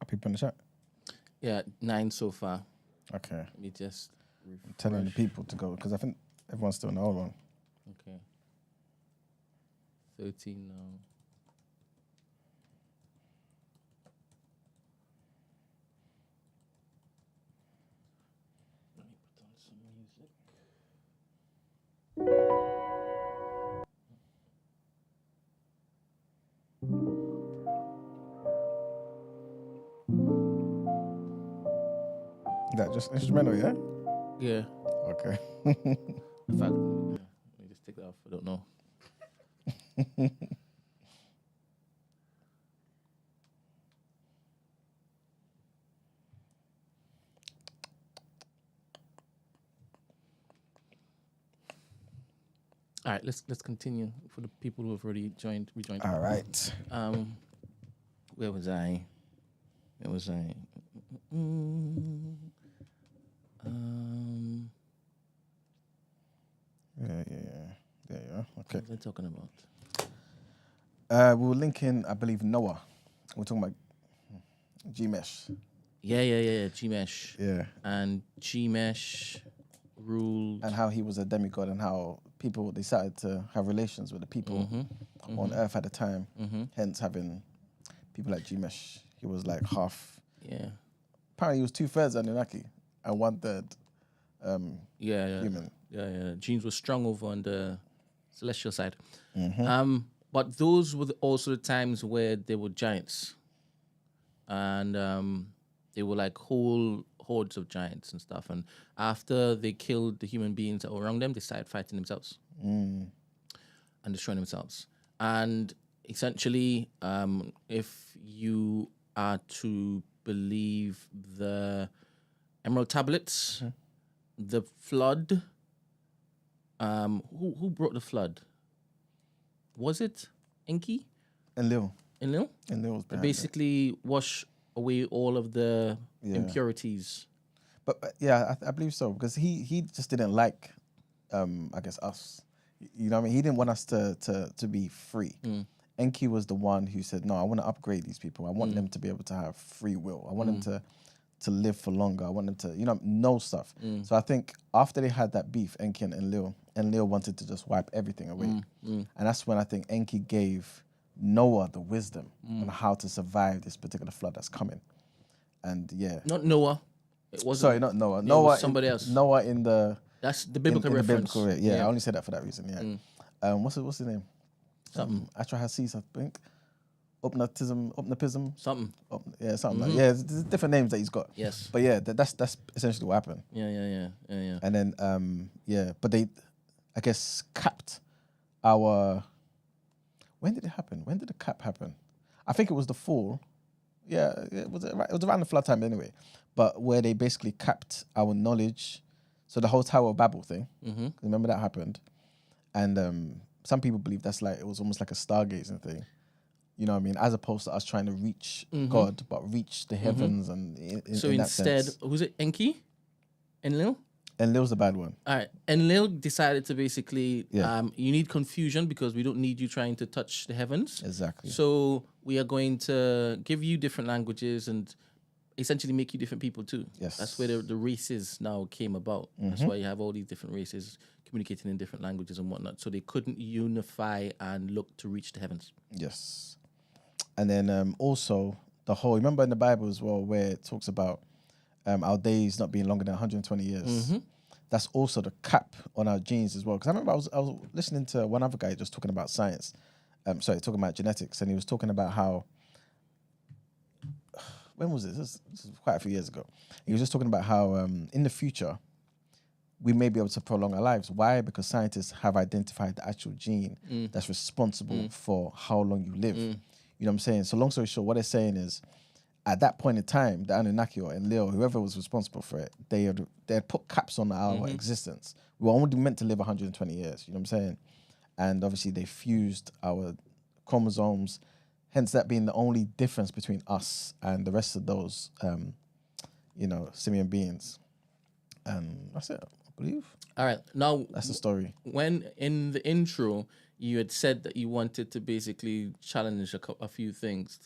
people in the chat? Yeah, 9 so far. Okay. Let me just I'm telling the people to go because I think everyone's still in the old one. Okay. 13 now. Let me put on some music. That just instrumental, yeah? Yeah. Okay. In fact, let me just take that off. I don't know. All right, let's continue for the people who have already rejoined. All right. Where was I? Yeah. There you are. Okay. What was I talking about? We were linking, I believe, Noah. We're talking about G-Mesh. Yeah. G-Mesh. Yeah. And G-Mesh ruled. And how he was a demigod and how people decided to have relations with the people on Earth at the time. Hence having people like G-Mesh. He was like half. Yeah. Apparently he was 2/3 Anunnaki and 1/3 Yeah. human. Yeah. Genes were strong over on the celestial side. Mm-hmm. But those were also the times where there were giants. And they were like whole hordes of giants and stuff. And after they killed the human beings that were around them, they started fighting themselves and destroying themselves. And essentially, if you are to believe the Emerald Tablets, the flood, who brought the flood? Was it Enki? Enlil. Enlil? Enlil was behind Basically wash away all of the impurities. But yeah, I believe so because he just didn't like, I guess us. You know what I mean? He didn't want us to be free. Enki was the one who said, no, I want to upgrade these people. I want them to be able to have free will. I want them to live for longer. I want them to, know stuff. So I think after they had that beef, Enki and Enlil wanted to just wipe everything away. And that's when I think Enki gave Noah the wisdom on how to survive this particular flood that's coming. And yeah. Not Noah. It wasn't. Sorry, not Noah. It Noah was somebody else. Noah in the... That's the biblical in reference. The biblical, yeah, I only said that for that reason, yeah. What's his name? Something. Atrahasis, I think. Upnapism. Something. Something like there's different names that he's got. Yes. But yeah, that's essentially what happened. Yeah. And then but they, I guess, capped our. When did it happen? When did the cap happen? I think it was the fall. Yeah, it was around the flood time anyway. But where they basically capped our knowledge. So the whole Tower of Babel thing. Remember that happened, and some people believe that's like it was almost like a stargazing thing. You know what I mean? As opposed to us trying to reach God, but reach the heavens and so in instead, that sense. was it Enki? Enlil? Enlil's the bad one. All right. Enlil decided to basically, you need confusion because we don't need you trying to touch the heavens. Exactly. So we are going to give you different languages and essentially make you different people too. Yes. That's where the races now came about. That's why you have all these different races communicating in different languages and whatnot. So they couldn't unify and look to reach the heavens. Yes. And then also the whole, remember in the Bible as well where it talks about our days not being longer than 120 years. That's also the cap on our genes as well. Because I remember I was listening to one other guy just talking about science. Talking about genetics. And he was talking about how, when was this? This is quite a few years ago. He was just talking about how in the future, we may be able to prolong our lives. Why? Because scientists have identified the actual gene that's responsible for how long you live. You know what I'm saying? So long story short, what they're saying is, at that point in time, the Anunnaki or Enlil, whoever was responsible for it, they had put caps on our existence. We were only meant to live 120 years, you know what I'm saying? And obviously they fused our chromosomes, hence that being the only difference between us and the rest of those, simian beings. And that's it, I believe. All right. Now, that's the story. When in the intro, you had said that you wanted to basically challenge a few things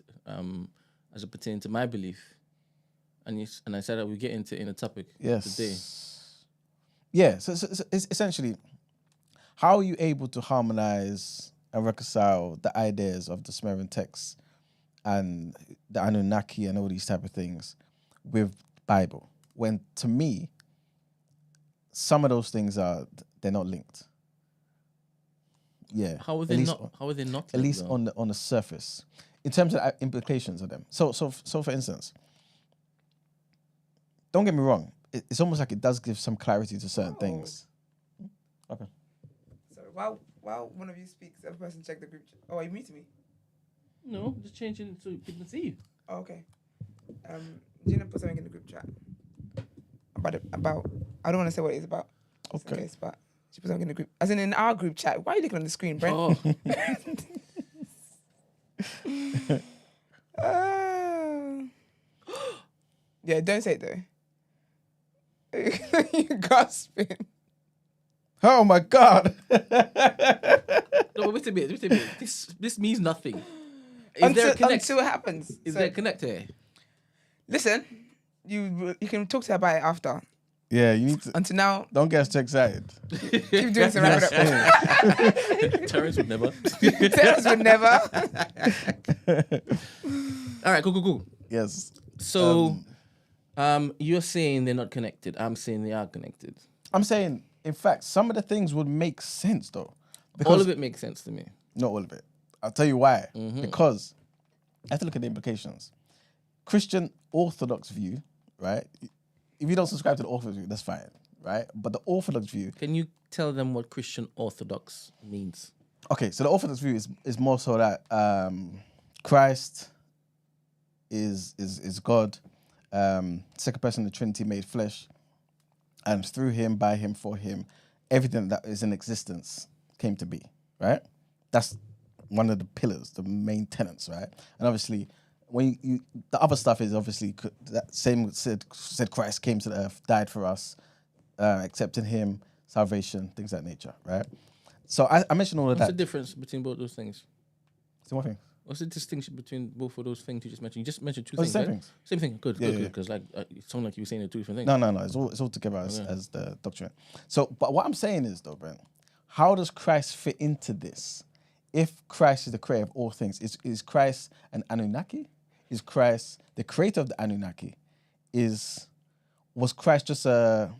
as it pertains to my belief. And I said that we get into in a topic today. Yeah, so it's essentially, how are you able to harmonize and reconcile the ideas of the Sumerian texts and the Anunnaki and all these type of things with Bible? When, to me, some of those things they're not linked. Yeah. How are they not? How are they not? At least on the surface, in terms of implications of them. So for instance, don't get me wrong. It's almost like it does give some clarity to certain things. Okay. So while one of you speaks, the other person check the group chat. Oh, are you muting me? No, just changing so people can see you. Oh, okay. Gina put something in the group chat about. I don't want to say what it's about. Okay. It's about. She put something in the group. As in our group chat. Why are you looking on the screen, Brent? Oh. Yeah, don't say it though. You're gasping. Oh my God. No, wait a minute. This means nothing. Until it happens. Is there a connect here? Listen, you can talk to her about it after. Yeah, you need to. Until now, don't get us too excited. Keep doing some wrap it up. Terrence would never. Terrence would never. All right, cool. Yes. So, you're saying they're not connected. I'm saying they are connected. I'm saying, in fact, some of the things would make sense though. All of it makes sense to me. Not all of it. I'll tell you why. Mm-hmm. Because I have to look at the implications. Christian Orthodox view, right? If you don't subscribe to the Orthodox view, that's fine, right? But the Orthodox view... Can you tell them what Christian Orthodox means? Okay, so the Orthodox view is more so that Christ is God, second person of the Trinity made flesh, and through him, by him, for him, everything that is in existence came to be, right? That's one of the pillars, the main tenets, right? And obviously, when the other stuff is obviously that same said Christ came to the earth, died for us, accepting him, salvation, things of that nature, right? So I mentioned all of that. What's the difference between both those things? So what thing? What's the distinction between both of those things you just mentioned? You just mentioned two Oh, things. same right? things. Same thing. Good. Yeah. Because it sounded like you were saying they're two different things. No. It's all together as the doctrine. So, but what I'm saying is though, Brent, how does Christ fit into this? If Christ is the creator of all things, is Christ an Anunnaki? Is Christ the creator of the Anunnaki? Was Christ just a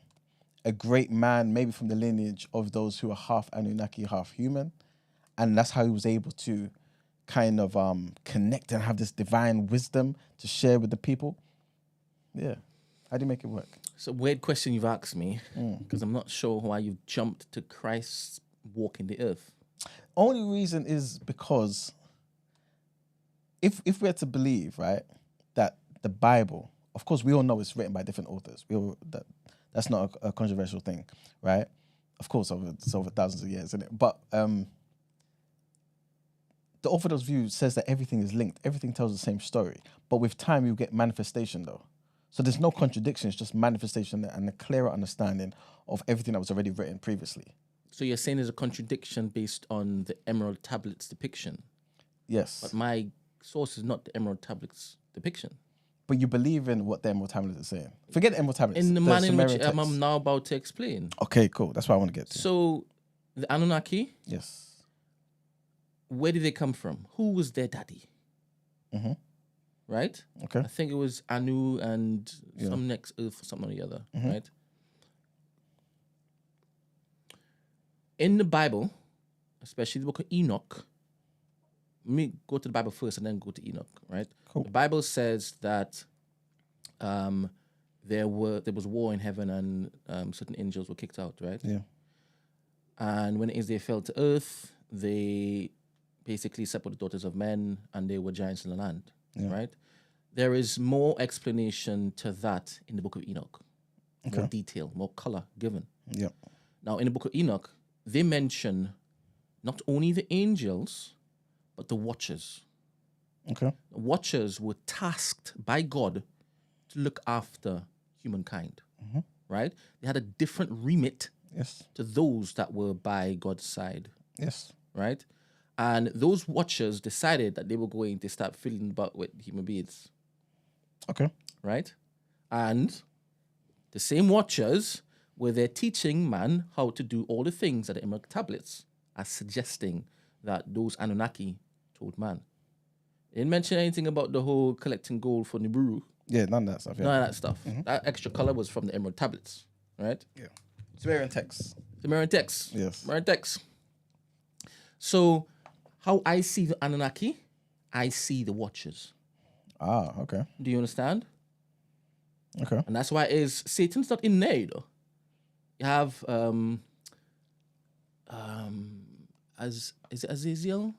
great man, maybe from the lineage of those who are half Anunnaki, half human? And that's how he was able to kind of connect and have this divine wisdom to share with the people? Yeah. How do you make it work? It's a weird question you've asked me, because I'm not sure why you've jumped to Christ's walking the earth. Only reason is because if we had to believe, right, that the Bible, of course, we all know it's written by different authors. That's not a controversial thing, right? Of course, it's over thousands of years, isn't it? But the Orthodox view says that everything is linked. Everything tells the same story. But with time, you get manifestation, though. So there's no contradiction. It's just manifestation and a clearer understanding of everything that was already written previously. So you're saying there's a contradiction based on the Emerald Tablets depiction? Yes. But my source is not the Emerald Tablets depiction. But you believe in what the Emerald Tablets are saying. Forget the Emerald Tablets. In the manner in which Sumerian I'm text. now about to explain. Okay, cool. That's what I want to get to. So the Anunnaki, Yes. where did they come from? Who was their daddy? Mm-hmm. Right? Okay. I think it was Anu and some next Earth or something or the other, right? In the Bible, especially the book of Enoch, let me go to the Bible first and then go to Enoch, right? Cool. The Bible says that there was war in heaven and certain angels were kicked out, right? Yeah. And when it is they fell to earth, they basically slept with the daughters of men and they were giants in the land, right? There is more explanation to that in the book of Enoch. More detail, more color given. Yeah. Now, in the book of Enoch, they mention not only the angels, but the watchers. Okay. The watchers were tasked by God to look after humankind, right? They had a different remit to those that were by God's side, right? And those watchers decided that they were going to start filling about with human beings, Okay. right? And the same watchers were there teaching man how to do all the things that the Emerald Tablets are suggesting that those Anunnaki told man. They didn't mention anything about the whole collecting gold for Nibiru. Yeah, none of that stuff. Yeah. None of that stuff. That extra color was from the Emerald Tablets, right? Yeah. Sumerian text. Sumerian text. Yes. Sumerian text. So, how I see the Anunnaki, I see the Watchers. Ah, okay. Do you understand? Okay. And that's why Satan's not in there, though. You have is it Azazel?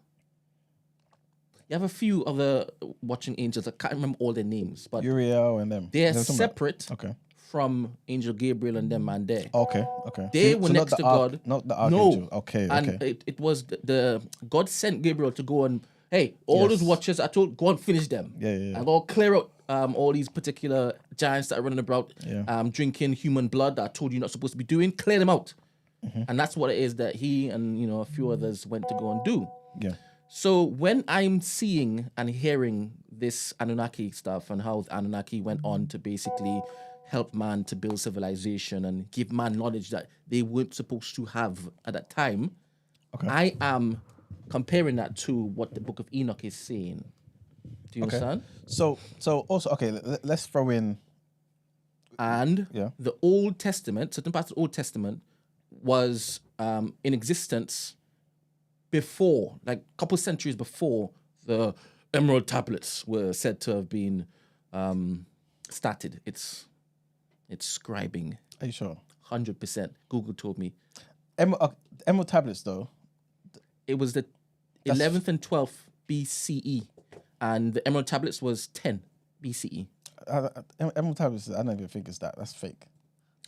You have a few other watching angels. I can't remember all their names, but Uriel and them. they're There's some- separate Okay. from Angel Gabriel and them man there. Okay. Okay. They were not next the to arch- God. Not the No. archangel. Okay. And Okay. it was the God sent Gabriel to go and, hey, all those Yes. watchers, I told, go and finish them. Yeah. I go clear out all these particular giants that are running about, Yeah. drinking human blood that I told you not supposed to be doing. Clear them out. Mm-hmm. And that's what it is that he and a few others went to go and do. Yeah. So when I'm seeing and hearing this Anunnaki stuff and how the Anunnaki went on to basically help man to build civilization and give man knowledge that they weren't supposed to have at that time, Okay. I am comparing that to what the Book of Enoch is saying. Do you understand? So also okay. Let's throw in. And Yeah. the Old Testament, certain parts of the Old Testament, was in existence before, like a couple centuries before the Emerald Tablets were said to have been started. It's scribing, Are you sure? 100%. Google told me. Emerald tablets though. It was the 11th and 12th BCE, and the Emerald Tablets was 10 BCE. Emerald tablets. I don't even think it's that. That's fake.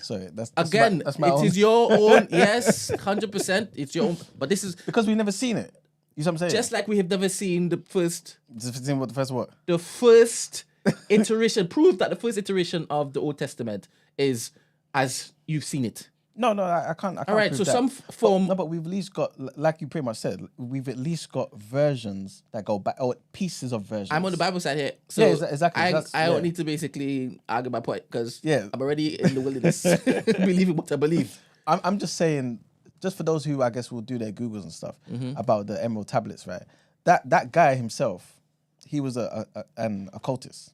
Sorry. That's Again, that's my it own. is your own, yes, 100%. It's your own, but this is Because we've never seen it. You know what I'm saying? just like we have never seen the first Just seen what the first what? iteration. Prove that the first iteration of the Old Testament is as you've seen it. No, I can't. All right, prove so that. some form. No, but we've at least got, like you pretty much said, we've at least got versions that go back, or pieces of versions. I'm on the Bible side here, so Yeah, exactly. I That's- don't yeah. need to basically argue my point because Yeah. I'm already in the wilderness, believing what I believe. I'm just saying, just for those who I guess will do their Googles and stuff about the Emerald tablets, right? That guy himself, he was an occultist.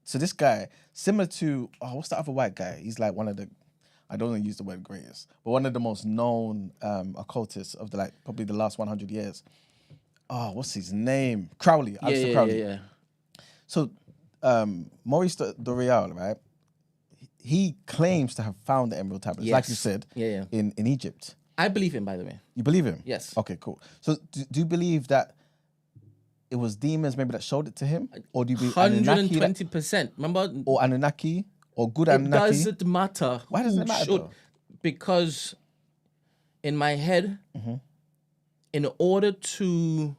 So this guy, similar to what's the other white guy? He's like one of the, I don't want to use the word greatest, but one of the most known occultists of the probably the last 100 years. Oh, what's his name? Crowley. Aleister Crowley. Yeah. So Maurice Doreal, right? He claims to have found the Emerald tablets, like you Yes. said, Yeah. in Egypt. I believe him, by the way. You believe him? Yes. Okay, cool. So do you believe that it was demons maybe that showed it to him? Or do you believe Anunnaki 120%. Remember, or Anunnaki or good it Anunnaki? doesn't matter. Why doesn't who it matter, showed- though? Because in my head, Mm-hmm. in order to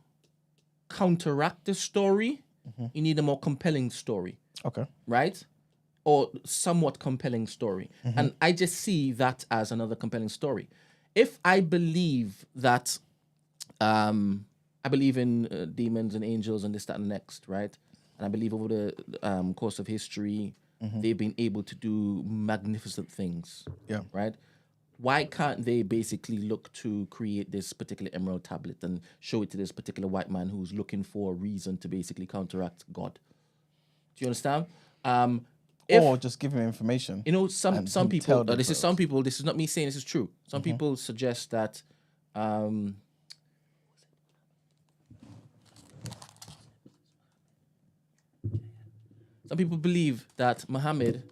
counteract the story, Mm-hmm. you need a more compelling story, Okay. right? Or somewhat compelling story. Mm-hmm. And I just see that as another compelling story. If I believe that, I believe in demons and angels and this, that, and the next, right? And I believe over the course of history, they've been able to do magnificent things. Yeah. Right? Why can't they basically look to create this particular emerald tablet and show it to this particular white man who's looking for a reason to basically counteract God? Do you understand? Or just give him information. You know, some him people. tell This is some people. This is not me saying this is true. Some Mm-hmm. people suggest that. Some people believe that Muhammad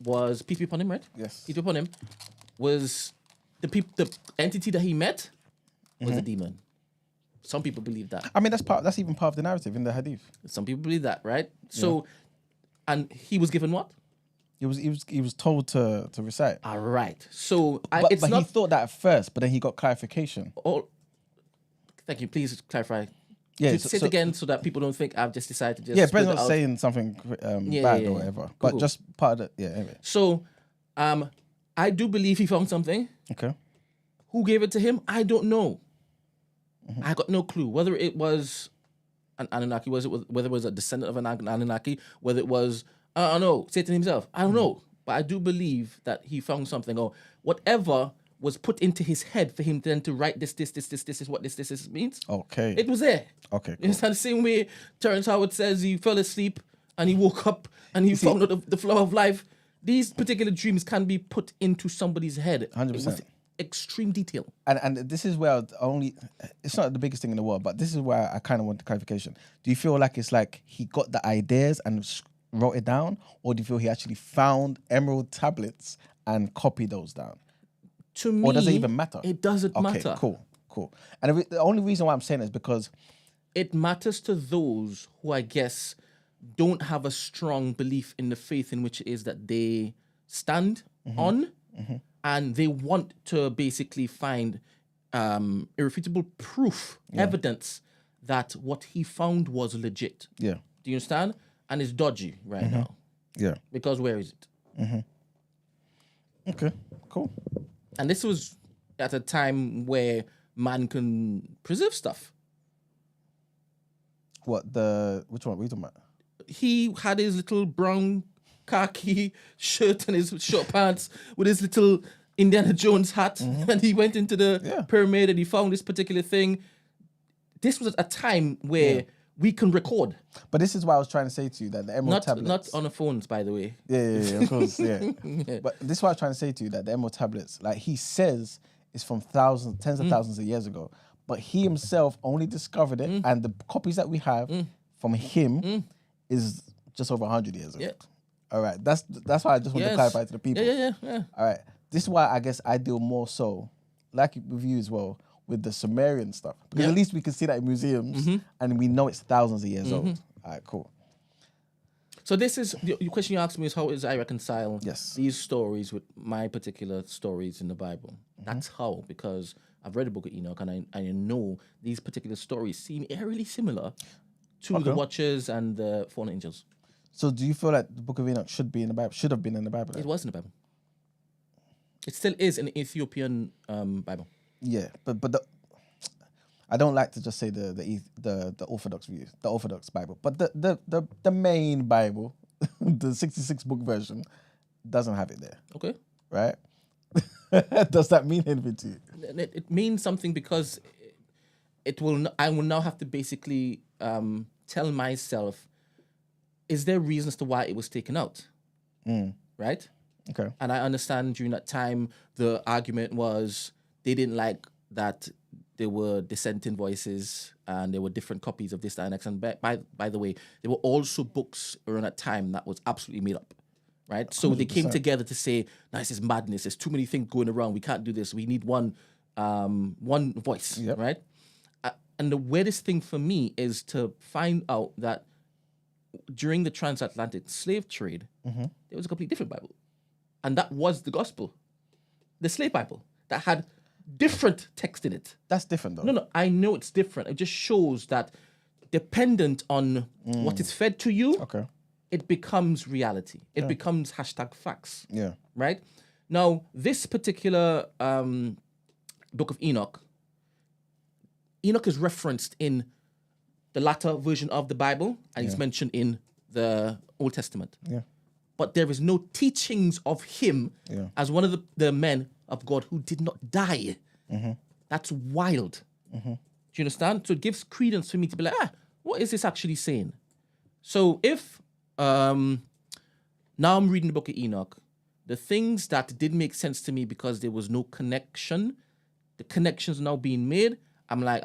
was, peace be upon him, right? Yes. Peace be upon him, was the entity that he met was Mm-hmm. a demon. Some people believe that. I mean, that's even part of the narrative in the hadith. Some people believe that, right? So, and he was given what? He was told to recite. All right. So But it's he not thought that at first, but then he got clarification. all. Thank you. Please clarify. Yeah, Say it again so that people don't think I've just decided to just. Yeah, split Brent's it not out. saying something Yeah, bad yeah, or yeah. whatever, Cool. but just part of the, yeah, anyway. So, I do believe he found something. Okay. Who gave it to him? I don't know. Mm-hmm. I got no clue whether it was an Anunnaki, whether it was a descendant of an Anunnaki, whether it was, I don't know, Satan himself. I don't know. But I do believe that he found something, or whatever was put into his head for him then to write this is what this means. Okay. It was there. Okay. You understand? The same way Terrence Howard says he fell asleep and he woke up and he found out the flow of life. These particular dreams can be put into somebody's head 100%. with extreme detail. And this is where it's not the biggest thing in the world, but this is where I kind of want the clarification. Do you feel like it's like he got the ideas and wrote it down, or do you feel he actually found emerald tablets and copied those down? To me, or does it even matter? It doesn't matter. Cool. And the only reason why I'm saying it is because it matters to those who, I guess, don't have a strong belief in the faith in which it is that they stand on, and they want to basically find irrefutable proof, evidence that what he found was legit. Yeah. Do you understand? And it's dodgy right now. Yeah. Because where is it? Okay, cool. And this was at a time where man can preserve stuff. Which one? What are you talking about? He had his little brown khaki shirt and his short pants with his little Indiana Jones hat, and he went into the pyramid and he found this particular thing. This was a time where we can record. But this is why I was trying to say to you that the emerald tablets... Not on the phones, by the way. Yeah, of course, yeah. But this is why I was trying to say to you that the emerald tablets, like he says, is from tens of thousands of years ago. But he himself only discovered it, and the copies that we have from him is just over 100 years ago. Yeah. All right, that's why I just want to clarify to the people. Yeah. All right, this is why I guess I deal more so, like with you as well, with the Sumerian stuff. Because at least we can see that in museums, and we know it's thousands of years old. All right, cool. So this is, your question you asked me is how is I reconcile these stories with my particular stories in the Bible. That's how, because I've read the book of Enoch, and I know these particular stories seem eerily similar to the Watchers and the fallen angels. So do you feel like the book of Enoch should be in the Bible? Should have been in the Bible? It was in the Bible. It still is an Ethiopian Bible. Yeah, but I don't like to just say the Orthodox view, the Orthodox Bible, but the main Bible, the 66 book version, doesn't have it there. Okay. Right? Does that mean anything to you? It means something because I will now have to basically tell myself, is there reasons to why it was taken out? Right? Okay. And I understand during that time, the argument was they didn't like that there were dissenting voices and there were different copies of this, that, and X. And by the way, there were also books around that time that was absolutely made up, right? So 100%. They came together to say, no, this is madness. There's too many things going around. We can't do this. We need one voice, right? And the weirdest thing for me is to find out that during the transatlantic slave trade, there was a completely different Bible. And that was the gospel, the slave Bible, that had different text in it. That's different, though. No, I know it's different. It just shows that dependent on what is fed to you, it becomes reality. It becomes #facts. Yeah. Right? Now, this particular book of Enoch is referenced in the latter version of the Bible, and it's mentioned in the Old Testament. Yeah. But there is no teachings of him as one of the men of God who did not die. That's wild. Do you understand? So it gives credence for me to be like, what is this actually saying? So if now I'm reading the book of Enoch, the things that did make sense to me because there was no connection, the connections now being made, I'm like,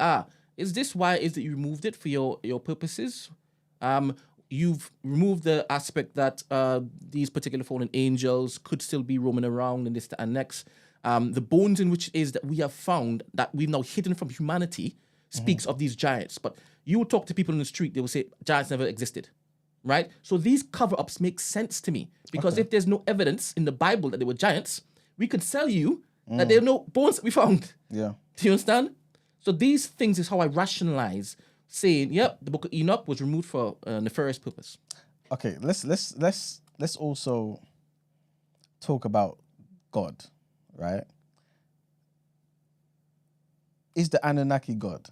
is this why is that you removed it for your purposes? You've removed the aspect that these particular fallen angels could still be roaming around and this, that, and next. The bones in which is that we have found that we've now hidden from humanity speaks of these giants. But you will talk to people in the street, they will say giants never existed, right? So these cover-ups make sense to me because if there's no evidence in the Bible that they were giants, we could sell you that there are no bones that we found. Yeah. Do you understand? So these things is how I rationalize saying, the book of Enoch was removed for a nefarious purpose. Okay, let's also talk about God, right? Is the Anunnaki God?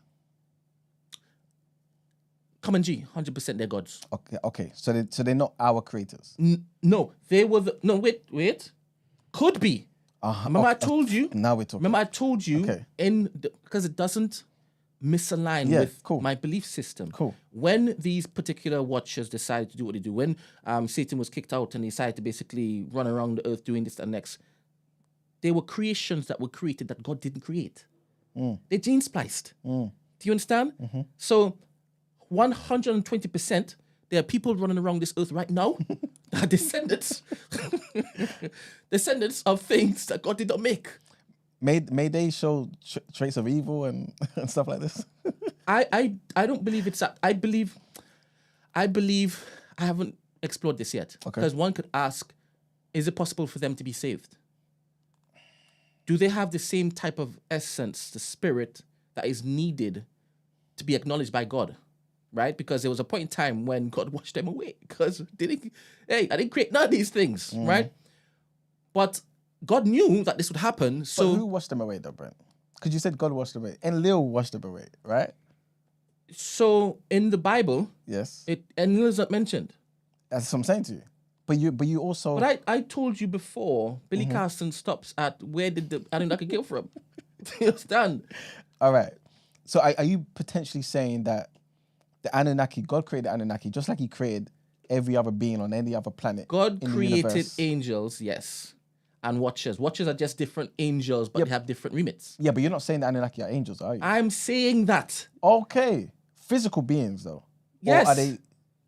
Common G, 100% they're gods. Okay. So they're not our creators. No, they were wait. Could be. Remember I told you? Now we're talking. Remember I told you Okay. because it doesn't misalign with my belief system. Cool. When these particular watchers decided to do what they do, when Satan was kicked out and he decided to basically run around the earth doing this and next, they were creations that were created that God didn't create. They're gene spliced. Do you understand? So 120%, there are people running around this earth right now that are descendants of things that God did not make. May they show traits of evil and stuff like this? I don't believe it's that. I believe I haven't explored this yet. Because one could ask, is it possible for them to be saved? Do they have the same type of essence, the spirit that is needed to be acknowledged by God? Right? Because there was a point in time when God washed them away. Because I didn't create none of these things, right? But God knew that this would happen. So but who washed them away though, Brent? Because you said God washed them away. And Lil washed them away, right? So in the Bible, yes, Enlil is not mentioned. That's what I'm saying to you. But you also. But I told you before, Billy Carson stops at where did the Anunnaki come from? You understand? All right. So are you potentially saying that the Anunnaki, God created the Anunnaki just like He created every other being on any other planet? God in the created universe? Angels, yes, and watchers. Watchers are just different angels, but they have different remits. Yeah, but you're not saying the Anunnaki are angels, are you? I'm saying that. Okay. Physical beings, though. Yes. Or are they?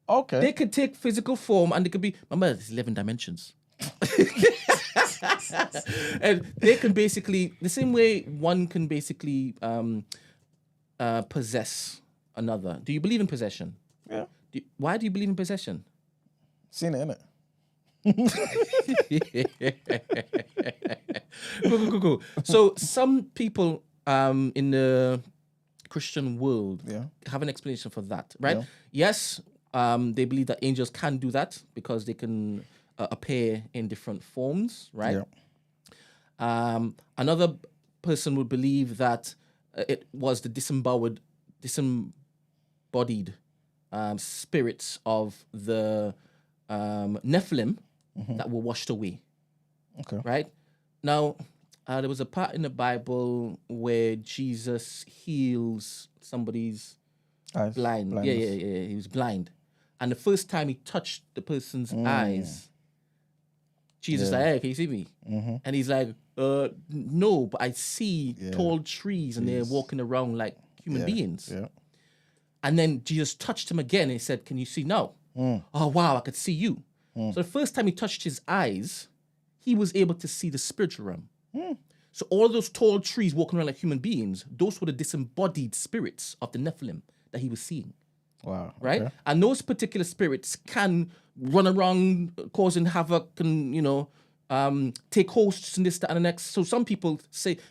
Okay. They could take physical form, and they could be. Remember, there's 11 dimensions. And they can basically, the same way one can basically possess another. Do you believe in possession? Yeah. Why do you believe in possession? Seen it, innit? Cool. So some people in the Christian world have an explanation for that, right? Yeah. Yes, they believe that angels can do that because they can appear in different forms, right? Yeah. Another person would believe that it was the disembodied spirits of the Nephilim that were washed away. Okay. Right? Now, there was a part in the Bible where Jesus heals somebody's Eyes, blind. blindness. Yeah. He was blind. And the first time he touched the person's eyes, Jesus like, hey, can you see me? And he's like, no, but I see tall trees and they're walking around like human beings. Yeah. And then Jesus touched him again and he said, can you see now? Oh, wow, I could see you. So the first time he touched his eyes, he was able to see the spiritual realm. So all those tall trees walking around like human beings, those were the disembodied spirits of the Nephilim that he was seeing. Wow. Right? Okay. And those particular spirits can run around causing havoc and, take hosts and this, that, and the next. So some people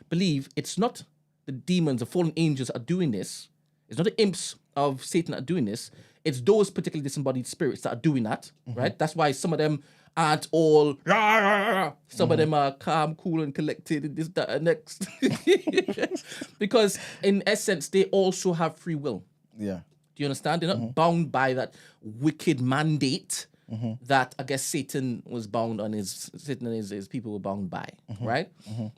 believe it's not the demons, the fallen angels are doing this. It's not the imps of Satan that are doing this. It's those particular disembodied spirits that are doing that, right? That's why some of them aren't all, some of them are calm, cool, and collected, and this, that, and next. Because in essence, they also have free will. Yeah. Do you understand? They're not bound by that wicked mandate that I guess Satan was bound on Satan and his people were bound by, right?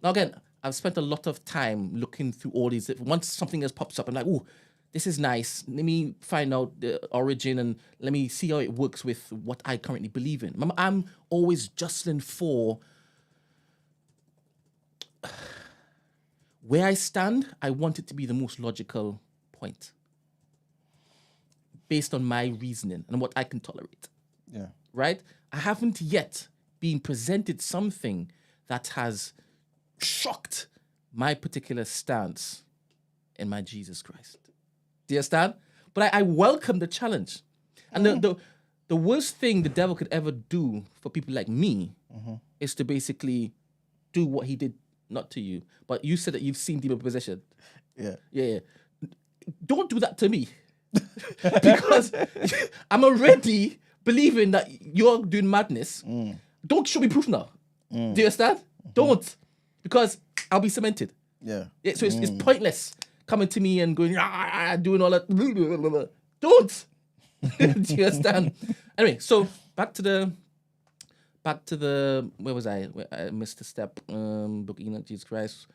Now again, I've spent a lot of time looking through all these. Once something else pops up, I'm like, oh, this is nice. Let me find out the origin and let me see how it works with what I currently believe in. I'm always jostling for where I stand. I want it to be the most logical point based on my reasoning and what I can tolerate. Yeah. Right? I haven't yet been presented something that has shocked my particular stance in my Jesus Christ. Do you understand? But I welcome the challenge. And the worst thing the devil could ever do for people like me is to basically do what he did not to you. But you said that you've seen demon possession. Yeah. Don't do that to me. Because I'm already believing that you're doing madness. Don't show me proof now. Do you understand? Don't. Because I'll be cemented. Yeah. So it's pointless coming to me and going, doing all that. Don't. Do you understand? Anyway, so back to the where was I? I missed a step. Book of Enoch, Jesus Christ.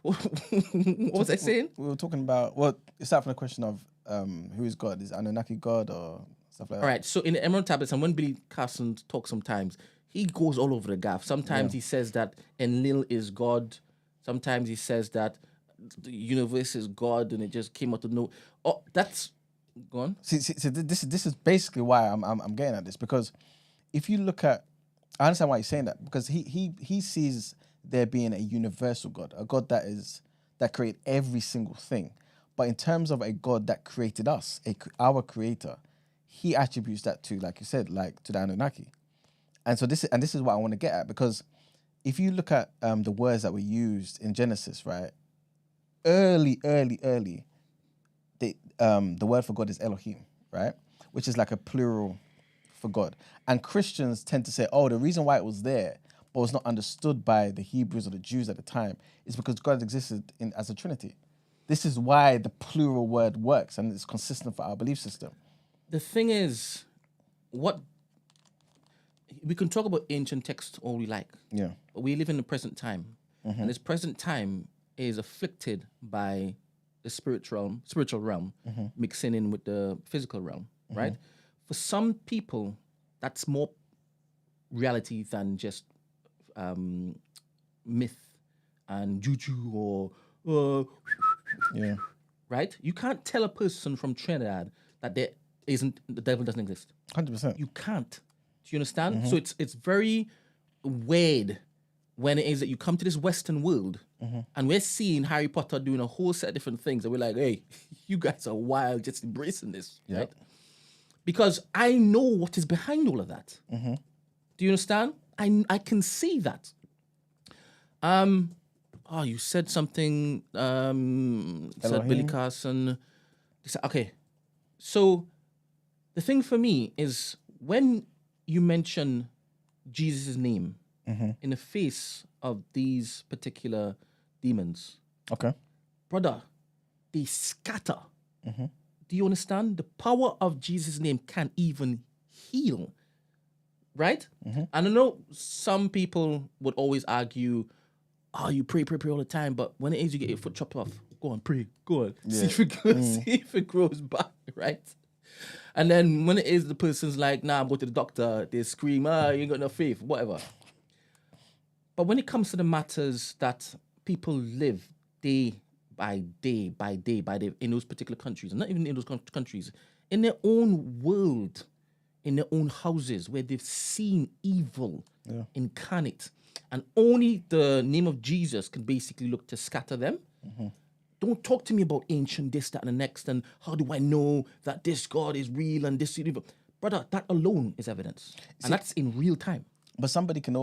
What was I saying? We were talking about, well, it's out from the question of who is God? Is Anunnaki God or stuff like that? All right. So in the Emerald Tablets, and when Billy Carson talks sometimes, he goes all over the gaff. Sometimes he says that Enlil is God. Sometimes he says that the universe is God and it just came out of no. Oh, that's gone. See, this is basically why I'm getting at this, because if you look at, I understand why he's saying that, because he sees there being a universal God, a God that created every single thing. But in terms of a God that created us, our creator, he attributes that to, like you said, like to the Anunnaki. And so this is what I want to get at, because if you look at the words that were used in Genesis, right? Early, the word for God is Elohim, right? Which is like a plural for God. And Christians tend to say, oh, the reason why it was there but was not understood by the Hebrews or the Jews at the time is because God existed as a Trinity. This is why the plural word works and it's consistent for our belief system. The thing is, we can talk about ancient texts all we like. Yeah. But we live in the present time. And this present time is afflicted by the spiritual realm mixing in with the physical realm, right? For some people, that's more reality than just myth and juju or right? You can't tell a person from Trinidad that the devil doesn't exist. 100%. You can't. Do you understand? So it's very weird when it is that you come to this Western world and we're seeing Harry Potter doing a whole set of different things and we're like, hey, you guys are wild just embracing this, right? Because I know what is behind all of that. Do you understand? I can see that. You said something, said Billy Carson. Okay, so the thing for me is when you mention Jesus' name in the face of these particular demons, Okay. brother, they scatter. Do you understand? The power of Jesus' name can even heal, right? And I know some people would always argue, oh, you pray all the time, but when it is you get your foot chopped off, go on, pray, go on. See if it grows back, right? And then when it is the person's like, nah, I'm going to the doctor, they scream, you ain't got no faith, whatever. But when it comes to the matters that people live day by day in those particular countries, and not even in those countries, in their own world, in their own houses, where they've seen evil incarnate, and only the name of Jesus can basically look to scatter them. Don't talk to me about ancient this, that, and the next, and how do I know that this God is real and this evil? Brother, that alone is evidence. And that's in real time. But somebody can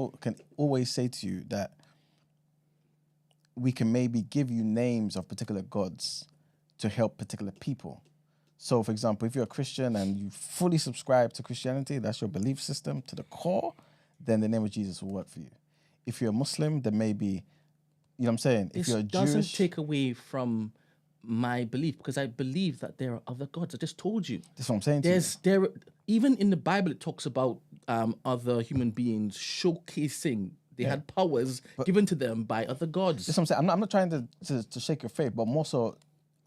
always say to you that we can maybe give you names of particular gods to help particular people. So, for example, if you're a Christian and you fully subscribe to Christianity, that's your belief system to the core, then the name of Jesus will work for you. If you're a Muslim, then maybe, you know what I'm saying? If you're a Jewish... doesn't take away from my belief, because I believe that there are other gods. I just told you. That's what I'm saying to you. Even in the Bible, it talks about other human beings showcasing they had powers given to them by other gods. That's what I'm saying. I'm not trying to shake your faith, but more so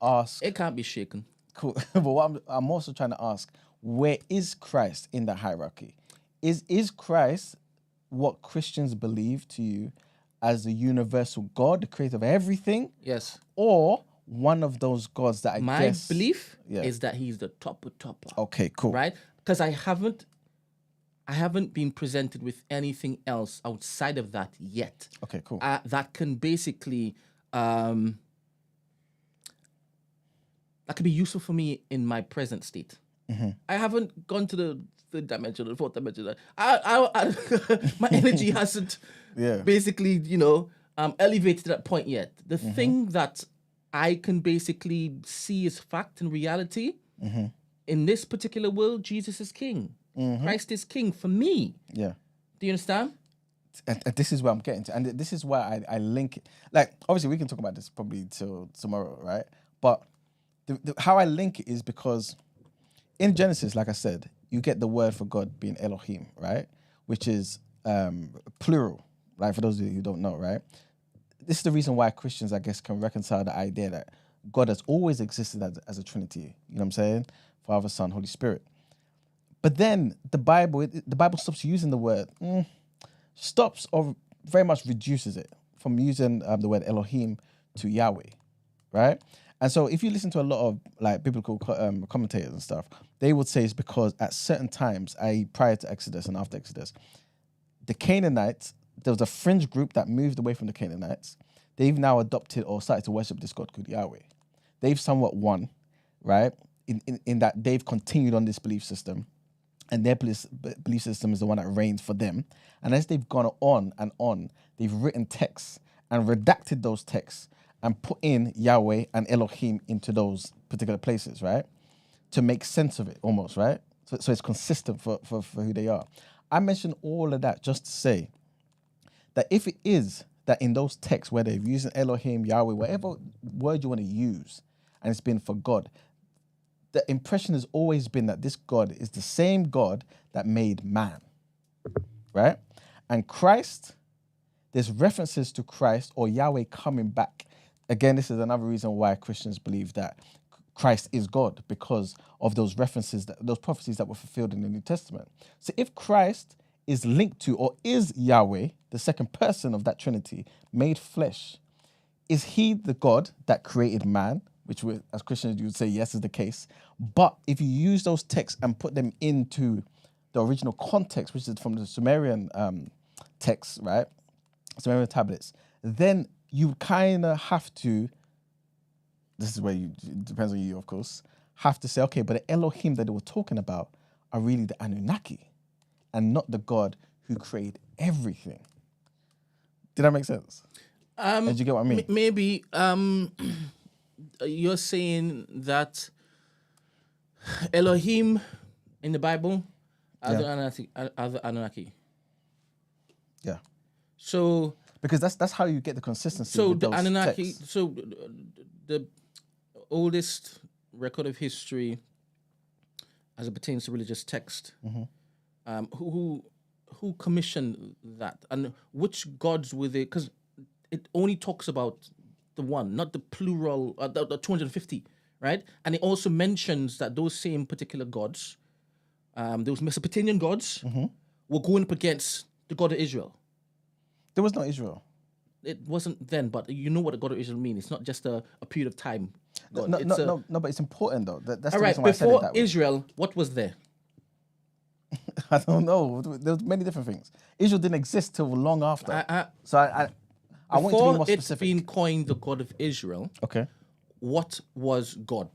ask... It can't be shaken. Cool. But what I'm also trying to ask, where is Christ in the hierarchy? Is Christ what Christians believe to you as the universal God, the creator of everything? Yes. Or one of those gods that My belief is that he's the topper. Okay, cool. Right? Because I haven't been presented with anything else outside of that yet. Okay, cool. That can basically that could be useful for me in my present state. I haven't gone to the third dimension or the fourth dimension. My energy hasn't basically, elevated to that point yet. The thing that I can basically see as fact and reality in this particular world, Jesus is king. Christ is king for me. Yeah. Do you understand? And this is where I'm getting to. And this is why I link it. Like, obviously, we can talk about this probably till tomorrow, right? But how I link it is because in Genesis, like I said, you get the word for God being Elohim, right? Which is plural, right? For those of you who don't know, right? This is the reason why Christians, I guess, can reconcile the idea that God has always existed as a Trinity. You know what I'm saying? Father, Son, Holy Spirit. But then the Bible stops using the word, stops or very much reduces it from using the word Elohim to Yahweh, right? And so if you listen to a lot of like biblical commentators and stuff, they would say it's because at certain times, i.e. prior to Exodus and after Exodus, the Canaanites, there was a fringe group that moved away from the Canaanites. They've now adopted or started to worship this God called Yahweh. They've somewhat won, right? In that they've continued on this belief system, and their belief system is the one that reigns for them. And as they've gone on and on, they've written texts and redacted those texts and put in Yahweh and Elohim into those particular places, right? To make sense of it almost, right? So it's consistent for who they are. I mentioned all of that just to say that if it is that in those texts where they've used Elohim, Yahweh, whatever word you want to use, and it's been for God, the impression has always been that this God is the same God that made man, right? And Christ, there's references to Christ or Yahweh coming back. Again, this is another reason why Christians believe that Christ is God, because of those references, those prophecies that were fulfilled in the New Testament. So if Christ is linked to or is Yahweh, the second person of that Trinity, made flesh, is he the God that created man? Which we, as Christians, you would say yes is the case. But if you use those texts and put them into the original context, which is from the Sumerian texts, right? Sumerian tablets, then you kind of have to, this is where it depends on you, of course, have to say, okay, but the Elohim that they were talking about are really the Anunnaki and not the God who created everything. Did that make sense? Did you get what I mean? Maybe you're saying that Elohim in the Bible are the Anunnaki. Yeah. So because that's how you get the consistency. So with the those Anunnaki. texts. So the oldest record of history, as it pertains to religious text, who commissioned that, and which gods were they? Because it only talks about the one, not the plural, the 250, right? And it also mentions that those same particular gods, those Mesopotamian gods, were going up against the God of Israel. There was no Israel. It wasn't then, but you know what the God of Israel means. It's not just a period of time. God. No, but it's important though. That's all the right. reason why I said it Before that way. Israel, what was there? I don't know. There's many different things. Israel didn't exist till long after. So I want you to be more specific. Before it's been coined the God of Israel, Okay. what was God?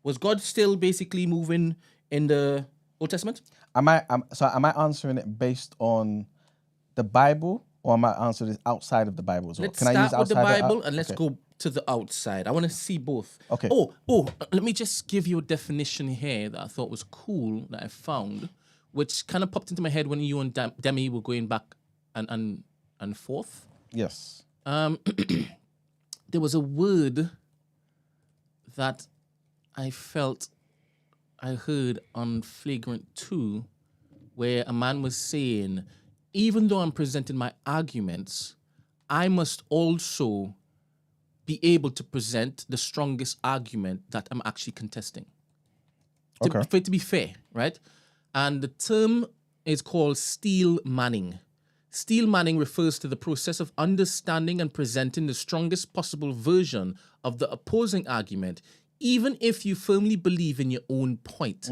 Was God still basically moving in the Old Testament? Am I answering it based on the Bible, or am I answering it outside of the Bible as well? Let's start with the Bible and let's okay. go to the outside. I want to see both. Okay. Oh, let me just give you a definition here that I thought was cool that I found, which kind of popped into my head when you and Demi were going back and forth. Yes. There was a word that I felt I heard on Flagrant 2 where a man was saying, even though I'm presenting my arguments, I must also be able to present the strongest argument that I'm actually contesting. For it to be fair, right? And the term is called steel manning. Steel manning refers to the process of understanding and presenting the strongest possible version of the opposing argument, even if you firmly believe in your own point.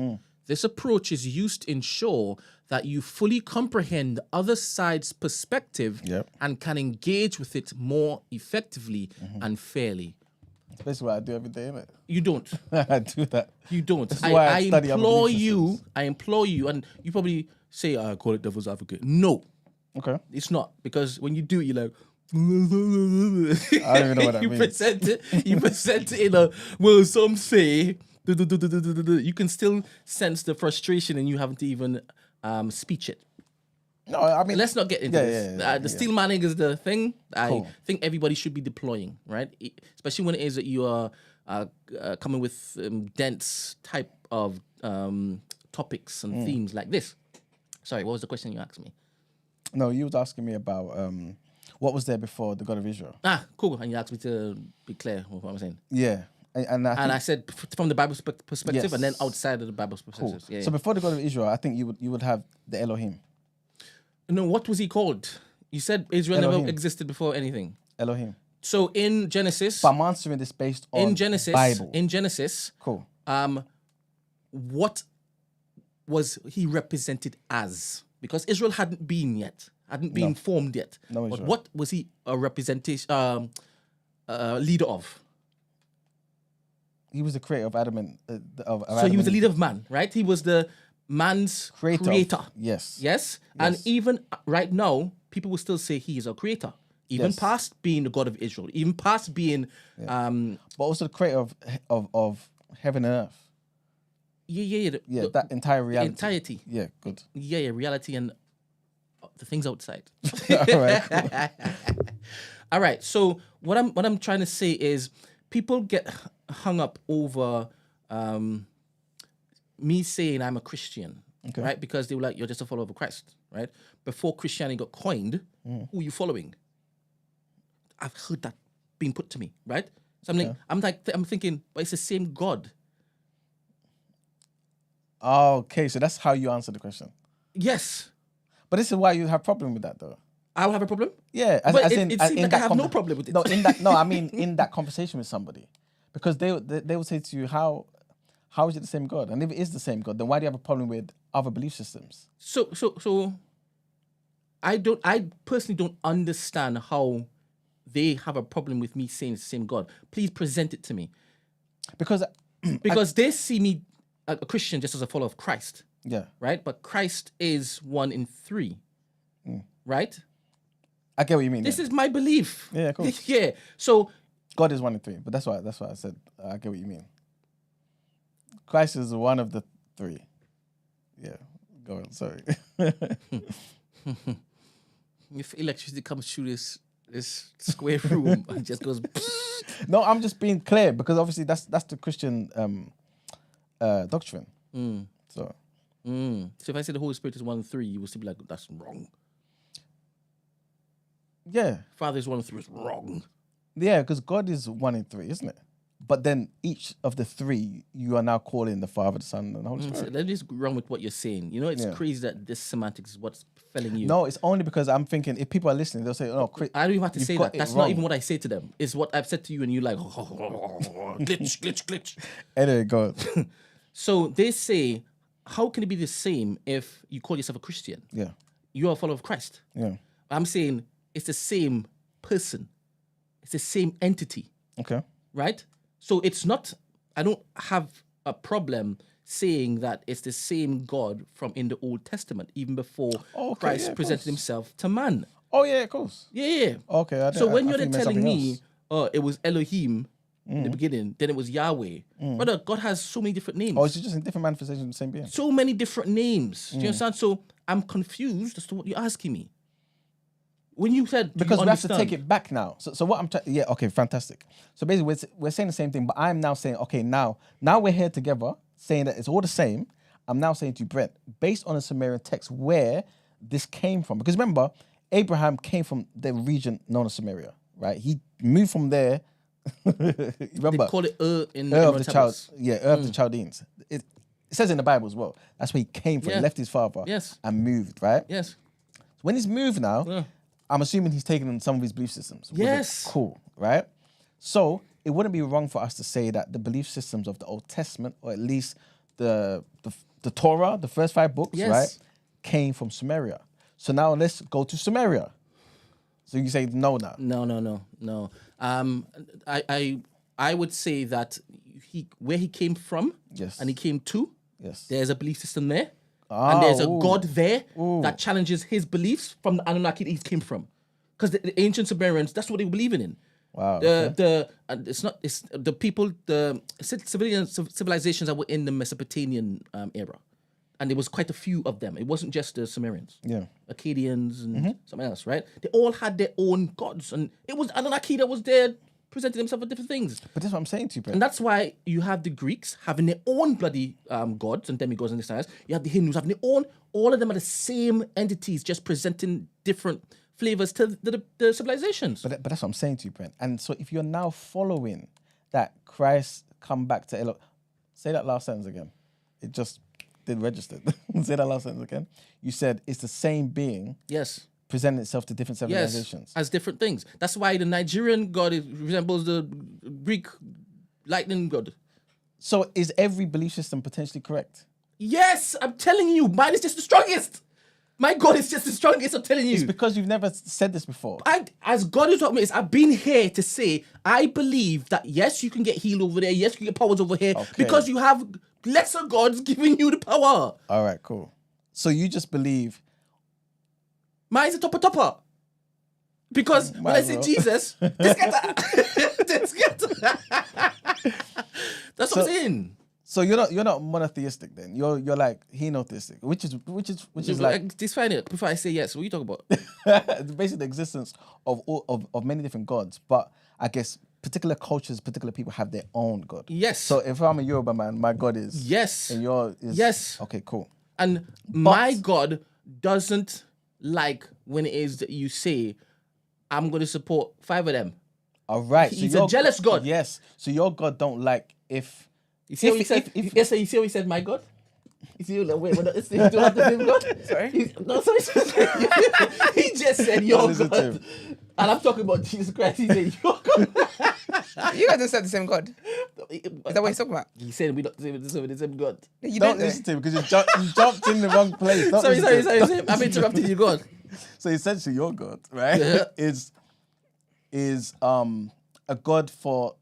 This approach is used to ensure that you fully comprehend the other side's perspective and can engage with it more effectively and fairly. That's basically what I do every day, innit? You don't. I do that. You don't. That's why I study other implore belief you, systems. and you probably say, I call it devil's advocate. No. Okay. It's not, because when you do it, you're like, I don't even know what that you means. present it in a, well, some say, you can still sense the frustration and you haven't even speech it. No, I mean, let's not get into this. The steel manning is the thing I think everybody should be deploying, right? Especially when it is that you are coming with dense type of topics and themes like this. Sorry, what was the question you asked me? No, you was asking me about what was there before the God of Israel. Ah, cool. And you asked me to be clear with what I'm saying. Yeah. And I said from the Bible perspective, yes. and then outside of the Bible perspective. Cool. So before the God of Israel, I think you would have the Elohim. No, what was he called? You said Israel Elohim. never existed before anything. Elohim. So in Genesis, but I'm answering this based on Bible. In Genesis, cool. What was he represented as? Because Israel hadn't been formed yet. No, but what was he a representation, leader of? He was the creator of Adam and of so Adam he was the leader of man, right? He was the man's creator. Yes. And even right now, people will still say he is a creator, even past being the God of Israel, even past being, but also the creator of heaven and earth. That entire reality. Entirety. Yeah, good. Yeah, reality and the things outside. All right. Cool. All right. So what I'm trying to say is people get hung up over me saying I'm a Christian, right? Because they were like, you're just a follower of Christ, right? Before Christianity got coined, who are you following? I've heard that being put to me, right? So I'm thinking, but it's the same God. Okay, so that's how you answer the question. Yes. But this is why you have a problem with that, though. I'll have a problem? Yeah. It seems like I have no problem with it. I mean in that conversation with somebody. Because they will say to you, how is it the same God? And if it is the same God, then why do you have a problem with other belief systems? So I personally don't understand how they have a problem with me saying it's the same God. Please present it to me. Because they see me a Christian just as a follower of Christ. Yeah. Right? But Christ is 1 in 3. Right? I get what you mean. This is my belief. Yeah, cool. Yeah. So God is 1 in 3, but that's why I said I get what you mean. Christ is one of the 3. Yeah. Go on, sorry. If electricity comes through this square room and just goes No, I'm just being clear because obviously that's the Christian doctrine. So if I say the Holy Spirit is 1 in 3, you will still be like, that's wrong. Yeah. Father is 1 in 3 is wrong. Yeah, because God is 1 in 3, isn't it? But then each of the 3, you are now calling the Father, the Son, and the Holy Spirit. That is wrong with what you're saying. You know, it's crazy that this semantics is what's failing you. No, it's only because I'm thinking if people are listening, they'll say, "Oh, I don't even have to say that. That's not even what I say to them. It's what I've said to you, and you're like, glitch. Anyway, go on. So they say, how can it be the same if you call yourself a Christian? Yeah. You're a follower of Christ. Yeah. I'm saying it's the same person. It's the same entity. Okay. Right? So it's not, I don't have a problem saying that it's the same God from in the Old Testament, even before Christ presented himself to man. Oh, yeah, of course. Yeah. Okay. So when you're telling me, it was Elohim in the beginning, then it was Yahweh. Brother, God has so many different names. Oh, is it just in different manifestations of the same being? So many different names. Do you understand? So I'm confused as to what you're asking me. When you said, because we have to take it back now. So what I'm trying, okay, fantastic. So basically, we're saying the same thing, but I'm now saying, okay, now we're here together, saying that it's all the same. I'm now saying to you, Brent, based on the Sumerian text, where this came from, because remember, Abraham came from the region known as Samaria, right? He moved from there. Remember, they call it in Ur of the Ur of the Chaldeans. It says in the Bible as well. That's where he came from. He left his father and moved, right? Yes. So when he's moved now, I'm assuming he's taken on some of his belief systems. Yes. Cool, right? So it wouldn't be wrong for us to say that the belief systems of the Old Testament, or at least the Torah, the first 5 books, right, came from Samaria. So now let's go to Samaria. So you say no now? No. I would say that where he came from, and he came to, there's a belief system there. And there's a God there that challenges his beliefs from the Anunnaki that he came from. Because the ancient Sumerians, that's what they were believing in. Wow. It's the people, the civilizations that were in the Mesopotamian era. and there was quite a few of them. It wasn't just the Sumerians. Yeah. Akkadians and something else, right? They all had their own gods, and it was Anunnaki that was there presenting themselves with different things. But that's what I'm saying to you, Brett. And that's why you have the Greeks having their own bloody gods and demigods and this and that. You have the Hindus having their own. All of them are the same entities, just presenting different flavors to the civilizations. But that's what I'm saying to you, Brent. And so if you're now following that Christ come back to Elon, say that last sentence again. It just didn't register. Say that last sentence again. You said it's the same being. Yes. Presenting itself to different civilizations. Yes, as different things. That's why the Nigerian god resembles the Greek lightning god. So is every belief system potentially correct? Yes, I'm telling you, mine is just the strongest. My God is just the strongest, I'm telling you. It's because you've never said this before. As God is what me is, I've been here to say, I believe that yes, you can get healed over there, yes, you can get powers over here, because you have lesser gods giving you the power. All right, cool. So you just believe... Mine's a topper. Because when I say Jesus, this get That's what I'm saying. So you're not monotheistic then. You're like henotheistic, which is like define it before I say yes. What are you talking about? basically the existence of many different gods, but I guess particular cultures, particular people have their own god. Yes. So if I'm a Yoruba man, my god is yes, and yours is yes. Okay, cool. And my God doesn't like when it is that you say, I'm going to support 5 of them. All right. He's a jealous God. Yes. So your God don't like if... You see what he said? You see what he said, my God? You see, wait, you don't have the same God? Sorry? Sorry. He just said your God. And I'm talking about Jesus Christ. He said your God. You guys just said the same God. Is that what he's talking about? He said we don't say the same God. You don't listen to him because you jumped in the wrong place. Sorry. I'm interrupting you, God. So essentially your God, right, is a God for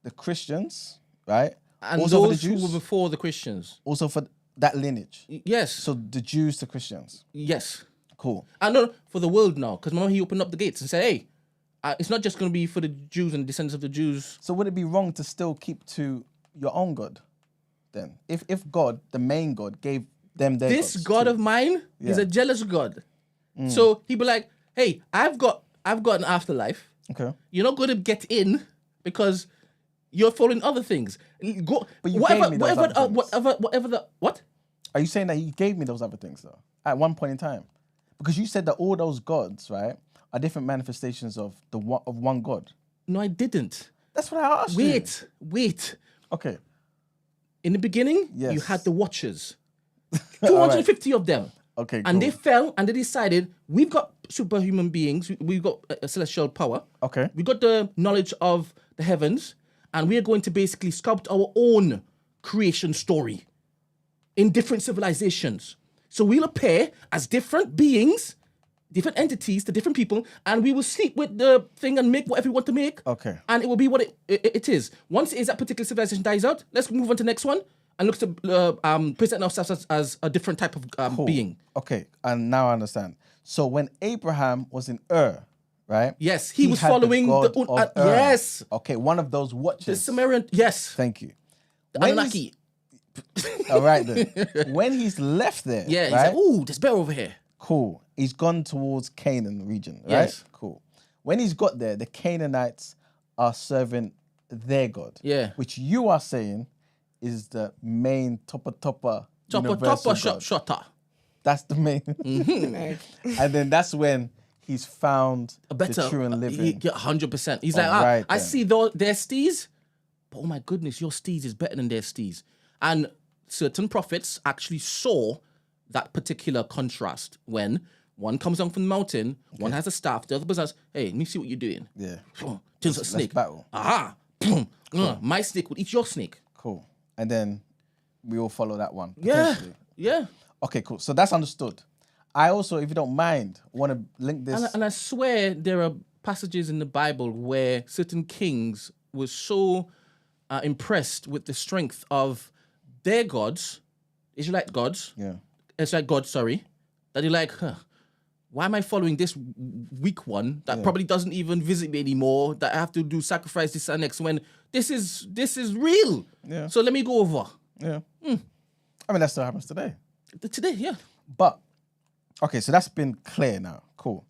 the Christians, right? And also those for the Jews, who were before the Christians. Also for that lineage. Yes. So the Jews to Christians. Yes. Cool. I know for the world now, because remember he opened up the gates and said, hey, it's not just going to be for the Jews and descendants of the Jews. So would it be wrong to still keep to your own God then? If God, the main God, gave them their This gods God too. of mine is a jealous God. So he'd be like, hey, I've got an afterlife. Okay. You're not going to get in because you're following other things. Go, But you gave me those other things. whatever the what? Are you saying that he gave me those other things though? At one point in time? Because you said that all those gods, right, are different manifestations of one God. No, I didn't. That's what I asked you. Wait. Okay. In the beginning, Yes. you had the Watchers. 250 of them. Okay, And cool. they fell and they decided, we've got superhuman beings, we've got a celestial power. Okay. We got the knowledge of the heavens, and we are going to basically sculpt our own creation story in different civilizations. So we'll appear as different beings, different entities to different people, and we will sleep with the thing and make whatever we want to make. Okay. And it will be what it is. Once that particular civilization dies out, let's move on to the next one and look to present ourselves as a different type of being. Okay, and now I understand. So when Abraham was in Ur, right? Yes, he was had following God the of Ur. yes. Okay, one of those watchers. The Sumerian, yes. Thank you. The When Anunnaki. All right then. When he's left there, Yeah, he's right? like, ooh, there's better over here. Cool. He's gone towards Canaan region, right? Yes. Cool. When he's got there, the Canaanites are serving their God. Yeah. Which you are saying is the main topper universal God. Shotter. That's the main. And then that's when he's found A better, the true and living. 100%. He's like, Alright I then. see their steeds, but oh my goodness, your steeds is better than their steeds. And certain prophets actually saw that particular contrast when one comes down from the mountain, one has a staff, the other person says, hey, let me see what you're doing. Yeah. Turns a snake. battle. Aha. My snake would eat your snake. Cool. And then we all follow that one. Yeah. potentially. Yeah. Okay, cool. So that's understood. I also, if you don't mind, want to link this. And I swear there are passages in the Bible where certain kings were so impressed with the strength of their gods, Israelite gods, that they're like, why am I following this weak one that probably doesn't even visit me anymore, that I have to do sacrifice this and next when this is real. Yeah. So let me go over. Yeah. I mean, that still happens today. Today, yeah. But okay, so that's been clear now. Cool.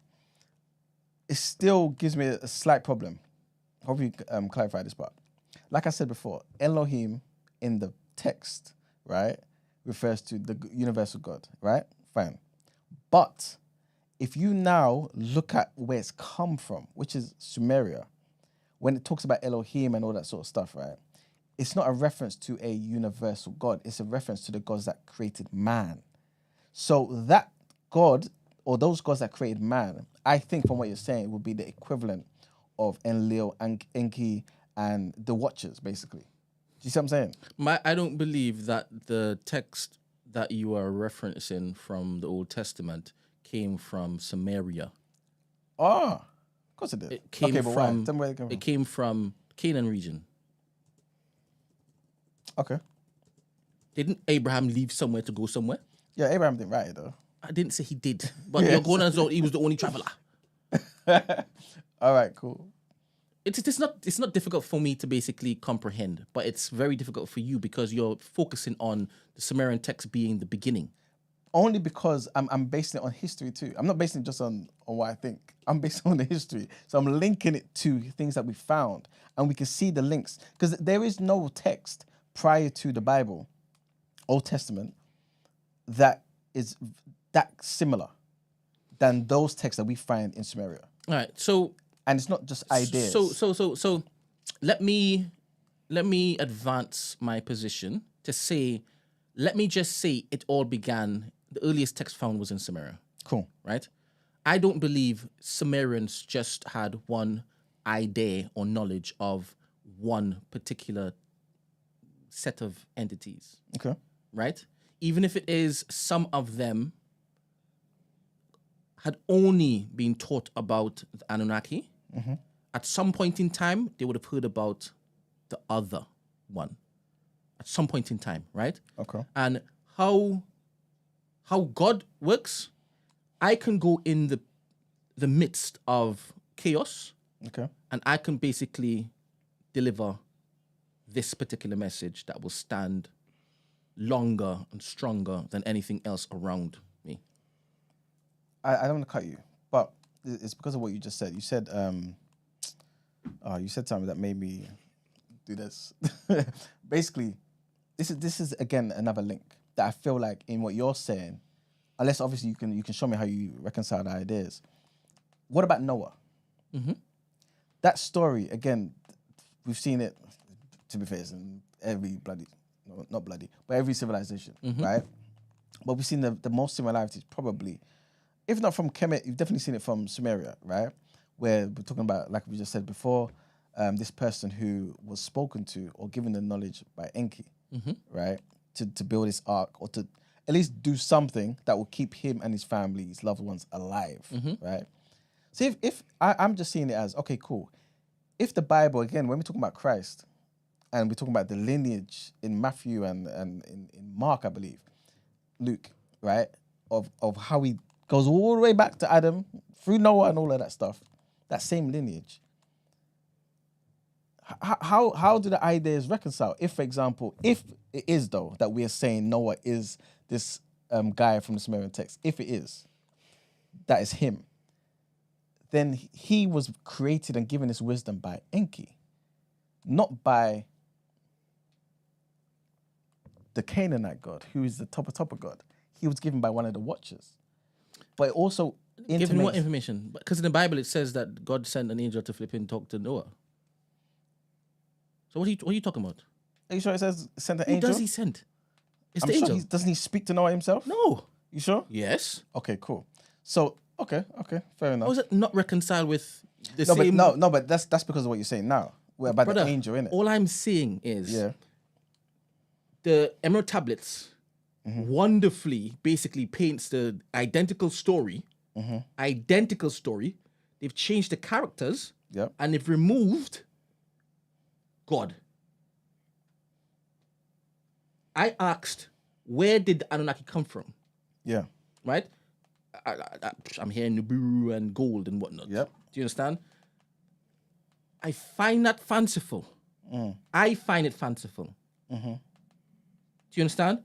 It still gives me a slight problem. Hope you clarify this part. Like I said before, Elohim in the text, right, refers to the universal God, right? Fine. But if you now look at where it's come from, which is Sumeria, when it talks about Elohim and all that sort of stuff, right, it's not a reference to a universal God. It's a reference to the gods that created man. So that God, or those gods that created man, I think from what you're saying would be the equivalent of Enlil, Enki, and the Watchers, basically. Do you see what I'm saying? I don't believe that the text that you are referencing from the Old Testament came from Samaria. Oh, of course it did. It came okay, but why? from Tell me where it came from. it came from Canaan region. Okay. Didn't Abraham leave somewhere to go somewhere? Yeah, Abraham didn't write it, though. I didn't say he did, but Yes. you're going as though he was the only traveler. All right, cool. It's not difficult for me to basically comprehend, but it's very difficult for you because you're focusing on the Sumerian text being the beginning. Only because I'm basing it on history too. I'm not basing it just on what I think. I'm basing it on the history. So I'm linking it to things that we found. And we can see the links. Because there is no text prior to the Bible, Old Testament, that is that similar than those texts that we find in Sumeria. All right, so And it's not just ideas. So let me advance my position to say, let me just say it all began, the earliest text found was in Sumeria, Cool. right? I don't believe Sumerians just had one idea or knowledge of one particular set of entities, Okay. right? Even if it is some of them had only been taught about the Anunnaki, at some point in time, they would have heard about the other one. At some point in time, right? Okay. And how God works, I can go in the midst of chaos Okay. and I can basically deliver this particular message that will stand longer and stronger than anything else around me. I don't want to cut you, but it's because of what you just said. You said something that made me do this. Basically, this is again another link that I feel like in what you're saying, unless obviously you can show me how you reconcile the ideas. What about Noah? Mm-hmm. That story again, we've seen it. To be fair, it's in every not bloody, but every civilization, right? But we've seen the most similarities probably, if not from Kemet, you've definitely seen it from Sumeria, right? Where we're talking about, like we just said before, this person who was spoken to or given the knowledge by Enki, right? To build this ark or to at least do something that will keep him and his family, his loved ones alive, right? So if I'm just seeing it as, okay, cool. If the Bible, again, when we're talking about Christ and we're talking about the lineage in Matthew and in Mark, I believe, Luke, right? Of how he goes all the way back to Adam, through Noah and all of that stuff, that same lineage. How do the ideas reconcile? If, for example, if it is though that we are saying Noah is this guy from the Sumerian text, if it is, that is him, then he was created and given this wisdom by Enki, not by the Canaanite god, who is the top of God. He was given by one of the Watchers. But it also Given what information? Because in the Bible it says that God sent an angel to flip and talk to Noah. So what are you talking about? Are you sure it says send an Who angel? does he send? It's I'm the sure angel. doesn't he speak to Noah himself? No. You sure? Yes. Okay, cool. So, okay, fair enough. How is it not reconciled with the No, same? but that's because of what you're saying now. We're about Brother, the angel, innit? all I'm saying is Yeah. the Emerald Tablets wonderfully basically paints the identical story. Identical story. They've changed the characters. Yep. And they've removed God. I asked, where did the Anunnaki come from? Yeah. Right? I'm hearing Nibiru and gold and whatnot. Yep. Do you understand? I find that fanciful. I find it fanciful. Do you understand?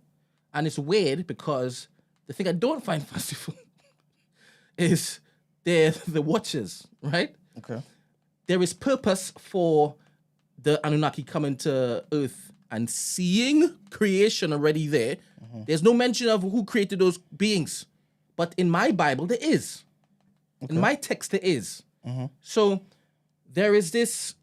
And it's weird because the thing I don't find fanciful is they're the watchers, right? Okay. There is purpose for the Anunnaki coming to Earth and seeing creation already there. There's no mention of who created those beings. But in my Bible, there is. In my text, there is. So there is this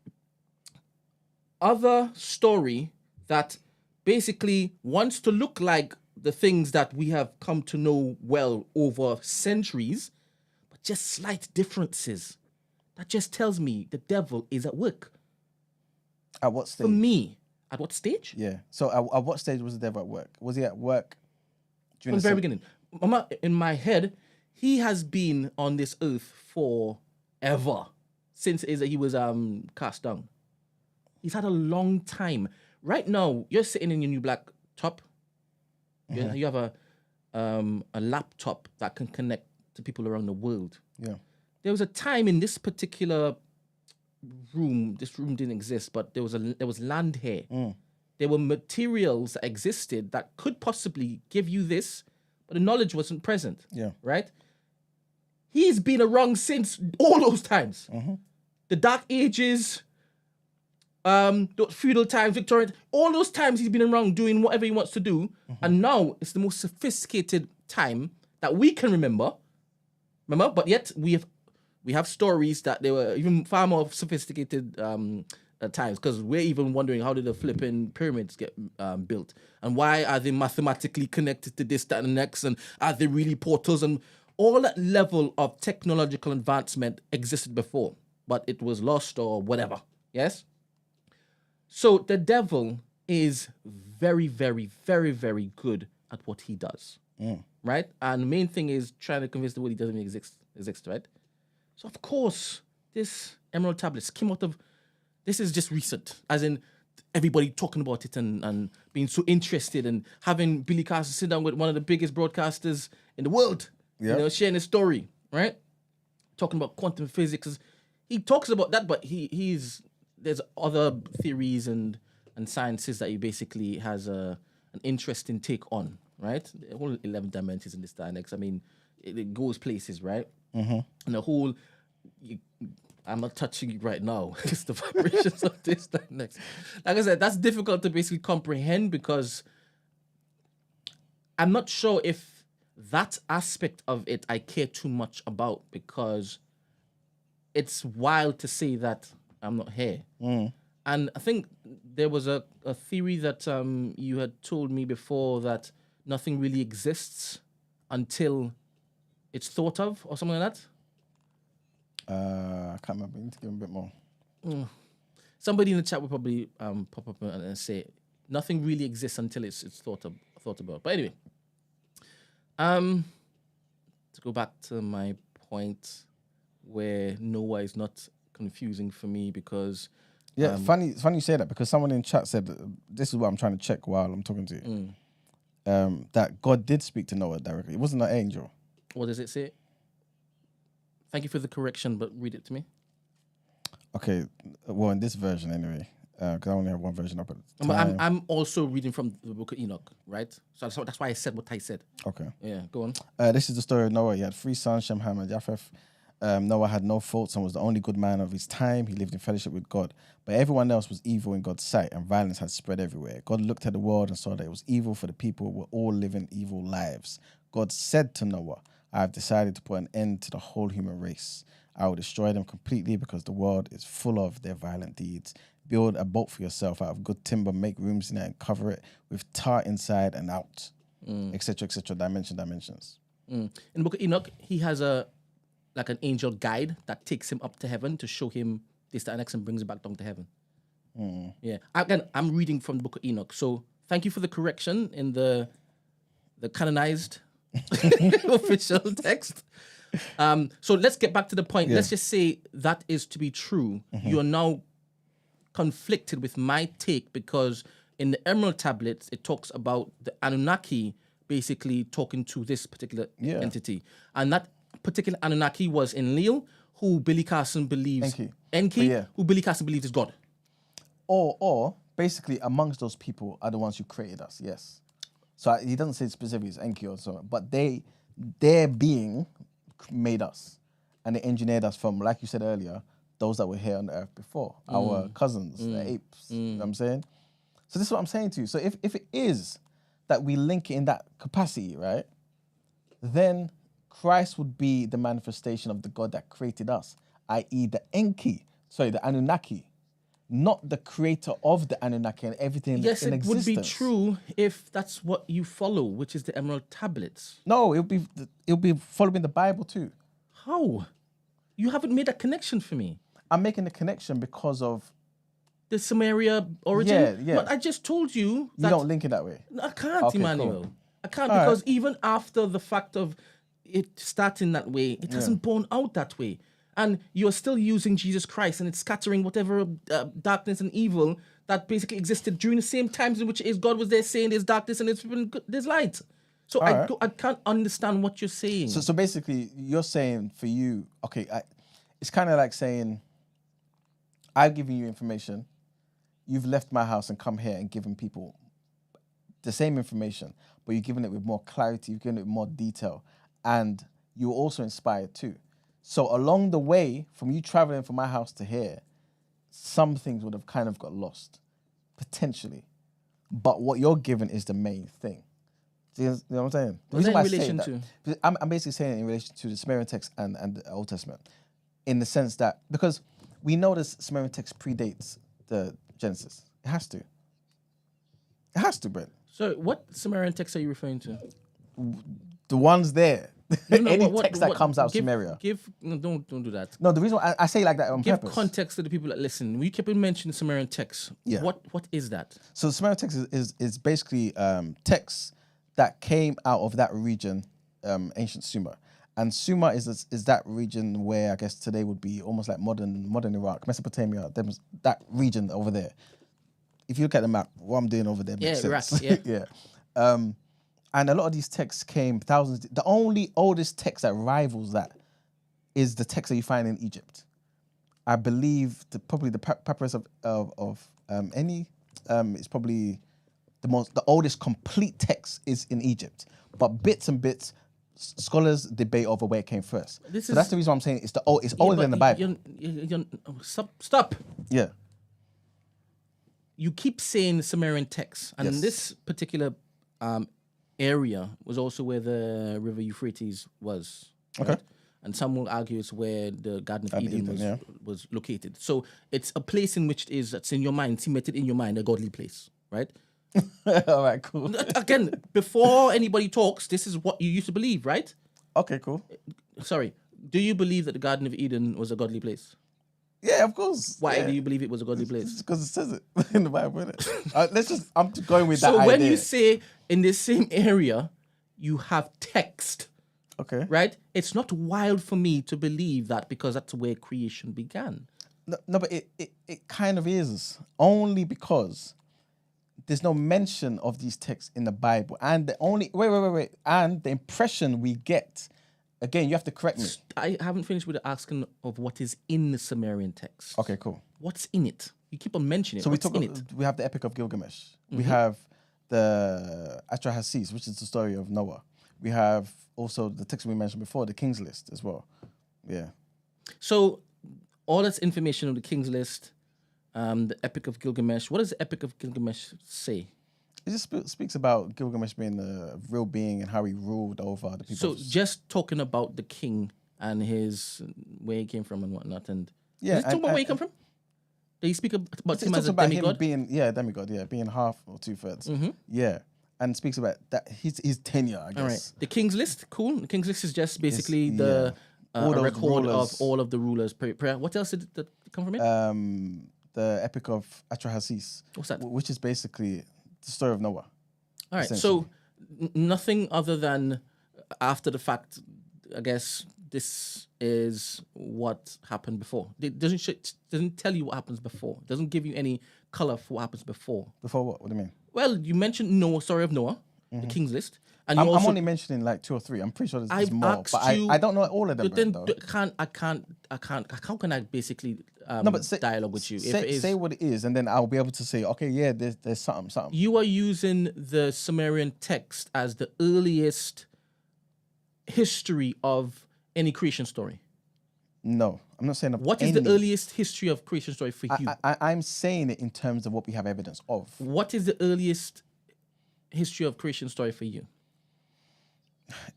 other story that basically wants to look like the things that we have come to know well over centuries, but just slight differences. That just tells me the devil is at work. At what stage? For me. At what stage? Yeah. So at what stage was the devil at work? Was he at work From the very beginning. In my head, he has been on this earth forever. Since he was cast down. He's had a long time. Right now, you're sitting in your new black top. You have a laptop that can connect to people around the world. Yeah. There was a time in this particular room. This room didn't exist, but there was land here. There were materials that existed that could possibly give you this, but the knowledge wasn't present. Yeah. Right. He's been around since all those times. The Dark Ages, those feudal times, Victorian, all those times he's been around doing whatever he wants to do. And now it's the most sophisticated time that we can remember. But yet we have stories that they were even far more sophisticated times, because we're even wondering, how did the flipping pyramids get built? And why are they mathematically connected to this, that, and the next? And are they really portals? And all that level of technological advancement existed before, but it was lost or whatever. Yes? So the devil is very, very, very, very good at what he does. Right? And the main thing is trying to convince the world he doesn't exist, right? So of course, this Emerald Tablets came out of, this is just recent, as in everybody talking about it and being so interested, and having Billy Carson sit down with one of the biggest broadcasters in the world, sharing his story, right? Talking about quantum physics. He talks about that, but there's other theories and sciences that he basically has an interesting take on, right? The whole 11 dimensions in this, that, and next. I mean, it goes places, right? And the whole, I'm not touching it right now. It's the vibrations of this, that, and next. Like I said, that's difficult to basically comprehend, because I'm not sure if that aspect of it I care too much about, because it's wild to say that I'm not here. And I think there was a theory that you had told me before, that nothing really exists until it's thought of, or something like that. I can't remember. You need to give him a bit more. Somebody in the chat will probably pop up and say nothing really exists until it's thought about. But anyway, to go back to my point, where Noah is not confusing for me, because it's funny you say that, because someone in chat said, this is what I'm trying to check while I'm talking to you, that God did speak to Noah directly. It wasn't an angel. What does it say? Thank you for the correction, but read it to me. Okay, well, in this version anyway, because I only have one version up at the time. I'm also reading from the book of Enoch, right? So that's why I said what I said. Okay. Yeah, go on. This is the story of Noah. He had 3 sons, Shem, Ham, and Japheth. Noah had no faults and was the only good man of his time. He lived in fellowship with God. But everyone else was evil in God's sight, and violence had spread everywhere. God looked at the world and saw that it was evil, for the people were all living evil lives. God said to Noah, I have decided to put an end to the whole human race. I will destroy them completely, because the world is full of their violent deeds. Build a boat for yourself out of good timber, make rooms in it, and cover it with tar inside and out, etc., etc. Dimensions. In the book of Enoch, he has an angel guide that takes him up to heaven to show him this, that, and next, and brings it back down to heaven. Yeah. Again, I'm reading from the book of Enoch. So thank you for the correction in the canonized official text. So let's get back to the point. Let's just say that is to be true. You are now conflicted with my take, because in the Emerald Tablets, it talks about the Anunnaki basically talking to this particular entity. And that particular Anunnaki was Enlil, who Billy Carson believes... Enki, who Billy Carson believes is God. Or basically amongst those people are the ones who created us, yes. So he doesn't say specifically it's Enki or so, but their being made us, and they engineered us from, like you said earlier, those that were here on the earth before, our cousins, the apes. You know what I'm saying? So this is what I'm saying to you. So if it is that we link it in that capacity, right, then Christ would be the manifestation of the God that created us, i.e. the Anunnaki, not the creator of the Anunnaki and everything Yes, in it existence. would be true if that's what you follow, which is the Emerald Tablets. No, it'll be following the Bible too. How? You haven't made that connection for me. I'm making the connection because of The Samaria origin? Yeah. But I just told you that... you don't link it that way. I can't, Okay, Emmanuel. cool. I can't All because even after the fact of it starting that way, it hasn't borne out that way. And you're still using Jesus Christ and it's scattering whatever darkness and evil that basically existed during the same times in which God was there saying there's darkness and there's light. So I can't understand what you're saying. So basically, you're saying for you, okay, it's kind of like saying, I've given you information, you've left my house and come here and given people the same information, but you've given it with more clarity, you've given it with more detail, and you were also inspired too. So along the way, from you traveling from my house to here, some things would have kind of got lost, potentially. But what you're given is the main thing. Do you know what I'm saying? The reason why I say that, I'm basically saying it in relation to the Sumerian text and the Old Testament, in the sense that, because we know this Sumerian text predates the Genesis. It has to. It has to, Brent. So what Sumerian text are you referring to? The ones there. No, Any text that comes out of Sumeria. Don't do that. No, the reason why I say it like that on Give purpose. context to the people that listen. We keep mentioning Sumerian text. Yeah. What is that? So the Sumerian text is basically texts that came out of that region, ancient Sumer. And Sumer is that region where I guess today would be almost like modern Iraq, Mesopotamia, that region over there. If you look at the map, what I'm doing over there makes sense. Iraq, yeah. And a lot of these texts came thousands. The only oldest text that rivals that is the text that you find in Egypt. I believe probably the papyrus of any is probably the oldest complete text is in Egypt. But bits and bits, scholars debate over where it came first. So that's the reason why I'm saying it's older than the Bible. Stop. Yeah. You keep saying Sumerian text, and this particular area was also where the River Euphrates was. Okay. Right? And some will argue it's where the Garden of Eden was located. So it's a place in which that's in your mind, cemented in your mind, a godly place, right? All right, cool. Again, before anybody talks, this is what you used to believe, right? Okay, cool. Sorry. Do you believe that the Garden of Eden was a godly place? Yeah, of course. Why do you believe it was a godly place? Because it says it in the Bible, innit? I'm going with that idea. So when you say in this same area, you have text, okay, right? It's not wild for me to believe that because that's where creation began. No, but it kind of is. Only because there's no mention of these texts in the Bible. And the only... Wait. And the impression we get... Again, you have to correct me. I haven't finished with the asking of what is in the Sumerian text. Okay, cool. What's in it? You keep on mentioning it. So What's we have the Epic of Gilgamesh. We have the Atrahasis, which is the story of Noah. We have also the text we mentioned before, the King's List as well. Yeah. So all that's information on the King's List, the Epic of Gilgamesh. What does the Epic of Gilgamesh say? It just speaks about Gilgamesh being a real being and how he ruled over the people. So just talking about the king and where he came from and whatnot. And yeah, does it talk about where he come from? Did he speak about him as a about demigod? Him being, demigod, being half or 2/3. Yeah. And speaks about that his tenure, I guess. All right. The King's List, cool. The King's List is just basically a record of all of the rulers. What else did that come from it? The Epic of Atrahasis. What's that? Which is basically the story of Noah. All right. So nothing other than after the fact, I guess this is what happened before. It doesn't tell you what happens before. It doesn't give you any color for what happens before. Before what? What do you mean? Well, you mentioned Noah, story of Noah. the King's List. And I'm only mentioning like 2 or 3. I'm pretty sure there's more, but I don't know all of them. But then though. how can I basically dialogue with you? Say what it is, and then I'll be able to say, okay, yeah, there's something. You are using the Sumerian text as the earliest history of any creation story. No, I'm not saying. What is the earliest history of creation story for you? I'm saying it in terms of what we have evidence of. What is the earliest history of creation story for you?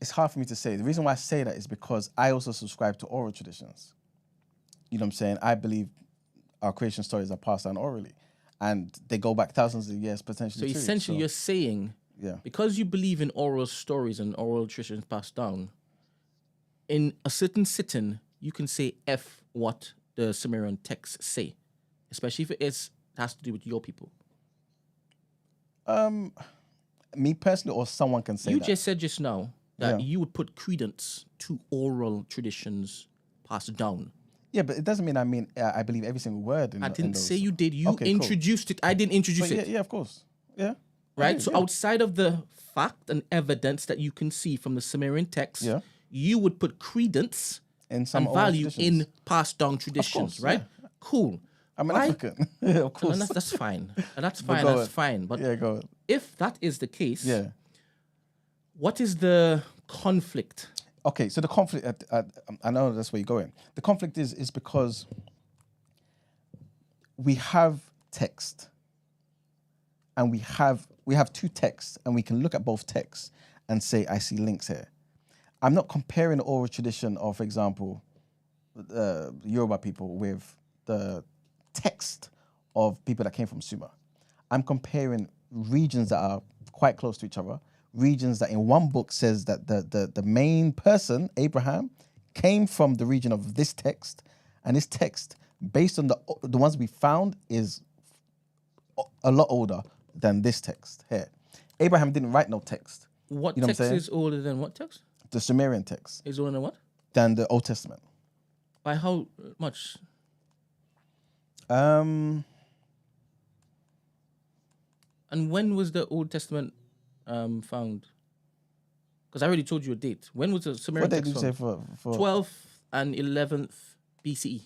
It's hard for me to say. The reason why I say that is because I also subscribe to oral traditions. You know what I'm saying? I believe our creation stories are passed down orally, and they go back thousands of years potentially. So essentially, you're saying, because you believe in oral stories and oral traditions passed down, in a certain sitting, you can say F what the Sumerian texts say, especially if it has to do with your people. Me personally, or someone can say you that. just said just now that you would put credence to oral traditions passed down. Yeah, but it doesn't mean I believe every single word. I didn't say you did. You introduced it. I didn't introduce it. Yeah, of course. Yeah. Right? So outside of the fact and evidence that you can see from the Sumerian text, you would put credence in some and value in passed down traditions, right? Yeah. Cool. I'm an African. Of course. And that's fine. And that's fine. That's fine. But go on. If that is the case, what is the conflict? Okay, so the conflict, I know that's where you're going. The conflict is because we have text, and we have 2 texts, and we can look at both texts and say, I see links here. I'm not comparing the oral tradition of, for example, Yoruba people with the text of people that came from Sumer. I'm comparing regions that are quite close to each other, regions that in one book says that the main person, Abraham, came from the region of this text, and this text, based on the ones we found, is a lot older than this text here. Abraham didn't write no text. What text is older than what text? The Sumerian text. Is older than what? Than the Old Testament. By how much? And when was the Old Testament found? Because I already told you a date. When was the Sumerian text found? What did you say for 12th and 11th BCE.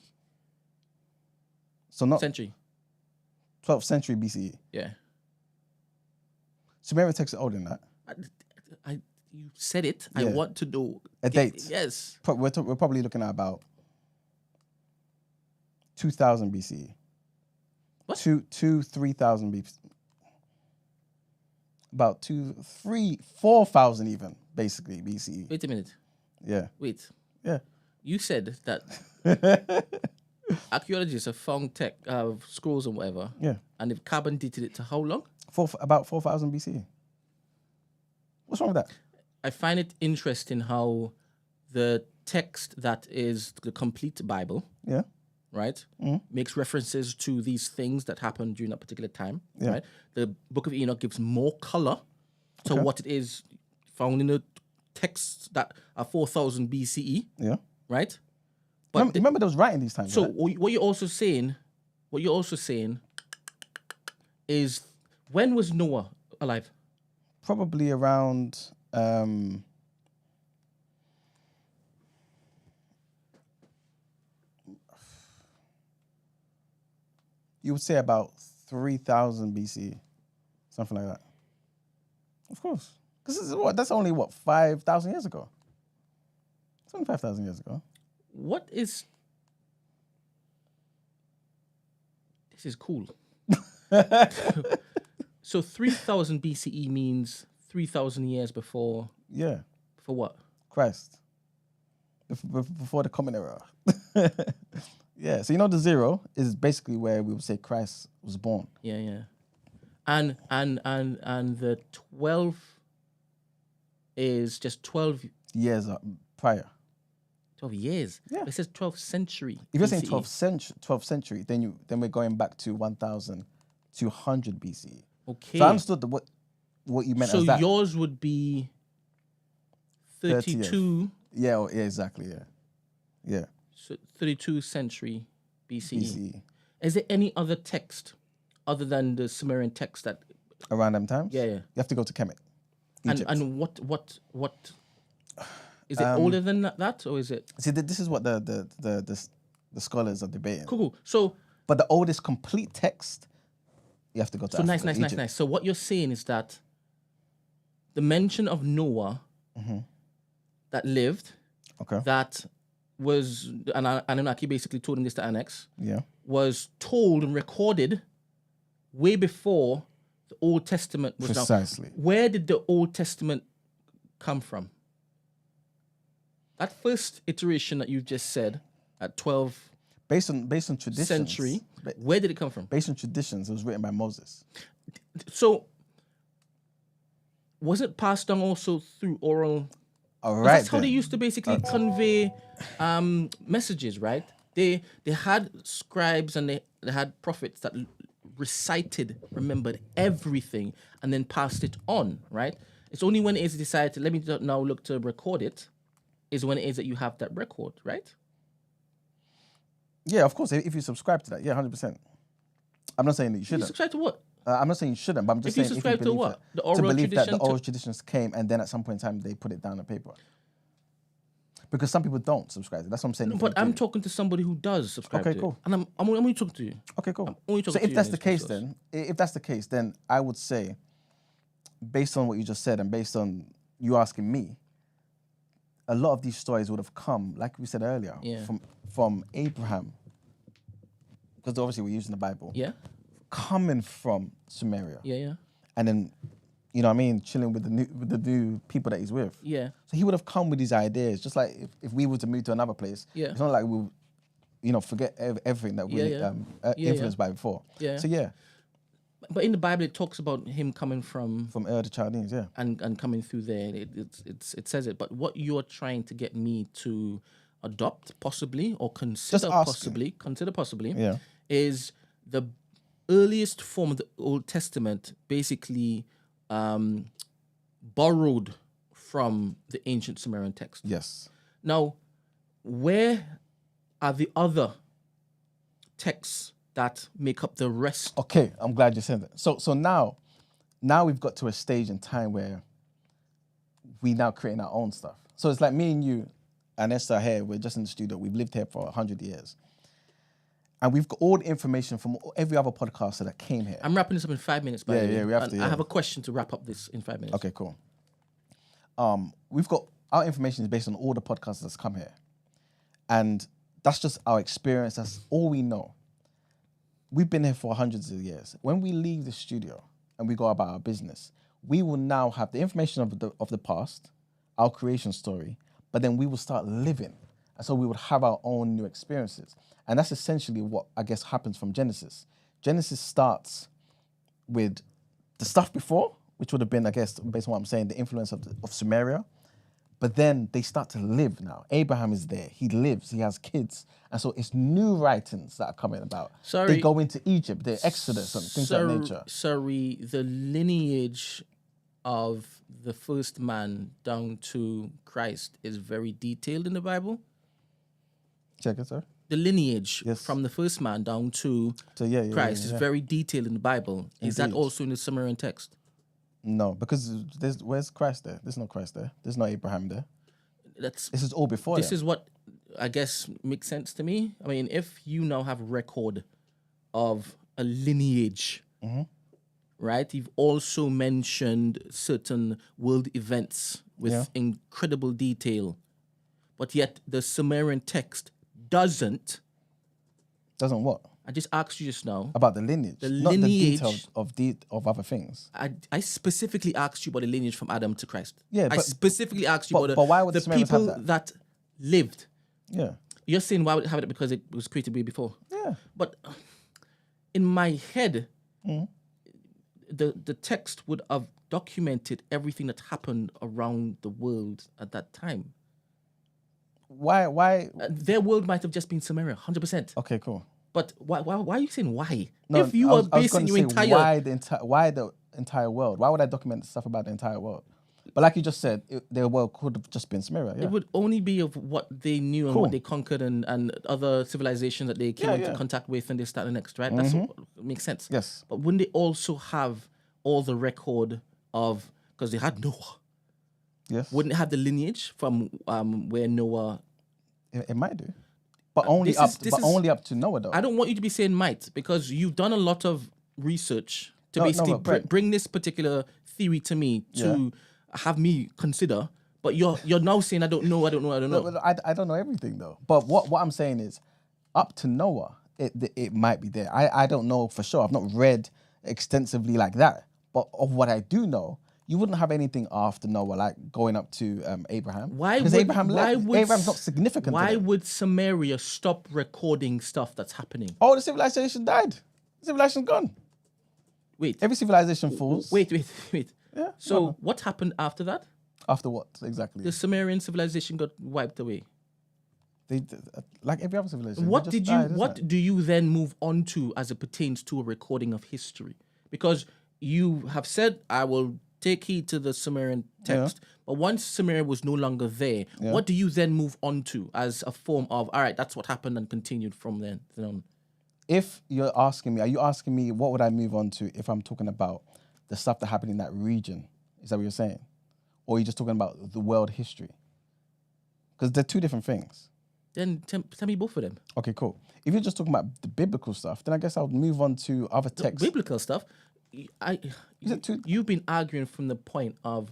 So not century. 12th century BCE. Yeah. Sumerian texts are older than that. You said it. Yeah. I want to know a date. Yes. We're probably looking at about 2000 BCE. What? 3,000 BCE. About 4,000 even, basically, BCE. Wait a minute. Yeah. Wait. Yeah. You said that archaeologists have found scrolls and whatever. Yeah. And they've carbon dated it to how long? About 4,000 BCE. What's wrong with that? I find it interesting how the text that is the complete Bible, right, makes references to these things that happened during that particular time, right? The Book of Enoch gives more color to what it is found in the texts that are 4,000 BCE, right? But remember those writing these times. So right? what you're also saying is, when was Noah alive? Probably around you would say about 3,000 BCE, something like that. Of course, because that's only 5,000 years ago. It's only 5,000 years ago. This is cool. So 3,000 BCE means 3,000 years before. Yeah. For what? Christ. Before the Common Era. Yeah. So the 0 is basically where we would say Christ was born. Yeah, yeah. And the 12 is just 12 years prior. 12 years. Yeah. It says 12th century. If you're saying 12th century, then we're going back to 1,200 BCE. Okay. So I understood what you meant as that. So yours would be 32. 30th. Yeah, exactly. Yeah. So 32th century BCE. Is there any other text other than the Sumerian text that around them times? Yeah. You have to go to Kemet. Egypt. And what is it older than that, or is it? See, this is what the scholars are debating. Cool. So But the oldest complete text, you have to go to Africa, Egypt. nice. So what you're saying is that the mention of Noah that lived, that was, and Anunnaki basically told him this to annex, was told and recorded way before the Old Testament was done. Precisely. Where did the Old Testament come from? That first iteration that you just said at 12th Based on traditions. century, where did it come from? Based on traditions, it was written by Moses. So, was it passed down also through oral? All right. That's how they used to basically convey messages, right? They had scribes and they had prophets that remembered everything, and then passed it on, right? It's only when it is decided, let me now look to record it, is when it is that you have that record, right? Yeah, of course. If you subscribe to that, 100%. I'm not saying that you shouldn't. You subscribe to what? I'm not saying you shouldn't, but I'm just saying If you subscribe to believe what? that, The oral to believe that the tradition oral traditions came and then at some point in time they put it down on paper. Because some people don't subscribe to it. That's what I'm saying. But I'm talking to somebody who does subscribe to cool. it. And I'm only talking to you. Okay, cool. I'm only So talking to if you that's in the this case, then I would say, based on what you just said and based on you asking me, a lot of these stories would have come, like we said earlier, from Abraham, because obviously we're using the Bible. Yeah. Coming from Sumeria. Yeah. And then, you know what I mean, chilling with the new people that he's with. Yeah. So he would have come with these ideas, just like if we were to move to another place. Yeah. It's not like we'll, forget everything that we influenced by before. Yeah. So yeah. But in the Bible, it talks about him coming from Ur the Chaldeans, yeah. And coming through there. It says it. But what you're trying to get me to adopt, possibly, or consider possibly, is the earliest form of the Old Testament basically borrowed from the ancient Sumerian text. Yes. Now, where are the other texts that make up the rest? Okay, I'm glad you said that. So now we've got to a stage in time where we now creating our own stuff. So it's like me and you and Esther here, we're just in the studio. We've lived here for 100 years. And we've got all the information from every other podcaster that came here. I'm wrapping this up in 5 minutes, by the way. Yeah, we have to. I have a question to wrap up this in 5 minutes. Okay, cool. We've got our information is based on all the podcasters that's come here. And that's just our experience. That's all we know. We've been here for hundreds of years. When we leave the studio and we go about our business, we will now have the information of the past, our creation story, but then we will start living. And so we would have our own new experiences. And that's essentially what I guess happens from Genesis. Genesis starts with the stuff before, which would have been, I guess, based on what I'm saying, the influence of Sumeria. But then they start to live now. Abraham is there. He lives. He has kids. And so it's new writings that are coming about. They go into Egypt, the Exodus and things of that nature. Sorry, the lineage of the first man down to Christ is very detailed in the Bible. Check it, sir. The lineage from the first man down to Christ is very detailed in the Bible. Is that also in the Sumerian text? No, because where's Christ there? There's no Christ there. There's no Abraham there. This is all before. This is what I guess makes sense to me. I mean, if you now have record of a lineage, right? You've also mentioned certain world events with incredible detail, but yet the Sumerian text doesn't what? I just asked you just now about the lineage, not the details of other things. I specifically asked you about the lineage from Adam to Christ. Yeah, I specifically asked you about why would the people that lived. Yeah, you're saying why would it have it because it was created way before? Yeah, but in my head, the text would have documented everything that happened around the world at that time. Why? Their world might have just been Sumeria, 100%. Okay, cool. But why are you saying why? No, if you are basing your entire... Why the entire world? Why would I document stuff about the entire world? But like you just said, their world could have just been Sumeria. Yeah. It would only be of what they knew and what they conquered and other civilizations that they came into contact with and they started next, right? That's what makes sense. Yes. But wouldn't they also have all the record of because they had Noah. Yes. Wouldn't it have the lineage from where Noah? It might do, but this is- only up to Noah though. I don't want you to be saying might, because you've done a lot of research to No, basically but Brett- bring this particular theory to me to have me consider. But you're now saying I don't know. No, I don't know everything though. But what I'm saying is, up to Noah, it might be there. I don't know for sure. I've not read extensively like that. But of what I do know, you wouldn't have anything after Noah, like going up to Abraham. Because Abraham's not significant. Why to them. would Samaria stop recording stuff that's happening? Oh, the civilization died. The civilization's gone. Wait, Every civilization falls. wait. Yeah. So what happened after that? After what exactly? The Sumerian civilization got wiped away. They like every other civilization. What they did just you? died, isn't What it? do you then move on to as it pertains to a recording of history? Because you have said, I will take heed to the Sumerian text, but once Sumeria was no longer there, what do you then move on to as a form of, all right, that's what happened and continued from then on? If you're asking me, are you asking me what would I move on to if I'm talking about the stuff that happened in that region? Is that what you're saying? Or are you just talking about the world history? Because they're two different things. Then tell me both of them. Okay, cool. If you're just talking about the biblical stuff, then I guess I would move on to other texts. Biblical stuff. You've been arguing from the point of,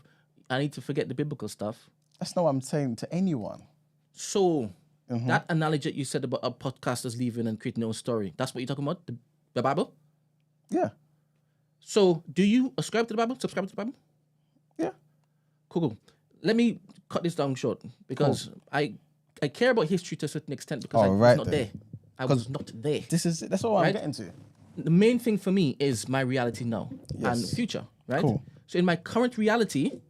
I need to forget the biblical stuff. That's not what I'm saying to anyone. So that analogy that you said about a podcasters leaving and creating their own story, that's what you're talking about? The Bible? Yeah. So do you ascribe to the Bible? Subscribe to the Bible? Yeah. Cool. Let me cut this down short because I care about history to a certain extent because I was not there. I was not there. That's what I'm getting to. The main thing for me is my reality now and future, right? Cool. So in my current reality,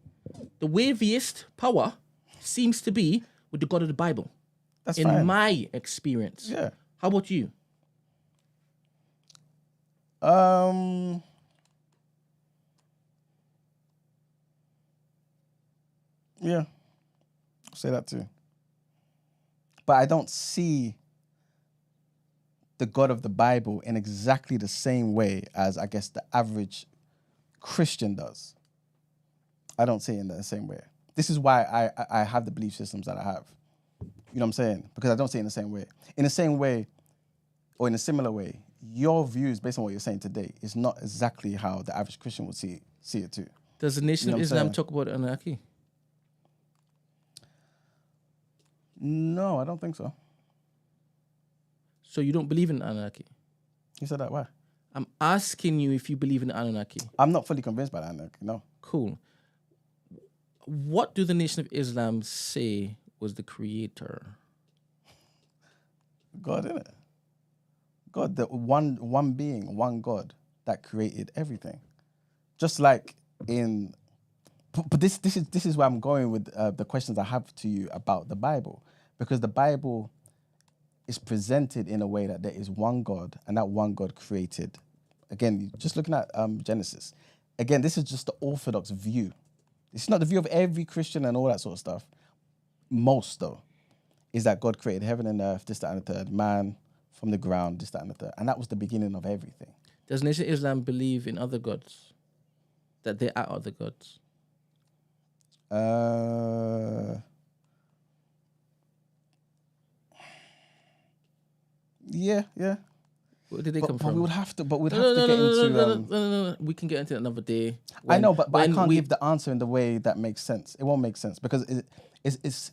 the waviest power seems to be with the God of the Bible. That's in fine. my experience. Yeah. How about you? Yeah. I'll say that too. But I don't see the God of the Bible in exactly the same way as I guess the average Christian does. I don't see it in the same way. This is why I have the belief systems that I have. You know what I'm saying? Because I don't see it in the same way. In the same way, or in a similar way, your views based on what you're saying today is not exactly how the average Christian would see it too. Does the Nation of Islam talk about anarchy? No, I don't think so. So you don't believe in anarchy? You said that, why? I'm asking you if you believe in anarchy. I'm not fully convinced by that anarchy, no. Cool. What do the Nation of Islam say was the creator? God, innit? God, the one being, one God that created everything. Just like in, but this is where I'm going with the questions I have to you about the Bible, because the Bible is presented in a way that there is one God, and that one God created. Again, just looking at Genesis. Again, this is just the Orthodox view. It's not the view of every Christian and all that sort of stuff. Most, though, is that God created heaven and earth, this, that, and the third, man from the ground, this, that, and the third. And that was the beginning of everything. Does Nation of Islam believe in other gods? That there are other gods? Yeah. Where did they come from? But we'd have to get into... No. We can get into it another day. I know, but I can't give the answer in the way that makes sense. It won't make sense because it's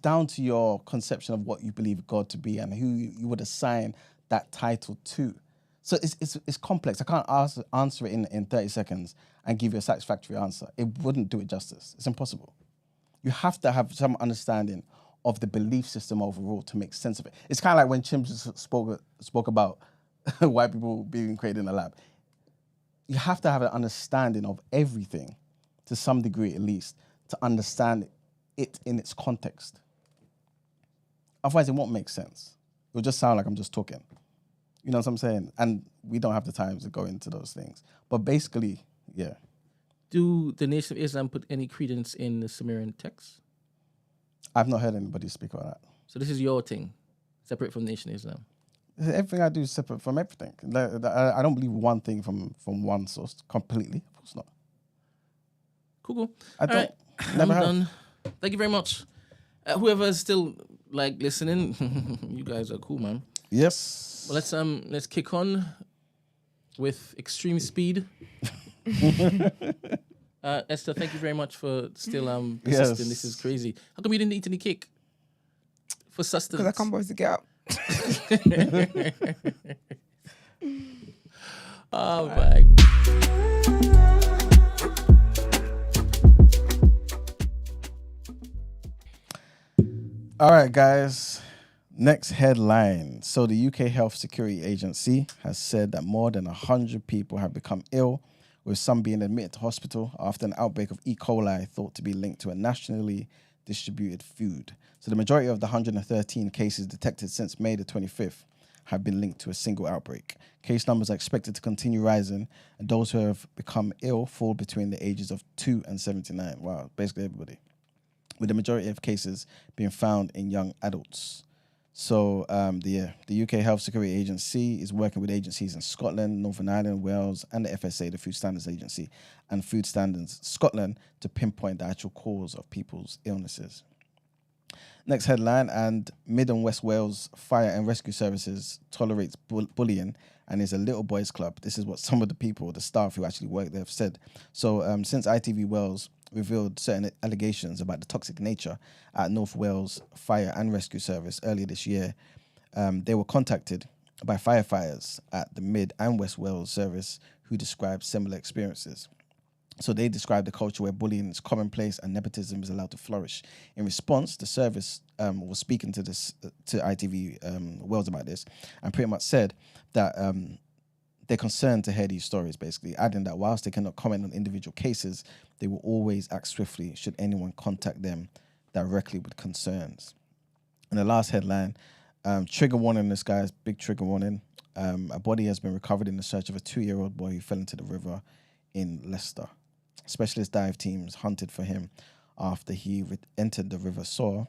down to your conception of what you believe God to be and who you would assign that title to. So it's complex. I can't answer it in 30 seconds and give you a satisfactory answer. It wouldn't do it justice. It's impossible. You have to have some understanding of the belief system overall to make sense of it. It's kind of like when Chimps spoke about white people being created in a lab. You have to have an understanding of everything, to some degree at least, to understand it in its context. Otherwise, it won't make sense. It'll just sound like I'm just talking. You know what I'm saying? And we don't have the time to go into those things. But basically, yeah. Do the Nation of Islam put any credence in the Sumerian text? I've not heard anybody speak about that. So this is your thing, separate from Nation of Islam? Everything I do is separate from everything. I don't believe one thing from one source completely. Of course not. Cool. I don't. Alright, Never I'm have. done. Thank you very much. Whoever's still like listening, you guys are cool, man. Yes. Well, let's kick on with extreme speed. Esther, thank you very much for still persisting. Yes. This is crazy. How come you didn't eat any cake for sustenance? Because I can't bother to get up. Oh my. All right, guys. Next headline. So the UK Health Security Agency has said that more than 100 people have become ill, with some being admitted to hospital after an outbreak of E. coli thought to be linked to a nationally distributed food. So the majority of the 113 cases detected since May the 25th have been linked to a single outbreak. Case numbers are expected to continue rising, and those who have become ill fall between the ages of 2 and 79. Wow, basically everybody. With the majority of cases being found in young adults. So the UK Health Security Agency is working with agencies in Scotland, Northern Ireland, Wales, and the FSA, the Food Standards Agency, and Food Standards Scotland to pinpoint the actual cause of people's illnesses. Next headline, and Mid and West Wales Fire and Rescue Services tolerates bullying and is a little boys club. This is what some of the people, the staff who actually work there have said. So since ITV Wales revealed certain allegations about the toxic nature at North Wales Fire and Rescue Service earlier this year, they were contacted by firefighters at the Mid and West Wales service who described similar experiences. So they described a culture where bullying is commonplace and nepotism is allowed to flourish. In response, the service was speaking to ITV Wales about this and pretty much said that they're concerned to hear these stories, basically, adding that whilst they cannot comment on individual cases, they will always act swiftly should anyone contact them directly with concerns. And the last headline, trigger warning, this guy's big trigger warning. A body has been recovered in the search of a 2-year-old boy who fell into the river in Leicester. Specialist dive teams hunted for him after he entered the River Soar,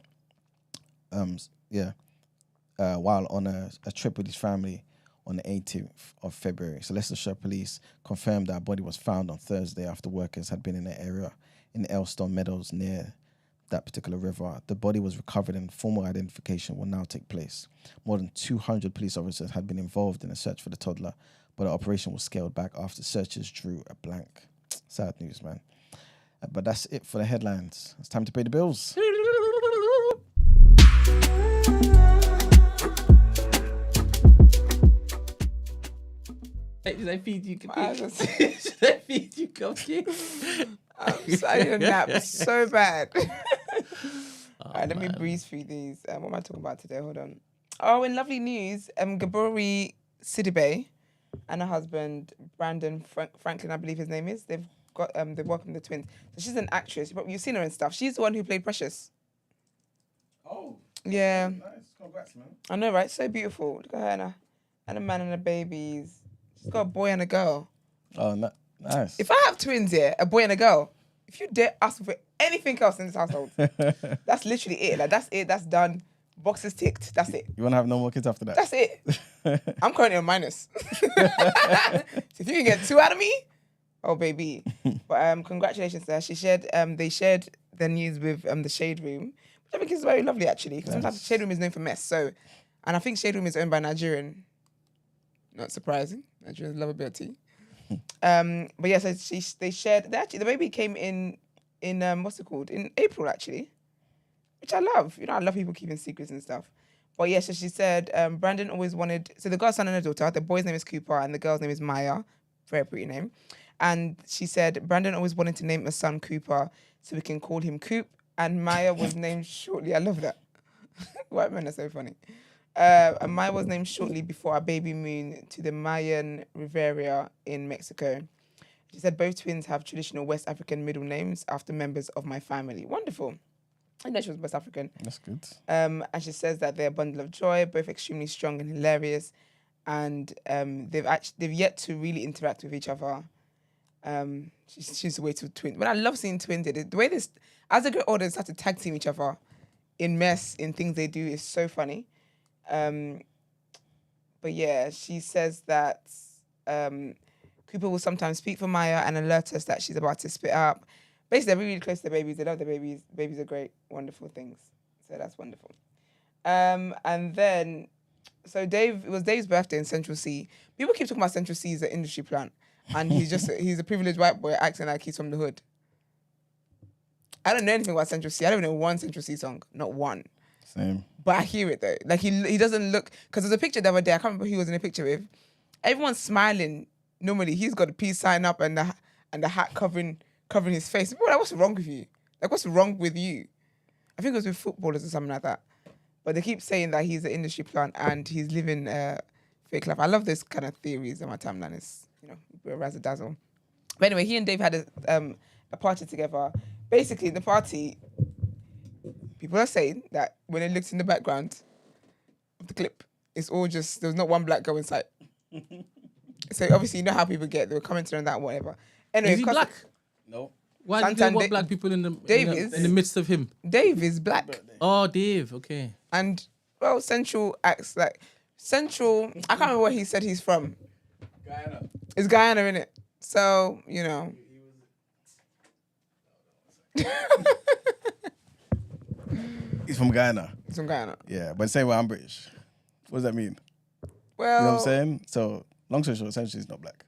while on a trip with his family on the 18th of February. So Leicestershire police confirmed that a body was found on Thursday after workers had been in the area in Elstone Meadows near that particular river. The body was recovered and formal identification will now take place. More than 200 police officers had been involved in a search for the toddler, but the operation was scaled back after searchers drew a blank. Sad news, man. But that's it for the headlines. It's time to pay the bills. Hey, did I feed you cupcake? Should I feed you cupcake? I need a nap so bad. All right, let me breeze through these. What am I talking about today? Hold on. Oh, in lovely news, Gabourey Sidibe and her husband Brandon Franklin, I believe his name is. They've welcomed the twins. So she's an actress. You've seen her and stuff. She's the one who played Precious. Oh. Yeah. Nice. Congrats, man. I know, right? So beautiful. Look at her and a man and a babies. She's got a boy and a girl. Oh, nice. If I have twins here, a boy and a girl, if you dare ask for anything else in this household, that's literally it. Like, that's it. That's done. Boxes ticked. That's it. You want to have no more kids after that? That's it. I'm currently on minus. So if you can get 2 out of me, oh baby. But congratulations to her. They shared their news with the Shade Room, which I think is very lovely actually. Because sometimes Shade Room is known for mess. So, and I think Shade Room is owned by Nigerian. Not surprising. Nigerians love a bit of tea. But yeah, so they shared. The baby came in what's it called? In April actually, which I love. You know, I love people keeping secrets and stuff. But yeah, so she said Brandon always wanted. So they got a son and a daughter. The boy's name is Cooper and the girl's name is Maya. Very pretty name. And she said Brandon always wanted to name a son Cooper so we can call him Coop. And Maya was named shortly. I love that. White men are so funny. And Maya was named shortly before our baby moon to the Mayan Riviera in Mexico. She said both twins have traditional West African middle names after members of my family. Wonderful. I know she was West African. That's good. And she says that they're a bundle of joy, both extremely strong and hilarious. And they've yet to really interact with each other. She's the way to twins. But I love seeing twins. The way this, as they get older, they start to tag team each other in mess, in things they do is so funny. But yeah, she says that Cooper will sometimes speak for Maya and alert us that she's about to spit up. basically they're really close to their babies. They love their babies. Babies are great, wonderful things. So that's wonderful. And then, so it was Dave's birthday in Central Cee. People keep talking about Central Cee as an industry plant, and he's a privileged white boy acting like he's from the hood. I don't know anything about Central Cee. I don't know one Central Cee song, not one. Same. But I hear it though. Like he doesn't look, because there's a picture the other day. I can't remember who he was in a picture with. Everyone's smiling. Normally he's got a peace sign up and the hat covering his face. People are like, what's wrong with you? Like, what's wrong with you? I think it was with footballers or something like that. But they keep saying that he's an industry plant and he's living a fake life. I love this kind of theories on my timeline. It's, razzle dazzle. But anyway, he and Dave had a party together. Basically, the party, people are saying that when they looked in the background of the clip, it's all just, there was not one black girl in sight. So obviously, you know how people get, they were commenting on that, whatever. Anyway, Is he black? No. Why did they want black people in the midst of him? Dave is black. Oh, Dave, okay. And, well, Central acts like... Central... I can't remember where he said he's from. Guyana. It's Guyana, innit? So, He's from Guyana. He's from Guyana. Yeah, but same way I'm British. What does that mean? Well... You know what I'm saying? So, long story short, essentially he's not black.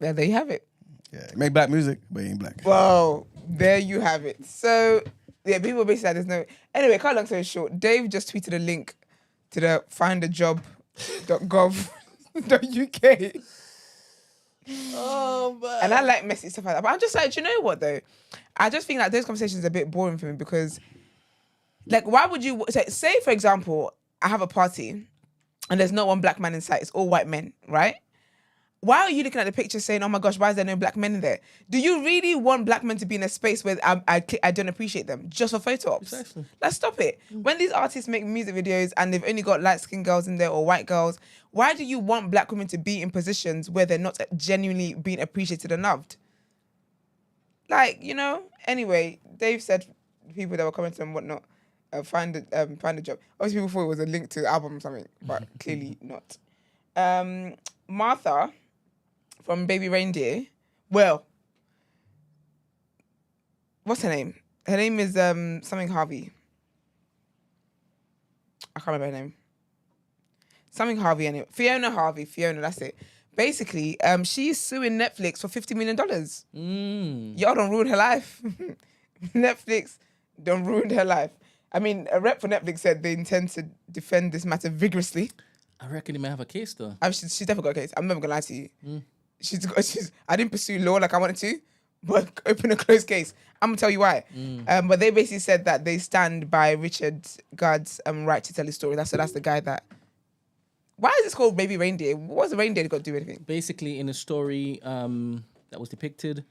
Yeah, there you have it. Yeah, he make black music, but he ain't black. Well, there you have it. So, yeah, people basically like, there's no... Anyway, cut long story short, Dave just tweeted a link to the findajob.gov.uk. Oh, man. And I like messy stuff like that. But I'm just like, do you know what, though? I just think like those conversations are a bit boring for me because, like, why would you... Say, for example, I have a party and there's not one black man in sight. It's all white men, right? Why are you looking at the picture saying, oh my gosh, why is there no black men in there? Do you really want black men to be in a space where I don't appreciate them just for photo ops? Exactly. Let's stop it. When these artists make music videos and they've only got light-skinned girls in there or white girls, why do you want black women to be in positions where they're not genuinely being appreciated and loved? Like, anyway, Dave said people that were commenting and whatnot, find a job. Obviously, people thought it was a link to the album or something, but clearly not. Martha from Baby Reindeer. Well, what's her name? Her name is something Harvey. I can't remember her name. Something Harvey anyway. Fiona Harvey. Fiona, that's it. Basically, she's suing Netflix for $50 million. Y'all don't ruin her life. Netflix don't ruin her life. I mean, a rep for Netflix said they intend to defend this matter vigorously. I reckon he may have a case though. She's definitely got a case. I'm never gonna lie to you. I didn't pursue law like I wanted to, but open a closed case. I'm gonna tell you why. But they basically said that they stand by Richard Gard's right to tell his story. So that's the guy that. Why is this called Baby Reindeer? What's the reindeer got to do with anything? Basically, in a story that was depicted,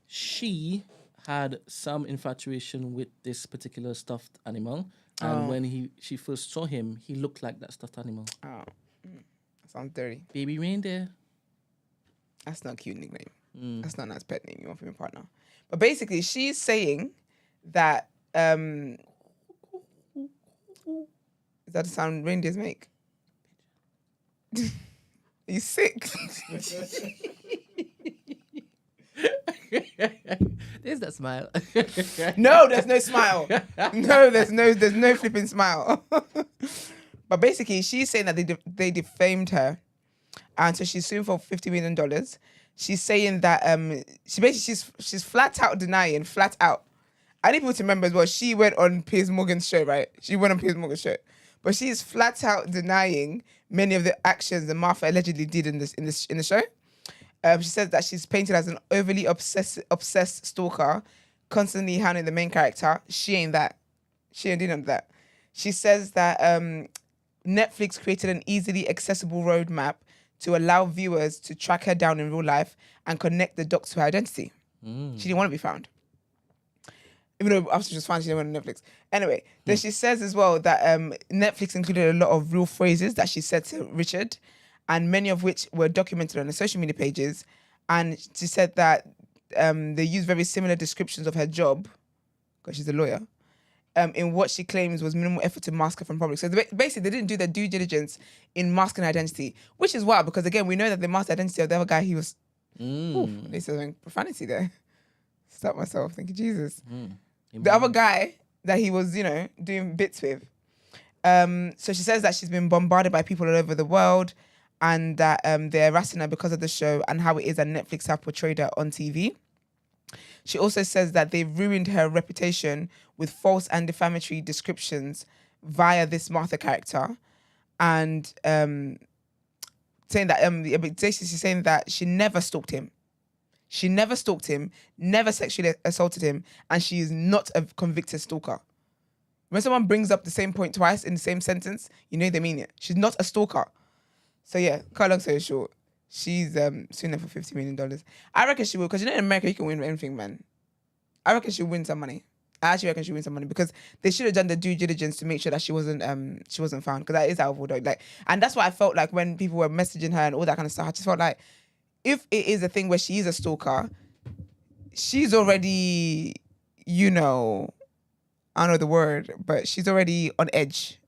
she had some infatuation with this particular stuffed animal, and when she first saw him, he looked like that stuffed animal. Oh, that sounds dirty. Baby Reindeer. That's not a cute nickname. That's not a nice pet name you want for your partner. But basically, she's saying that... is that the sound reindeers make? Are you sick? There's that smile. No, there's no smile. No, there's no flipping smile. But basically, she's saying that they defamed her, and so she's suing for $50 million. She's saying that she's flat out denying, flat out. I need people to remember as well. She went on Piers Morgan's show, right? She went on Piers Morgan's show, but she's flat out denying many of the actions that Martha allegedly did in the show. She says that she's painted as an overly obsessed stalker, constantly hounding the main character. She ain't that. She ain't doing that. She says that Netflix created an easily accessible roadmap to allow viewers to track her down in real life and connect the dots to her identity. She didn't want to be found. Even though after she was found, she didn't want on Netflix. Anyway, then she says as well that Netflix included a lot of real phrases that she said to Richard, and many of which were documented on the social media pages. And she said that they use very similar descriptions of her job, because she's a lawyer, in what she claims was minimal effort to mask her from public. So basically, they didn't do their due diligence in masking her identity, which is wild, because again, we know that they masked the identity of the other guy. He was, they said profanity there. Stop myself thinking, Jesus. The other guy that he was, doing bits with. So she says that she's been bombarded by people all over the world and that they're harassing her because of the show and how it is that Netflix have portrayed her on TV. She also says that they've ruined her reputation with false and defamatory descriptions via this Martha character. And saying that, she's saying that she never stalked him. She never stalked him, never sexually assaulted him, and she is not a convicted stalker. When someone brings up the same point twice in the same sentence, you know they mean it. She's not a stalker. So yeah, cut long story short, she's suing them for $50 million. I reckon she will, because in America you can win anything, man. I reckon she'll win some money. I actually reckon she'll win some money because they should have done the due diligence to make sure that she wasn't found, because that is out of order. Like, and that's what I felt like when people were messaging her and all that kind of stuff. I just felt like if it is a thing where she is a stalker, she's already, I don't know the word, but she's already on edge.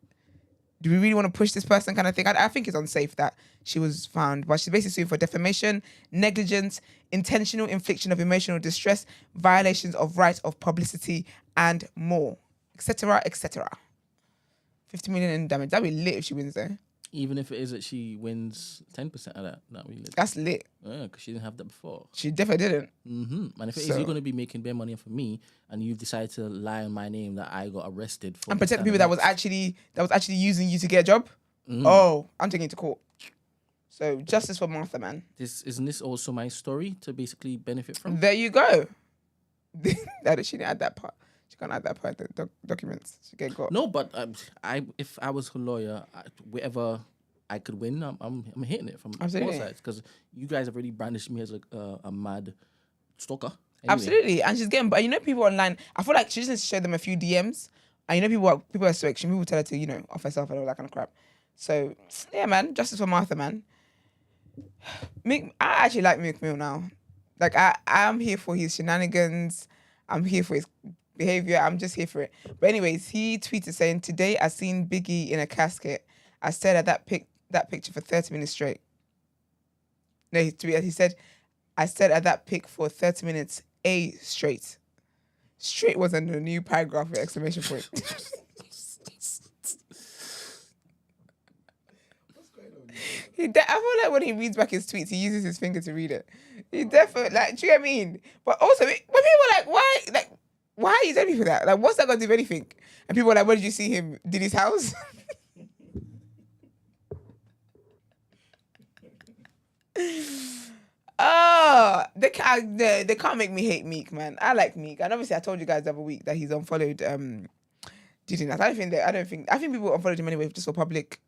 Do we really want to push this person kind of thing? I think it's unsafe that she was found. But she's basically suing for defamation, negligence, intentional infliction of emotional distress, violations of right of publicity, and more, etc., etc. 50 million in damage. That'd be lit if she wins there. Even if it is that she wins 10% of that really lit. That's lit. Yeah, because she didn't have that before. She definitely didn't. And if it is, you're going to be making bare money for me, and you've decided to lie on my name that I got arrested for, and protect the people that was actually using you to get a job. Oh, I'm taking it to court. So justice for Martha, man. Isn't this also my story to basically benefit from? There you go. She didn't add that part. She can't add that part. The documents she get got. No, but if I was her lawyer, wherever I could win, I'm hitting it from both sides, because you guys have already brandished me as a mad stalker. Anyway. Absolutely, and she's getting. But people online, I feel like she just needs to show them a few DMs, and people are so extreme. People tell her to off herself and all that kind of crap. So yeah, man, justice for Martha, man. I actually like Meek Mill now. Like I'm here for his shenanigans. I'm here for his behavior. I'm just here for it. But anyways, he tweeted saying, "Today I seen Biggie in a casket. I stared at that picture for 30 minutes straight." No, he said, "I stared at that pic for 30 minutes straight." Straight was in a new paragraph with exclamation point. I feel like when he reads back his tweets, he uses his finger to read it. He definitely, do you get what I mean? But also, when people are why are you telling me for that? Like, what's that got to do with anything? And people are like, where did you see him? Did his house? Oh, they can't make me hate Meek, man. I like Meek, and obviously I told you guys the other week that he's unfollowed Diddy. I think people unfollowed him anyway just for public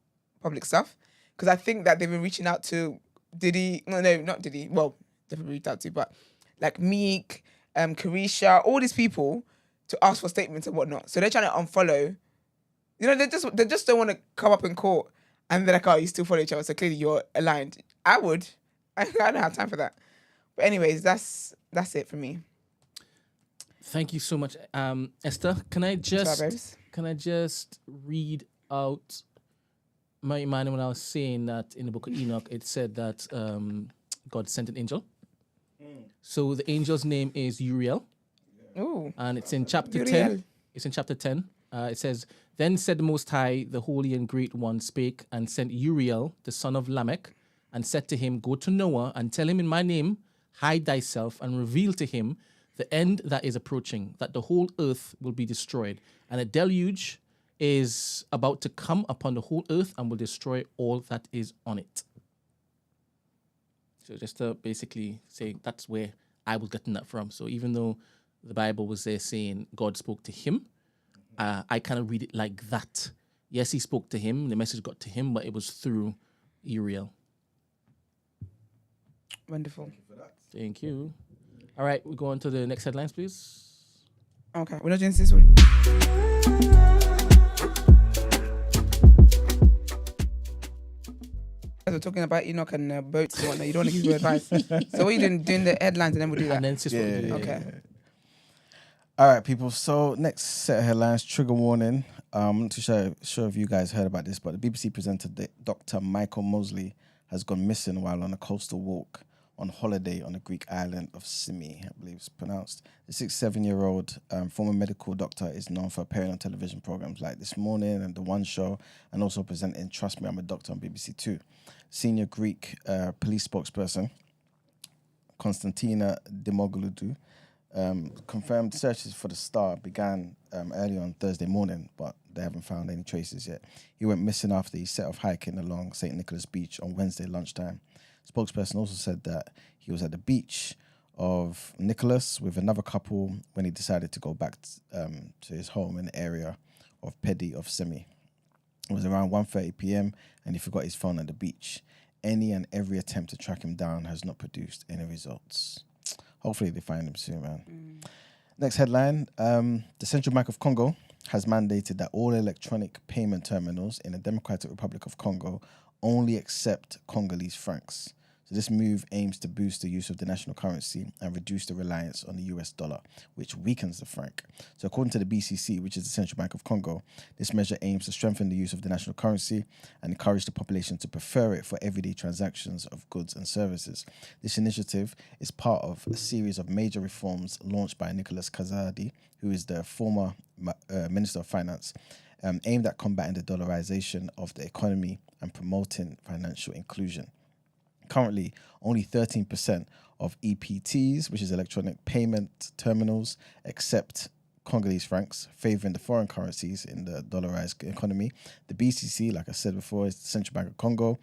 stuff, because I think that they've been reaching out to Diddy. No, not Diddy. Well, definitely reached out to, but like Meek, Carisha, all these people to ask for statements and whatnot. So they're trying to unfollow. They just don't want to come up in court and they're like, oh, you still follow each other, so clearly you're aligned. I would. I don't have time for that. But anyways, that's it for me. Thank you so much, Esther. Can I just read out my mind when I was saying that in the book of Enoch, it said that God sent an angel. So the angel's name is Uriel. Ooh. And it's in chapter Uriel. 10. It's in chapter 10. It says, "Then said the Most High, the Holy and Great One, spake and sent Uriel, the son of Lamech, and said to him, Go to Noah and tell him in my name, hide thyself, and reveal to him the end that is approaching, that the whole earth will be destroyed. And a deluge is about to come upon the whole earth and will destroy all that is on it." So just to basically say that's where I was getting that from. So even though the Bible was there saying God spoke to him, I kind of read it like that. Yes, he spoke to him, the message got to him, but it was through Uriel. Wonderful. Thank you for that. Thank you. All right, we go on to the next headlines, please. Okay, we're not doing this one. We're talking about Enoch and boats and whatnot. You don't want to give your advice. So what are you doing the headlines and then we'll do that? And then sis, what we do. Okay. All right, people. So next set of headlines, trigger warning. I'm not too sure if you guys heard about this, but the BBC presenter Dr. Michael Mosley has gone missing while on a coastal walk on holiday on the Greek island of Simi, I believe it's pronounced. The 67-year-old former medical doctor is known for appearing on television programs like This Morning and The One Show, and also presenting Trust Me, I'm a Doctor on BBC Two. Senior Greek police spokesperson Konstantina Dimoglou confirmed searches for the star began early on Thursday morning, but they haven't found any traces yet. He went missing after he set off hiking along St. Nicholas Beach on Wednesday lunchtime. Spokesperson also said that he was at the beach of Nicholas with another couple when he decided to go back to his home in the area of Pedi of Semi. It was around 1:30 p.m. and he forgot his phone at the beach. Any and every attempt to track him down has not produced any results. Hopefully they find him soon, man. Next headline, the Central Bank of Congo has mandated that all electronic payment terminals in the Democratic Republic of Congo only accept Congolese francs. So this move aims to boost the use of the national currency and reduce the reliance on the US dollar, which weakens the franc. So according to the BCC, which is the Central Bank of Congo, this measure aims to strengthen the use of the national currency and encourage the population to prefer it for everyday transactions of goods and services. This initiative is part of a series of major reforms launched by Nicolas Kazadi, who is the former Minister of Finance, aimed at combating the dollarization of the economy and promoting financial inclusion. Currently, only 13% of EPTs, which is electronic payment terminals, accept Congolese francs, favouring the foreign currencies in the dollarized economy. The BCC, like I said before, is the Central Bank of Congo.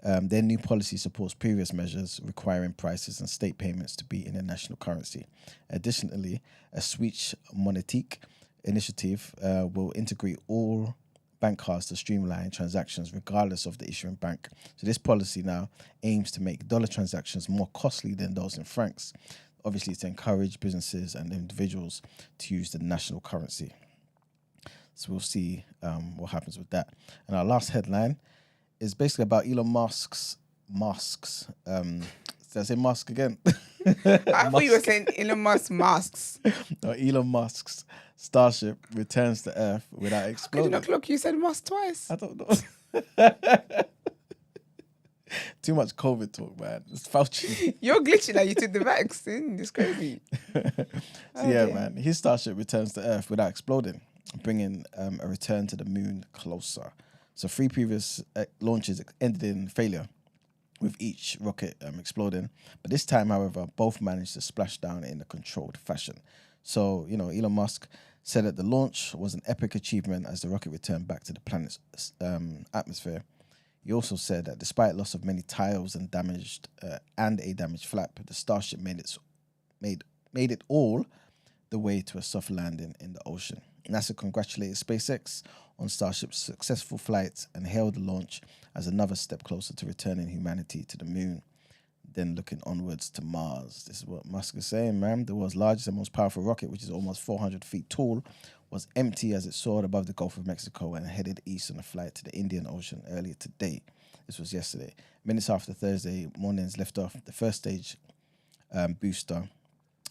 Their new policy supports previous measures requiring prices and state payments to be in the national currency. Additionally, a Switch monétique initiative will integrate all bank cards to streamline transactions regardless of the issuing bank. So this policy now aims to make dollar transactions more costly than those in francs, obviously to encourage businesses and individuals to use the national currency. So we'll see what happens with that. And our last headline is basically about Elon Musk's did I say Musk again? I thought you were saying Elon Musk masks. No, Elon Musk's Starship returns to Earth without Could you exploding. not look? You said Musk twice. I don't know. Too much COVID talk, man. It's Fauci. You're glitching like you took the vaccine. It's crazy. Man, his Starship returns to Earth without exploding, bringing a return to the moon closer. So 3 previous launches ended in failure, with each rocket exploding. But this time, however, both managed to splash down in a controlled fashion. So, Elon Musk said that the launch was an epic achievement as the rocket returned back to the planet's atmosphere. He also said that despite loss of many tiles and a damaged flap, the Starship made it all the way to a soft landing in the ocean. NASA congratulated SpaceX on Starship's successful flight and hailed the launch as another step closer to returning humanity to the moon, then looking onwards to Mars. This is what Musk is saying, man. The world's largest and most powerful rocket, which is almost 400 feet tall, was empty as it soared above the Gulf of Mexico and headed east on a flight to the Indian Ocean earlier today. This was yesterday. Minutes after Thursday morning's liftoff, the first stage booster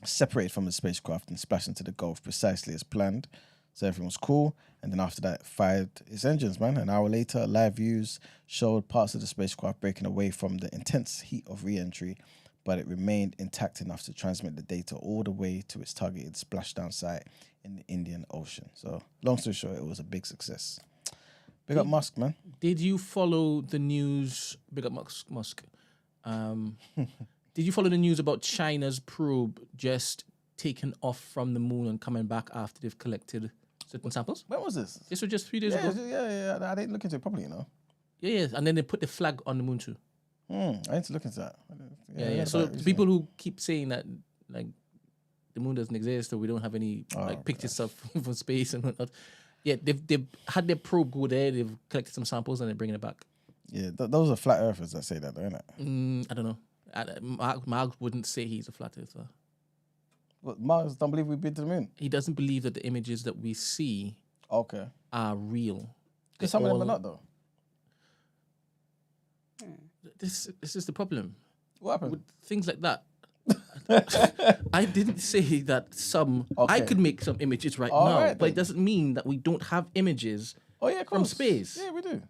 separated from the spacecraft and splashed into the Gulf precisely as planned. So everything was cool. And then after that, fired its engines, man. An hour later, live views showed parts of the spacecraft breaking away from the intense heat of re-entry, but it remained intact enough to transmit the data all the way to its targeted splashdown site in the Indian Ocean. So long story short, it was a big success. Big up Musk, man. Did you follow the news? Big up Musk. Did you follow the news about China's probe just taken off from the moon and coming back after they've collected certain samples? When was this? This was just 3 days ago. Yeah. I didn't look into it properly, Yeah. And then they put the flag on the moon too. I need to look into that. Yeah. So people who keep saying that, like, the moon doesn't exist or we don't have any picture stuff from space and whatnot. Yeah, they've had their probe go there. They've collected some samples and they're bringing it back. Yeah, those are flat earthers that say that, don't it? I don't know. Mark wouldn't say he's a flat earther. What, Mars don't believe we've been to the moon? He doesn't believe that the images that we see are real. Because some of them are not, though. This is the problem. What happened? With things like that. I didn't say that some... Okay. I could make some images now, right, but it doesn't mean that we don't have images from space. Yeah, we do.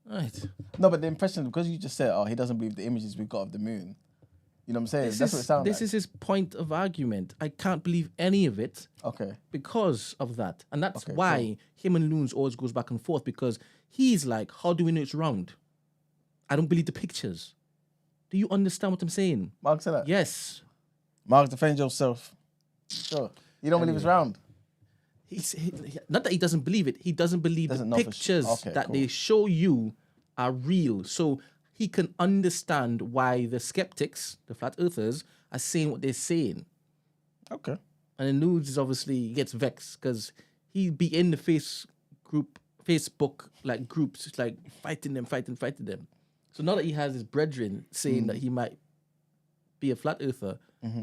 Right. No, but the impression, because you just said, he doesn't believe the images we've got of the moon, You know what I'm saying? That's what it sounds like. This is his point of argument. I can't believe any of it. Okay. Because of that. And that's why him and Loons always goes back and forth, because he's like, how do we know it's round? I don't believe the pictures. Do you understand what I'm saying? Mark said that? Yes. Mark, defend yourself. Sure. You don't believe it's round? Not that he doesn't believe it. He doesn't believe the pictures that they show you are real. So he can understand why the skeptics, the flat earthers, are saying what they're saying. Okay. And the news is obviously gets vexed because he be in the Facebook like groups, like fighting them. So now that he has his brethren saying that he might be a flat earther,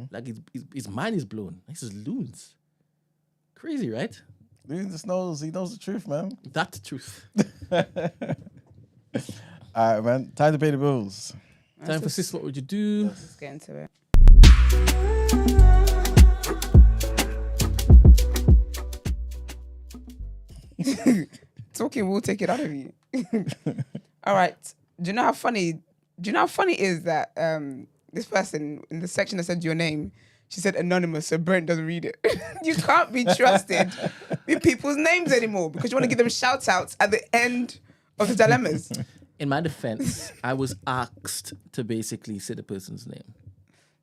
like his mind is blown. He says, Loons. Crazy, right? Loons just knows, he knows the truth, man. That's the truth. All right, man. Time to pay the bills. Time for sis, what would you do? Let's just get into it. Talking will take it out of you. All right. Do you know how funny it is that this person in the section that said your name, she said anonymous, so Brent doesn't read it. You can't be trusted with people's names anymore because you want to give them shout outs at the end of the dilemmas. In my defense, I was asked to basically say the person's name.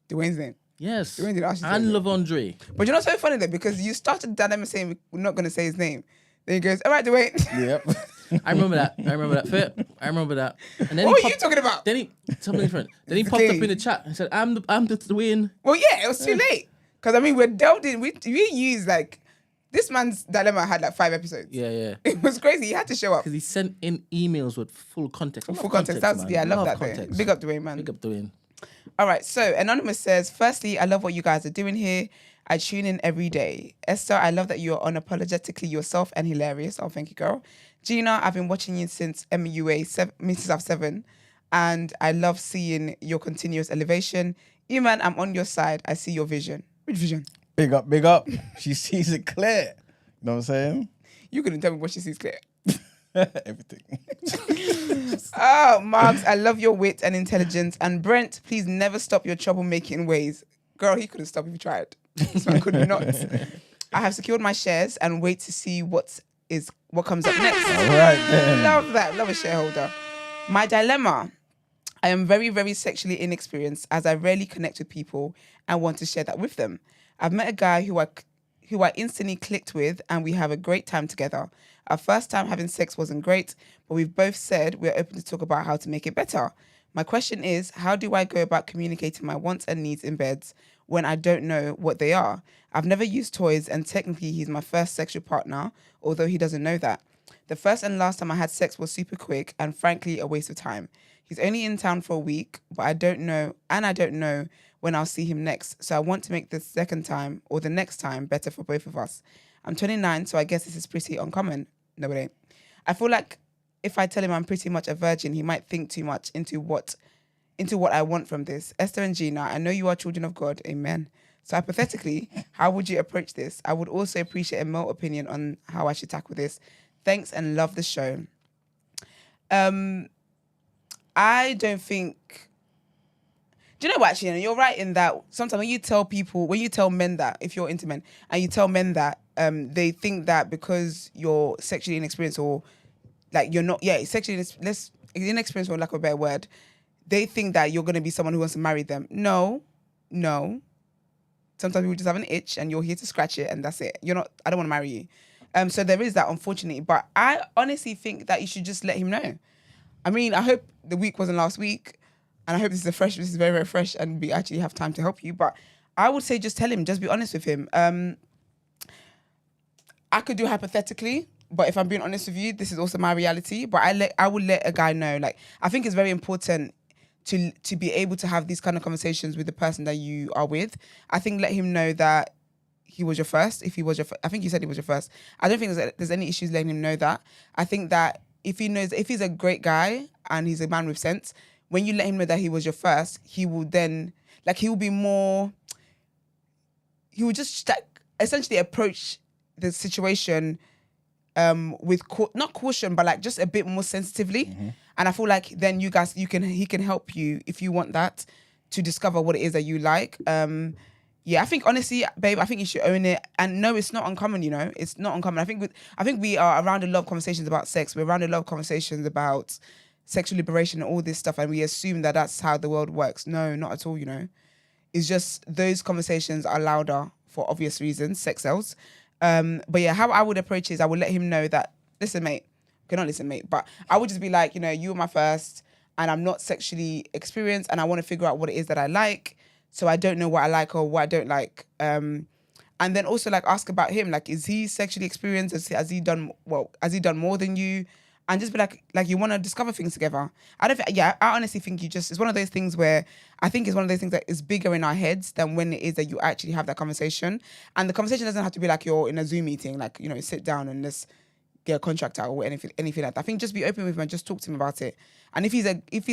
Dwayne's name. Yes. Dwayne did ask you to say and his name. Lavondre. But you know what's so funny though? Because you started the dilemma saying we're not going to say his name. Then he goes, all right, Dwayne. Yep. I remember that. Fair. I remember that. And then What were you talking about? Then he something different. Then he popped up in the chat and said, "I'm the Dwayne." Well, yeah, it was too late. Because I mean, we're delved in. We used like this man's dilemma had like 5 episodes. Yeah. It was crazy. He had to show up. Because he sent in emails with full context. Full context. That's, man. yeah, I love that. Context. Big up Dwayne, man. Big up Dwayne. All right. So Anonymous says, firstly, I love what you guys are doing here. I tune in every day. Esther, I love that you are unapologetically yourself and hilarious. Oh, thank you, girl. Gina, I've been watching you since MUA, since I've 7. And I love seeing your continuous elevation. Iman, I'm on your side. I see your vision. Which vision? Big up. She sees it clear. You know what I'm saying? You couldn't tell me what she sees clear. Everything. Oh, Marks, I love your wit and intelligence. And Brent, please never stop your troublemaking ways. Girl, he couldn't stop if he tried. So I could not. I have secured my shares and wait to see what comes up next. All right, then. Love that. Love a shareholder. My dilemma. I am very, very sexually inexperienced as I rarely connect with people and want to share that with them. I've met a guy who I instantly clicked with and we have a great time together. Our first time having sex wasn't great, but we've both said we're open to talk about how to make it better. My question is, how do I go about communicating my wants and needs in beds when I don't know what they are? I've never used toys and technically he's my first sexual partner, although he doesn't know that. The first and last time I had sex was super quick and frankly a waste of time. He's only in town for a week, but I don't know when I'll see him next. So I want to make the second time or the next time better for both of us. I'm 29, so I guess this is pretty uncommon. No, it ain't. I feel like if I tell him I'm pretty much a virgin, he might think too much into what I want from this. Esther and Gina, I know you are children of God. Amen. So hypothetically, how would you approach this? I would also appreciate a male opinion on how I should tackle this. Thanks and love the show. I don't think... Do you know what, actually? You're right in that sometimes when you tell men that, if you're into men, and you tell men that, they think that because you're sexually inexperienced or like you're not, sexually inexperienced, or lack of a better word, they think that you're going to be someone who wants to marry them. No. Sometimes people just have an itch and you're here to scratch it and that's it. I don't want to marry you. So there is that, unfortunately. But I honestly think that you should just let him know. I mean, I hope the week wasn't last week. And I hope this is very, very fresh and we actually have time to help you. But I would say just tell him, just be honest with him. I could do hypothetically, but if I'm being honest with you, this is also my reality. But I would let a guy know. Like, I think it's very important to be able to have these kind of conversations with the person that you are with. I think let him know that he was your first. I think you said he was your first. I don't think there's any issues letting him know that. I think that if he's a great guy and he's a man with sense, when you let him know that he was your first, he will then, like, he will just like, essentially approach the situation with not caution, but like just a bit more sensitively. Mm-hmm. And I feel like then he can help you if you want that to discover what it is that you like. Yeah, I think honestly, babe, I think you should own it. And no, it's not uncommon, you know. It's not uncommon. I think we are around a lot of conversations about sex. We're around a lot of conversations about sexual liberation and all this stuff, and we assume that that's how the world works. No, not at all, you know. It's just those conversations are louder for obvious reasons, sex sells. But yeah, how I would approach it is I would let him know that, listen, mate, okay, not listen, mate, but I would just be like, you know, you were my first and I'm not sexually experienced and I want to figure out what it is that I like. So I don't know what I like or what I don't like. And then also like ask about him. Like, is he sexually experienced? Has he done more than you? And just be like you want to discover things together. I honestly think it's one of those things where I think it's one of those things that is bigger in our heads than when it is that you actually have that conversation. And the conversation doesn't have to be like you're in a Zoom meeting, like, you know, sit down and let's get a contract out or anything like that. I think just be open with him and just talk to him about it. And if he's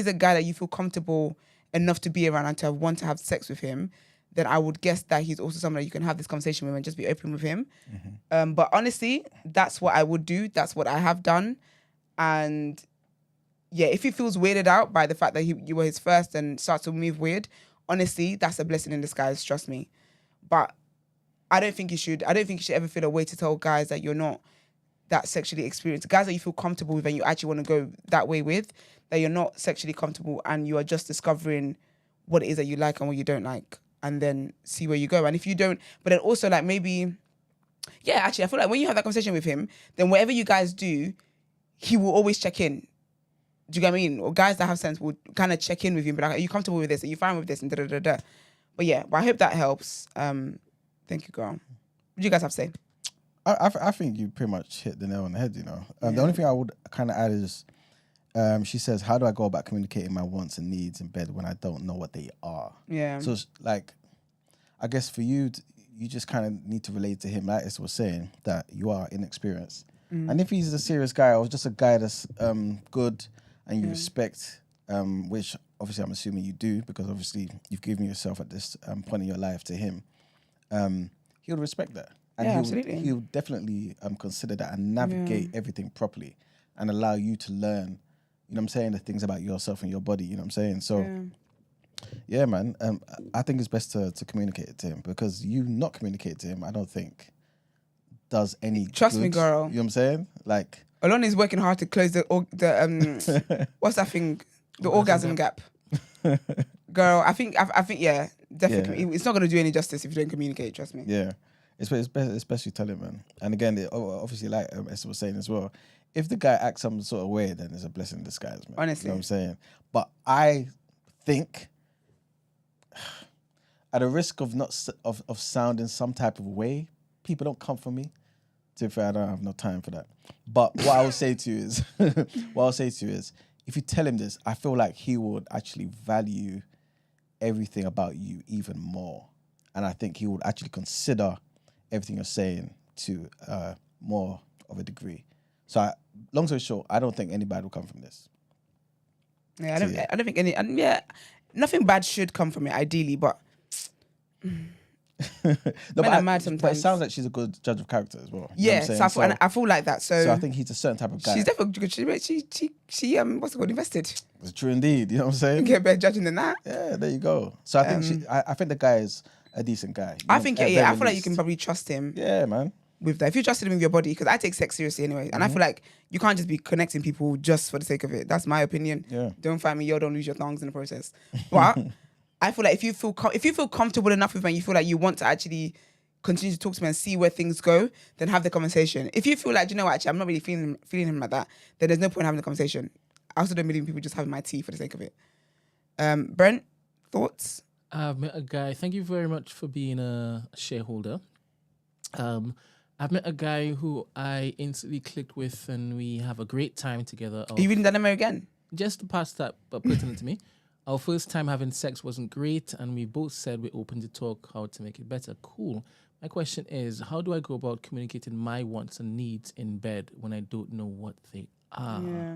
a guy that you feel comfortable enough to be around and to want to have sex with him, then I would guess that he's also someone that you can have this conversation with and just be open with him. Mm-hmm. But honestly, that's what I would do. That's what I have done. And yeah, if he feels weirded out by the fact that you were his first and starts to move weird, honestly, that's a blessing in disguise, trust me. But I don't think you should ever feel a way to tell guys that you're not that sexually experienced. Guys that you feel comfortable with and you actually want to go that way with, that you're not sexually comfortable and you are just discovering what it is that you like and what you don't like, and then see where you go. And if you don't, but then also like maybe, yeah, actually, I feel like when you have that conversation with him, then whatever you guys do, he will always check in. Do you get what I mean? Or guys that have sense will kind of check in with you and be like, are you comfortable with this? Are you fine with this? And da-da-da-da. But yeah, I hope that helps. Thank you, girl. What do you guys have to say? I think you pretty much hit the nail on the head, you know. The only thing I would kind of add is, she says, how do I go about communicating my wants and needs in bed when I don't know what they are? Yeah. So, like, I guess for you, you just kind of need to relate to him, like Issa was saying, that you are inexperienced. And if he's a serious guy or just a guy that's good and you respect, which obviously I'm assuming you do, because obviously you've given yourself at this point in your life to him, he'll respect that. And absolutely. He'll definitely consider that and navigate everything properly and allow you to learn, you know what I'm saying, the things about yourself and your body, you know what I'm saying? So, yeah man, I think it's best to communicate it to him, because you not communicate to him, I don't think does any Trust good, me, girl. You know what I'm saying? Like, Elon is working hard to close the what's that thing? The orgasm gap. Girl, I think yeah, definitely. Yeah. It's not gonna do any justice if you don't communicate, trust me. Yeah. It's best you tell him, man. And again, obviously, like Esther was saying as well, if the guy acts some sort of way, then it's a blessing in disguise, man. Honestly. You know what I'm saying? But I think, at a risk of of sounding some type of way, people don't come for me. To be fair, I don't have no time for that. But what I will say to you is, if you tell him this, I feel like he would actually value everything about you even more. And I think he would actually consider everything you're saying to more of a degree. So, long story short, I don't think anybody will come from this. Yeah, I don't think any. And yeah, nothing bad should come from it, ideally, but. No, but I'm mad sometimes. But it sounds like she's a good judge of character as well. Yeah, so I feel like that. So I think he's a certain type of guy. She's definitely good. She what's it called? Invested. It's true indeed. You know what I'm saying? You get better judging than that. Yeah, there you go. So I think I think the guy is a decent guy. I think I feel like you can probably trust him. Yeah, man. With that, if you trusted him with your body, because I take sex seriously anyway, and I feel like you can't just be connecting people just for the sake of it. That's my opinion. Yeah. Don't find me, yo. Don't lose your thongs in the process. But I feel like if you feel comfortable enough with him, and you feel like you want to actually continue to talk to him and see where things go, then have the conversation. If you feel like, you know what, actually, I'm not really feeling him like that, then there's no point in having the conversation. I also don't believe in people just having my tea for the sake of it. Brent, thoughts? I've met a guy. Thank you very much for being a shareholder. I've met a guy who I instantly clicked with, and we have a great time together. Are you reading that memo again? Just to pass that, but pertinent to me. Our first time having sex wasn't great, and we both said we're open to talk how to make it better. Cool. My question is, how do I go about communicating my wants and needs in bed when I don't know what they are? Yeah.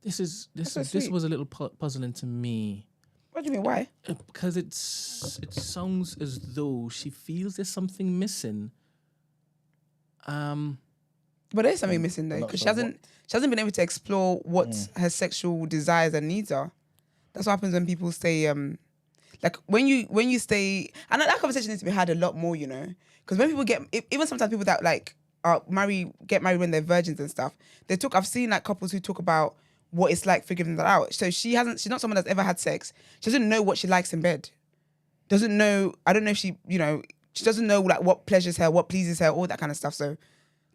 This was a little puzzling to me. What do you mean? Why? Because it sounds as though she feels there's something missing. But there's something missing though, because she hasn't been able to explore what her sexual desires and needs are. That's what happens when people say, Like when you stay, and that conversation needs to be had a lot more, you know, because when people even sometimes people that like get married when they're virgins and stuff, I've seen like couples who talk about what it's like figuring that out. So she's not someone that's ever had sex. She doesn't know what she likes in bed. Doesn't know. I don't know if she doesn't know like what pleasures her, what pleases her, all that kind of stuff. So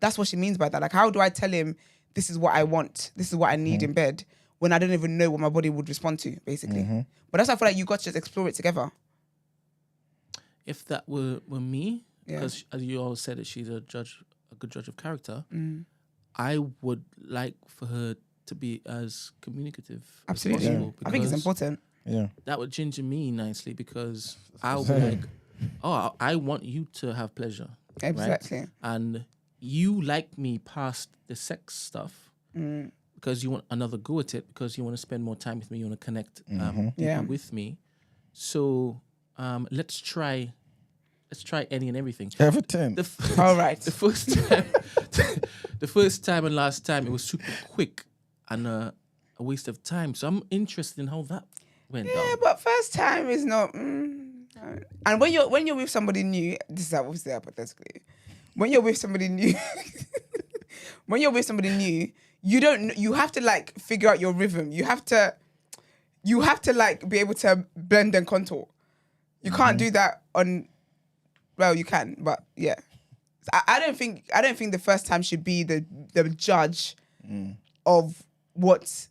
that's what she means by that. Like, how do I tell him this is what I want, this is what I need in bed, when I don't even know what my body would respond to, basically. But that's why I feel like you got to just explore it together. If that were me, because as you all said, that she's a good judge of character, I would like for her to be as communicative Absolutely. as possible. I think it's important. Yeah. That would ginger me nicely, because I'll be like, oh, I want you to have pleasure. Exactly. Right? And you like me past the sex stuff because you want another go at it, because you want to spend more time with me, you want to connect with me. So let's try any and everything. Everything. All right. The first time and last time, it was super quick and a waste of time. So I'm interested in how that went down. Yeah, but first time is not. And when you're with somebody new, this is obviously hypothetically. When you're with somebody new, you have to like figure out your rhythm. You have to like be able to blend and contour. You can't do that on. Well, you can, but yeah, I don't think the first time should be the judge of what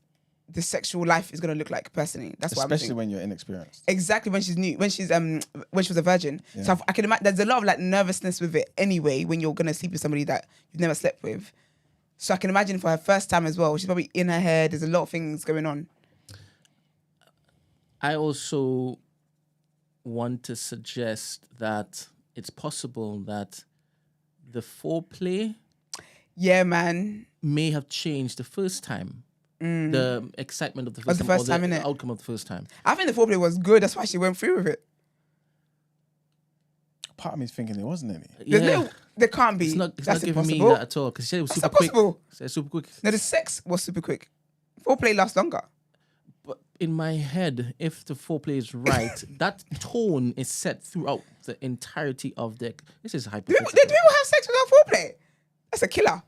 the sexual life is going to look like. Personally, that's what I'm especially thinking. when you're inexperienced. Exactly, when she's new, when she was a virgin. Yeah. So I can imagine there's a lot of like nervousness with it anyway when you're gonna sleep with somebody that you've never slept with. So I can imagine for her first time as well, she's probably in her head. There's a lot of things going on. I also want to suggest that it's possible that the foreplay, man, may have changed the first time. The excitement of the first time, or the outcome of the first time. I think the foreplay was good. That's why she went through with it. Part of me's thinking there wasn't any. Yeah. There can't be. It's not That's giving me impossible. that at all, because she said it was That's super quick. impossible. She said super quick. No, the sex was super quick. Foreplay lasts longer. But in my head, if the foreplay is right, that tone is set throughout the entirety of the. This is hypothetical. Do people have sex without foreplay? That's a killer.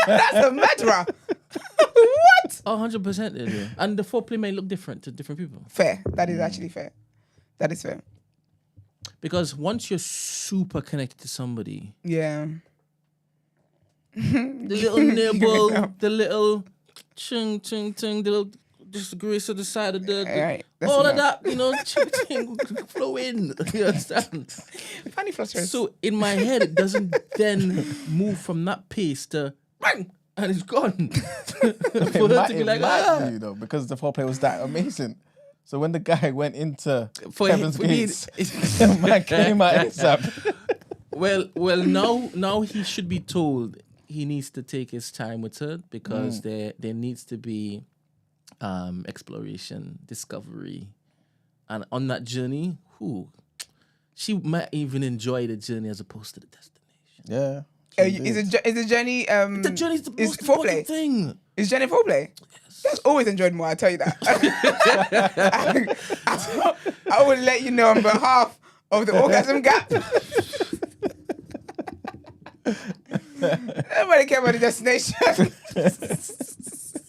That's a murderer. What? 100% they do. And the foreplay may look different to different people. Fair. That is actually fair. That is fair. Because once you're super connected to somebody, yeah, the little nibble, the little chung chung chung, the little just grace of the side of the right, all enough. of that, chung chung flow in. You understand? Funny flutters. So in my head, it doesn't then move from that pace to bang, and it's gone. For her to be like, you know, because the foreplay was that amazing. So when the guy went into Kevin's gates, the man came out ASAP. Well, now he should be told he needs to take his time with her, because there needs to be exploration, discovery, and on that journey, she might even enjoy the journey as opposed to the destination. Yeah. Is the journey? The journey's the most important thing. Is journey foreplay? That's always enjoyed more. I tell you that. I will let you know on behalf of the orgasm gap. Nobody care about the destination.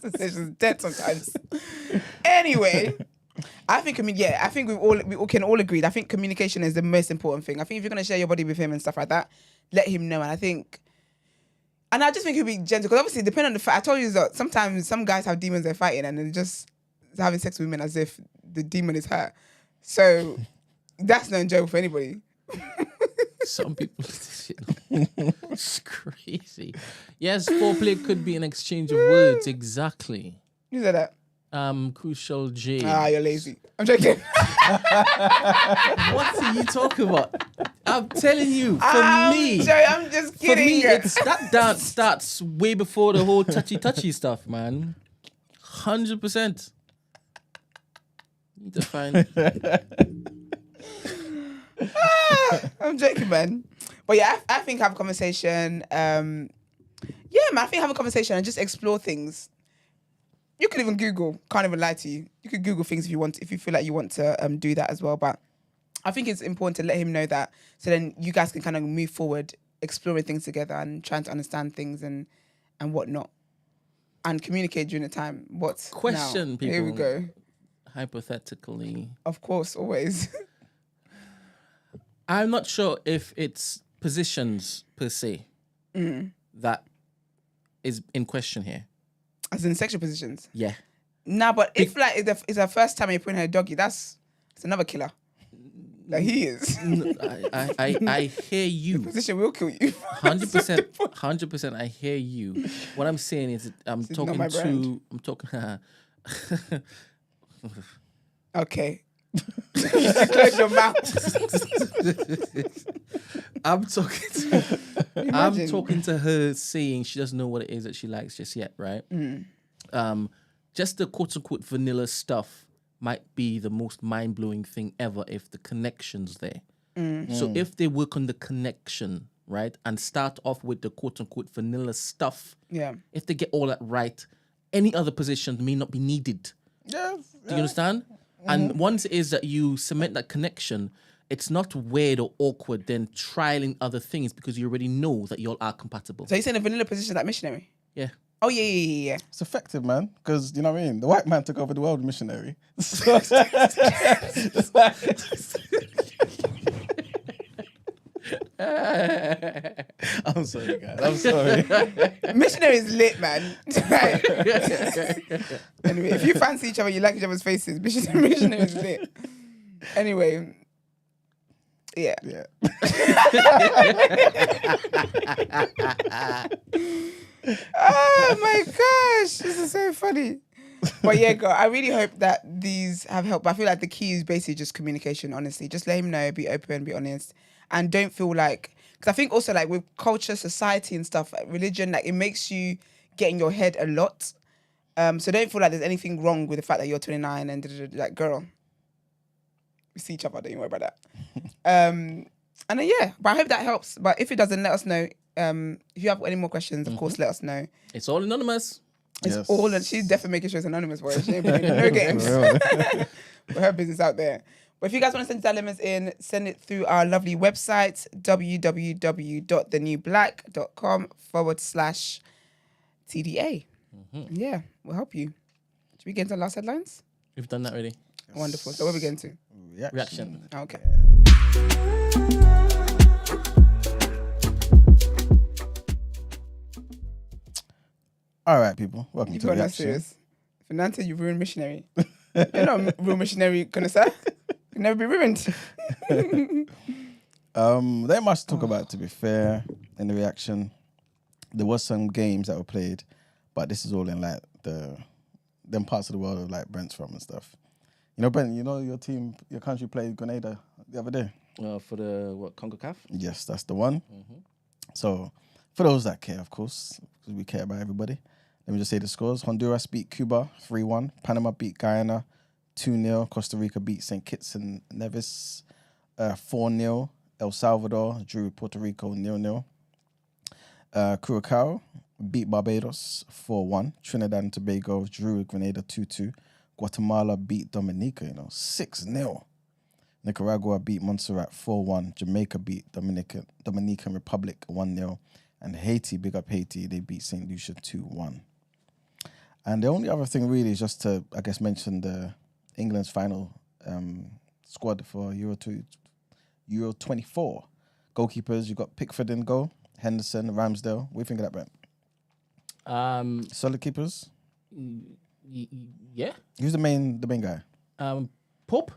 Destination's dead sometimes. Anyway, I think we can all agree. I think communication is the most important thing. I think if you're gonna share your body with him and stuff like that, let him know. And I just think he'll be gentle, because obviously, depending on the fact, I told you that sometimes some guys have demons they're fighting, and they're just having sex with women as if the demon is her. So that's not enjoyable for anybody. Some people, it's crazy. Yes, foreplay could be an exchange of words. Exactly. You said that. Crucial J. You're lazy. I'm joking. What are you talking about? I'm telling you, I'm just kidding. For me, that dance starts way before the whole touchy stuff, man. 100%. Need to find. I'm joking, man. But yeah, I think have a conversation. I think have a conversation and just explore things. you could even Google. Can't even lie to you. You could Google things if you want, if you feel like you want to do that as well. But I think it's important to let him know that, so then you guys can kind of move forward, exploring things together and trying to understand things and whatnot, and communicate during the time. What Question, now? people. Here we go. Hypothetically, Of course, always. I'm not sure if it's positions per se that is in question here. As in sexual positions. Yeah. Nah, but if like it's the first time you're putting her doggy, it's another killer. Like he is. I hear you. Position will kill you. 100%. I hear you. What I'm saying is, I'm talking. Okay. Close your mouth. I'm talking to her, saying she doesn't know what it is that she likes just yet, right? Just the quote unquote vanilla stuff might be the most mind blowing thing ever if the connection's there. So if they work on the connection, right, and start off with the quote unquote vanilla stuff, if they get all that right, any other positions may not be needed. Yeah. Do you understand? And once it is that you cement that connection, it's not weird or awkward then trialing other things because you already know that you all are compatible. So you're saying a vanilla position like missionary? Yeah. Oh yeah. It's effective, man, because you know what I mean. The white man took over the world missionary. So, I'm sorry, guys. I'm sorry. Missionary is lit, man. Anyway, if you fancy each other, you like each other's faces, missionary is lit. Anyway. Yeah. Oh my gosh, this is so funny. But yeah, girl, I really hope that these have helped. I feel like the key is basically just communication, honestly. Just let him know, be open, be honest. And don't feel like, because I think also like with culture, society and stuff, like religion, like it makes you get in your head a lot. So don't feel like there's anything wrong with the fact that you're 29 and like, girl, we see each other, don't you worry about that. And then, yeah, but I hope that helps. But if it doesn't, let us know. If you have any more questions, of course, let us know. It's all anonymous. It's all, she's definitely making sure it's anonymous, boy. She ain't playing no games. With her business out there. But if you guys want to send dilemmas in, send it through our lovely website, www.thenewblack.com/TDA. Yeah, we'll help you. Should we get into the last headlines? We've done that already. Wonderful. So what are we getting to? Reaction. Okay. All right, people. Welcome to You've got no reaction. serious. Fernando, you've ruined missionary. You're not a real missionary, connoisseur. Can never be ruined. They must talk about, to be fair, in the reaction. There was some games that were played, but this is all in like them parts of the world of like Brent's from and stuff. You know, Brent, you know your team, your country played Grenada the other day. For the Congo CAF? Yes, that's the one. So for those that care, of course, because we care about everybody, let me just say the scores. Honduras beat Cuba 3-1. Panama beat Guyana 2-0. Costa Rica beat St. Kitts and Nevis 4-0. El Salvador drew Puerto Rico 0-0. Curacao beat Barbados 4-1. Trinidad and Tobago drew Grenada 2-2. Guatemala beat Dominica, 6-0. Nicaragua beat Montserrat 4-1. Jamaica beat Dominican Republic 1-0. And Haiti, big up Haiti, they beat St. Lucia 2-1. And the only other thing really is just to, I guess, mention the England's final squad for Euro 24. Goalkeepers, you got Pickford in goal, Henderson, Ramsdale. What do you think of that, Brent? Solid keepers? Yeah. Who's the main guy? Pope.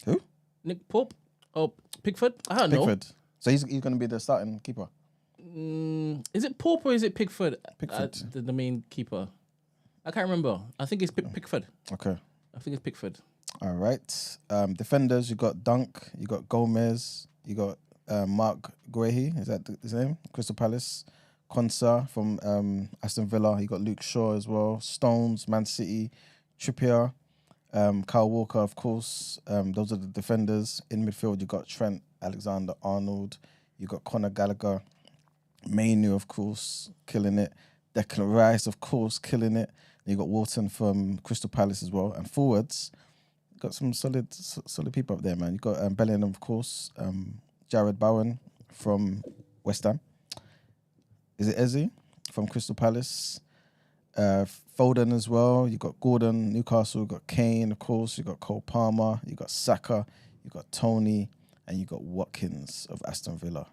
Who? Nick Pope. Oh, Pickford? I don't know. Pickford. So he's going to be the starting keeper? Is it Pope or is it Pickford? Pickford. The main keeper. I can't remember. I think it's Pickford. Okay. I think it's Pickford. All right. Defenders, you got Dunk, you got Gomez, you got Mark Guehi, is that his name? Crystal Palace. Konsa from Aston Villa. You got Luke Shaw as well. Stones, Man City. Trippier. Kyle Walker, of course. Those are the defenders. In midfield, you got Trent Alexander-Arnold. You got Conor Gallagher. Mainu, of course, killing it. Declan Rice, of course, killing it. You got Walton from Crystal Palace as well. And forwards, got some solid people up there, man. You got Bellingham, of course. Jared Bowen from West Ham. Is it Eze from Crystal Palace? Foden as well. You got Gordon, Newcastle. You got Kane, of course. You got Cole Palmer. You got Saka. You got Tony, and you got Watkins of Aston Villa.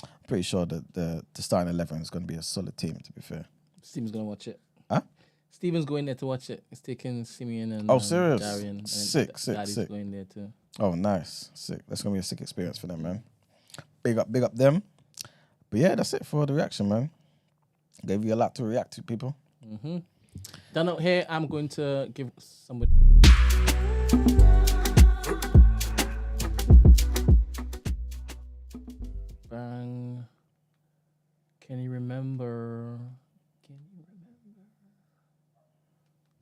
I'm pretty sure that the starting 11 is going to be a solid team. To be fair, Steven's going to watch it. Huh? Steven's going there to watch it. He's taking Simeon and serious? Darian. And Sick. Daddy's going there too. Oh, nice, sick. That's going to be a sick experience for them, man. Big up them. But yeah, that's it for the reaction, man. Gave you a lot to react to, people. Mm-hmm. Done out here. I'm going to give somebody. Bang. Can you remember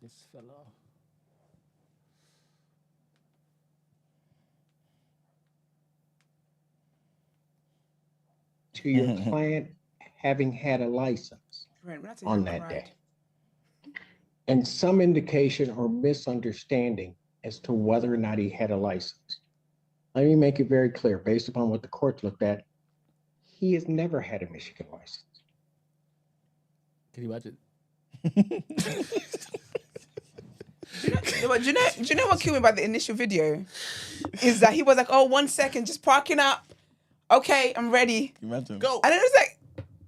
this fella? To your client having had a license on that day. And some indication or misunderstanding as to whether or not he had a license. Let me make it very clear, based upon what the court looked at, he has never had a Michigan license. Can you imagine? Do you know what killed me about the initial video? Is that he was like, oh, 1 second, just parking up. Okay, I'm ready. Imagine. Go. And then it was like,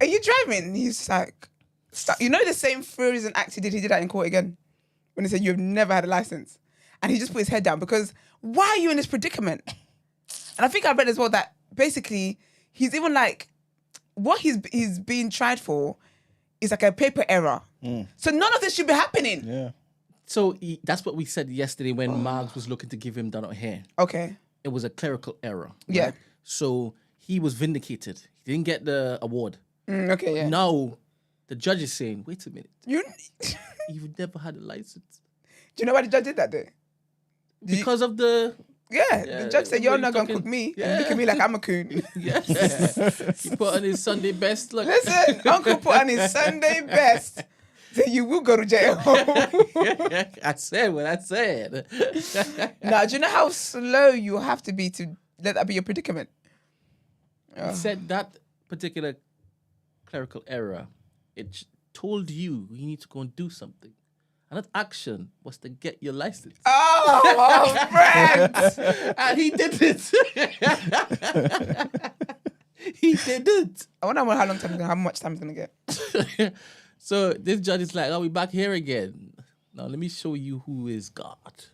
are you driving? And he's like, stop. You know the same frozen act he did that in court again? When he said, you've never had a license. And he just put his head down because why are you in this predicament? And I think I read as well that basically he's even like, what he's being tried for is like a paper error. So none of this should be happening. Yeah. So that's what we said yesterday when Margs was looking to give him done out here. Okay. It was a clerical error. Right? Yeah. So he was vindicated. He didn't get the award. Okay, yeah. Now the judge is saying, wait a minute. You've never had a license. Do you know why the judge did that though? Because of the... Yeah, the judge said, you're not going to cook me. Yeah. And look at me like I'm a coon. Yes. He put on his Sunday best. Look. Listen, Uncle put on his Sunday best. So you will go to jail. I said what I said. Now, do you know how slow you have to be to let that be your predicament? He said that particular clerical error, told you need to go and do something. And that action was to get your license. Oh, friend! And he did it. He did it. I wonder how much time he's going to get. So this judge is like, we back here again. Now let me show you who is God.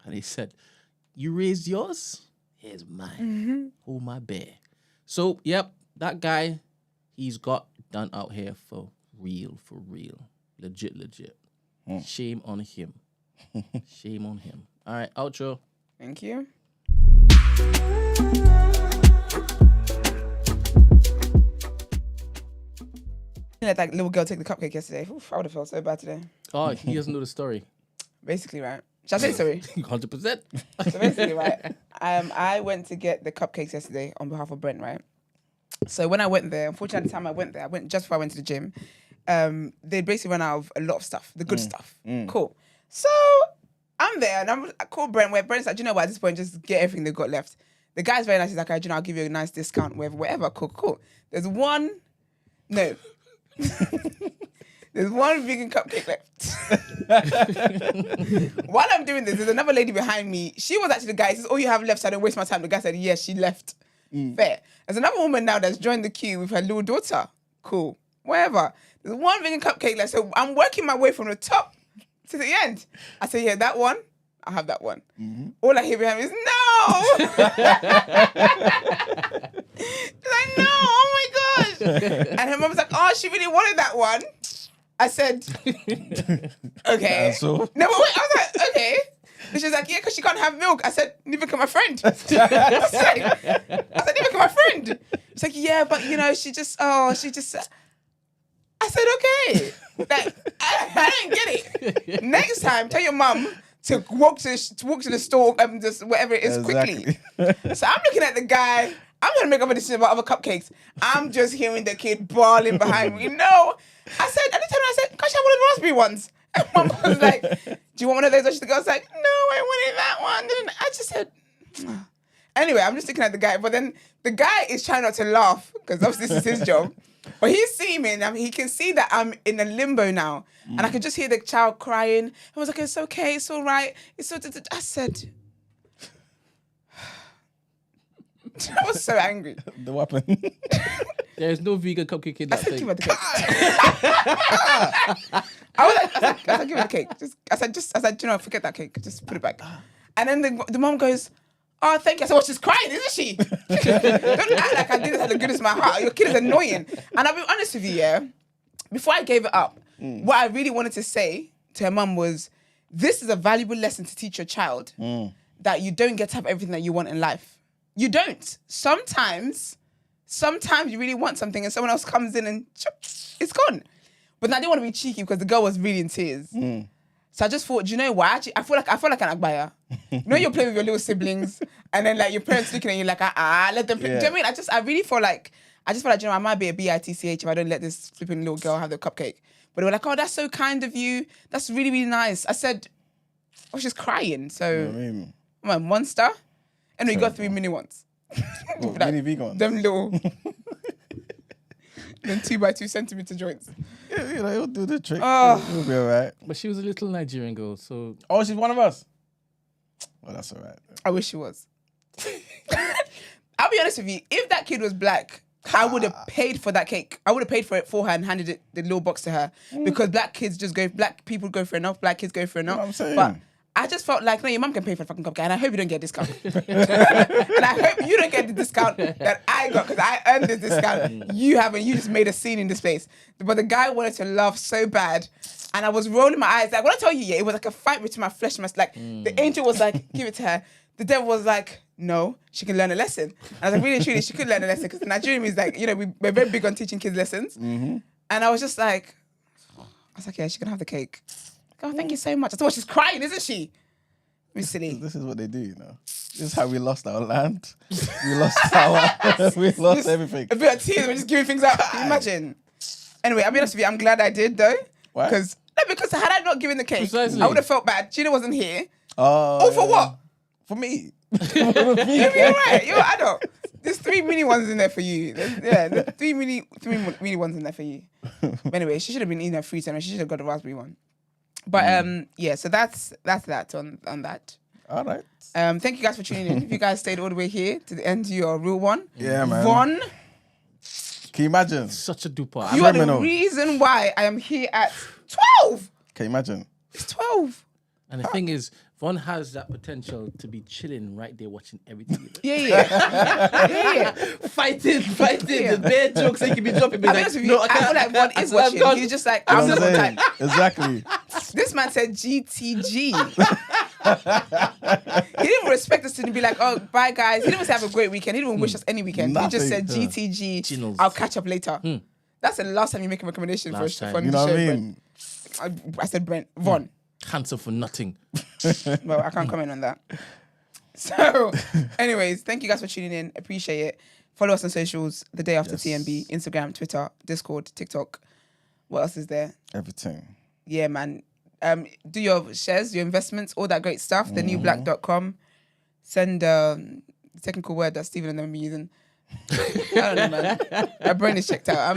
And he said, you raised yours? Here's mine. Hold my bear. So, yep, that guy, he's got done out here for real. Legit. Shame on him. Shame on him. All right, outro. Thank you. Let that little girl take the cupcake yesterday. Oof, I would have felt so bad today. Oh, he doesn't know the story. Basically, right? Shall I say sorry? 100%. So basically, right, I went to get the cupcakes yesterday on behalf of Brent, right? So when I went there, unfortunately, at the time I went just before I went to the gym, they basically ran out of a lot of stuff, the good stuff. Cool. So I'm there and I call Brent, where Brent's like, do you know what, at this point, just get everything they've got left. The guy's very nice. He's like, I'll give you a nice discount, whatever. Cool. There's one vegan cupcake left. While I'm doing this, there's another lady behind me. She was actually the guy. He says, oh, you have left, so I don't waste my time. The guy said, yes, she left. Fair. There's another woman now that's joined the queue with her little daughter. Cool. Whatever. There's one vegan cupcake left, so I'm working my way from the top to the end. I say, yeah, that one. I'll have that one. All I hear behind me is, no! She's like, no, oh my gosh. And her mum was like, oh, she really wanted that one. I said, okay. So? No, but wait, I was like, okay. And she was like, yeah, because she can't have milk. I said, neither can my friend. I said, neither can my friend. She's like, yeah, but she just. I said, okay. Like, I didn't get it. Next time, tell your mum to walk to the store, just whatever it is, quickly. So I'm looking at the guy. I'm trying to make up a decision about other cupcakes. I'm just hearing the kid bawling behind me. No. I said, gosh, I wanted raspberry ones. And Mum was like, do you want one of those? And the girl's like, no, I wanted that one. And I just said, anyway, I'm just looking at the guy. But then the guy is trying not to laugh because obviously this is his job. But he's seeing me and he can see that I'm in a limbo now. And I could just hear the child crying. I was like, it's okay, it's all right. I said, I was so angry. The weapon. There's no vegan cupcake in that thing. Give her the cake. I was like, give her the cake. I said, you know, forget that cake. Just put it back. And then the mom goes, oh, thank you. I said, well, she's crying, isn't she? Don't act like I did this out of the goodness of my heart. Your kid is annoying. And I'll be honest with you, yeah, before I gave it up, what I really wanted to say to her mum was, this is a valuable lesson to teach your child that you don't get to have everything that you want in life. You don't. Sometimes you really want something and someone else comes in and it's gone. But I didn't want to be cheeky because the girl was really in tears. So I just thought, do you know what? Actually, I feel like an agbaya. You know, you're playing with your little siblings and then like your parents looking at you like, let them play. Do you know what I mean? I really feel like, you know, I might be a bitch if I don't let this flipping little girl have the cupcake. But they were like, oh, that's so kind of you. That's really, really nice. I said, oh, she's crying. So I'm a monster. And we got 3 mini ones. What, mini vegan ones? Them little, them 2 by 2 centimeter joints. Yeah, you know, it'll do the trick. Oh. It'll be all right. But she was a little Nigerian girl, so... Oh, she's one of us? Well, that's all right. I wish she was. I'll be honest with you. If that kid was black, I would have paid for that cake. I would have paid for it for her and handed the little box to her. Because black people go for enough, black kids go for enough. You know what I'm saying? But I just felt like, no, your mum can pay for the fucking cupcake, and I hope you don't get a discount. And I hope you don't get the discount that I got, because I earned the discount. You haven't. You just made a scene in this place. But the guy wanted to laugh so bad, and I was rolling my eyes. Like, when I tell you, it was like a fight between my flesh and my... Like, the angel was like, give it to her. The devil was like, no, she can learn a lesson. And I was like, really, truly, she could learn a lesson, because the Nigerian is like, you know, we're very big on teaching kids lessons. And I was just like, yeah, she can have the cake. Oh, thank you so much. I thought, she's crying, isn't she? We're silly. This is what they do, you know. This is how we lost our land. We lost everything. A bit of tears, we're just giving things out. Can you imagine? Anyway, I'll be honest with you, I'm glad I did, though. Why? Because had I not given the cake, Precisely. I would have felt bad. Gina wasn't here. Oh, For what? For me. You'll be all right. You're an adult. There's 3 mini ones in there for you. There's 3 mini ones in there for you. But anyway, she should have been eating her free time. She should have got the raspberry one. But yeah, so that's that on that. All right. Thank you guys for tuning in. If you guys stayed all the way here to the end, you're a real one. Yeah, man. Von, Can you imagine? Such a duper. you are the reason why I am here at 12. Can you imagine? It's 12. And the thing is, Von has that potential to be chilling right there watching everything. Yeah. Fighting. Yeah. The bad jokes he can be dropping. I feel like Von is watching. He's just like, I'm You know not what I'm time. saying? Exactly. This man said GTG. He didn't respect us to be like, oh, bye guys. He didn't say have a great weekend. He didn't wish us any weekend. He just said Nothing. GTG. Chinos. I'll catch up later. That's the last time you make a recommendation for Last time. the You know show, what I mean? Brent. I said Brent. Von. Handsome for nothing. Well, I can't comment on that. So, anyways, thank you guys for tuning in. Appreciate it. Follow us on socials, The Day After TNB, Instagram, Twitter, Discord, TikTok. What else is there? Everything. Yeah, man. Do your shares, your investments, all that great stuff. TheNewBlack.com. Send the technical word that Stephen and them are using. I don't know, man. My brain is checked out.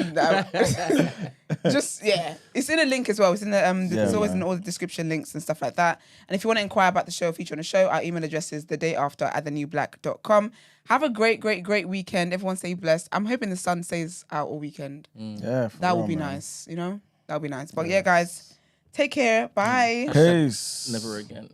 Just, yeah. It's in a link as well. It's in the it's always in all the description links and stuff like that. And if you want to inquire about the show, feature on the show, our email address is thedayafter@thenewblack.com. Have a great weekend. Everyone stay blessed. I'm hoping the sun stays out all weekend. Yeah. That would be nice, you know? That would be nice. But yeah, guys, take care. Bye. Peace. Never again.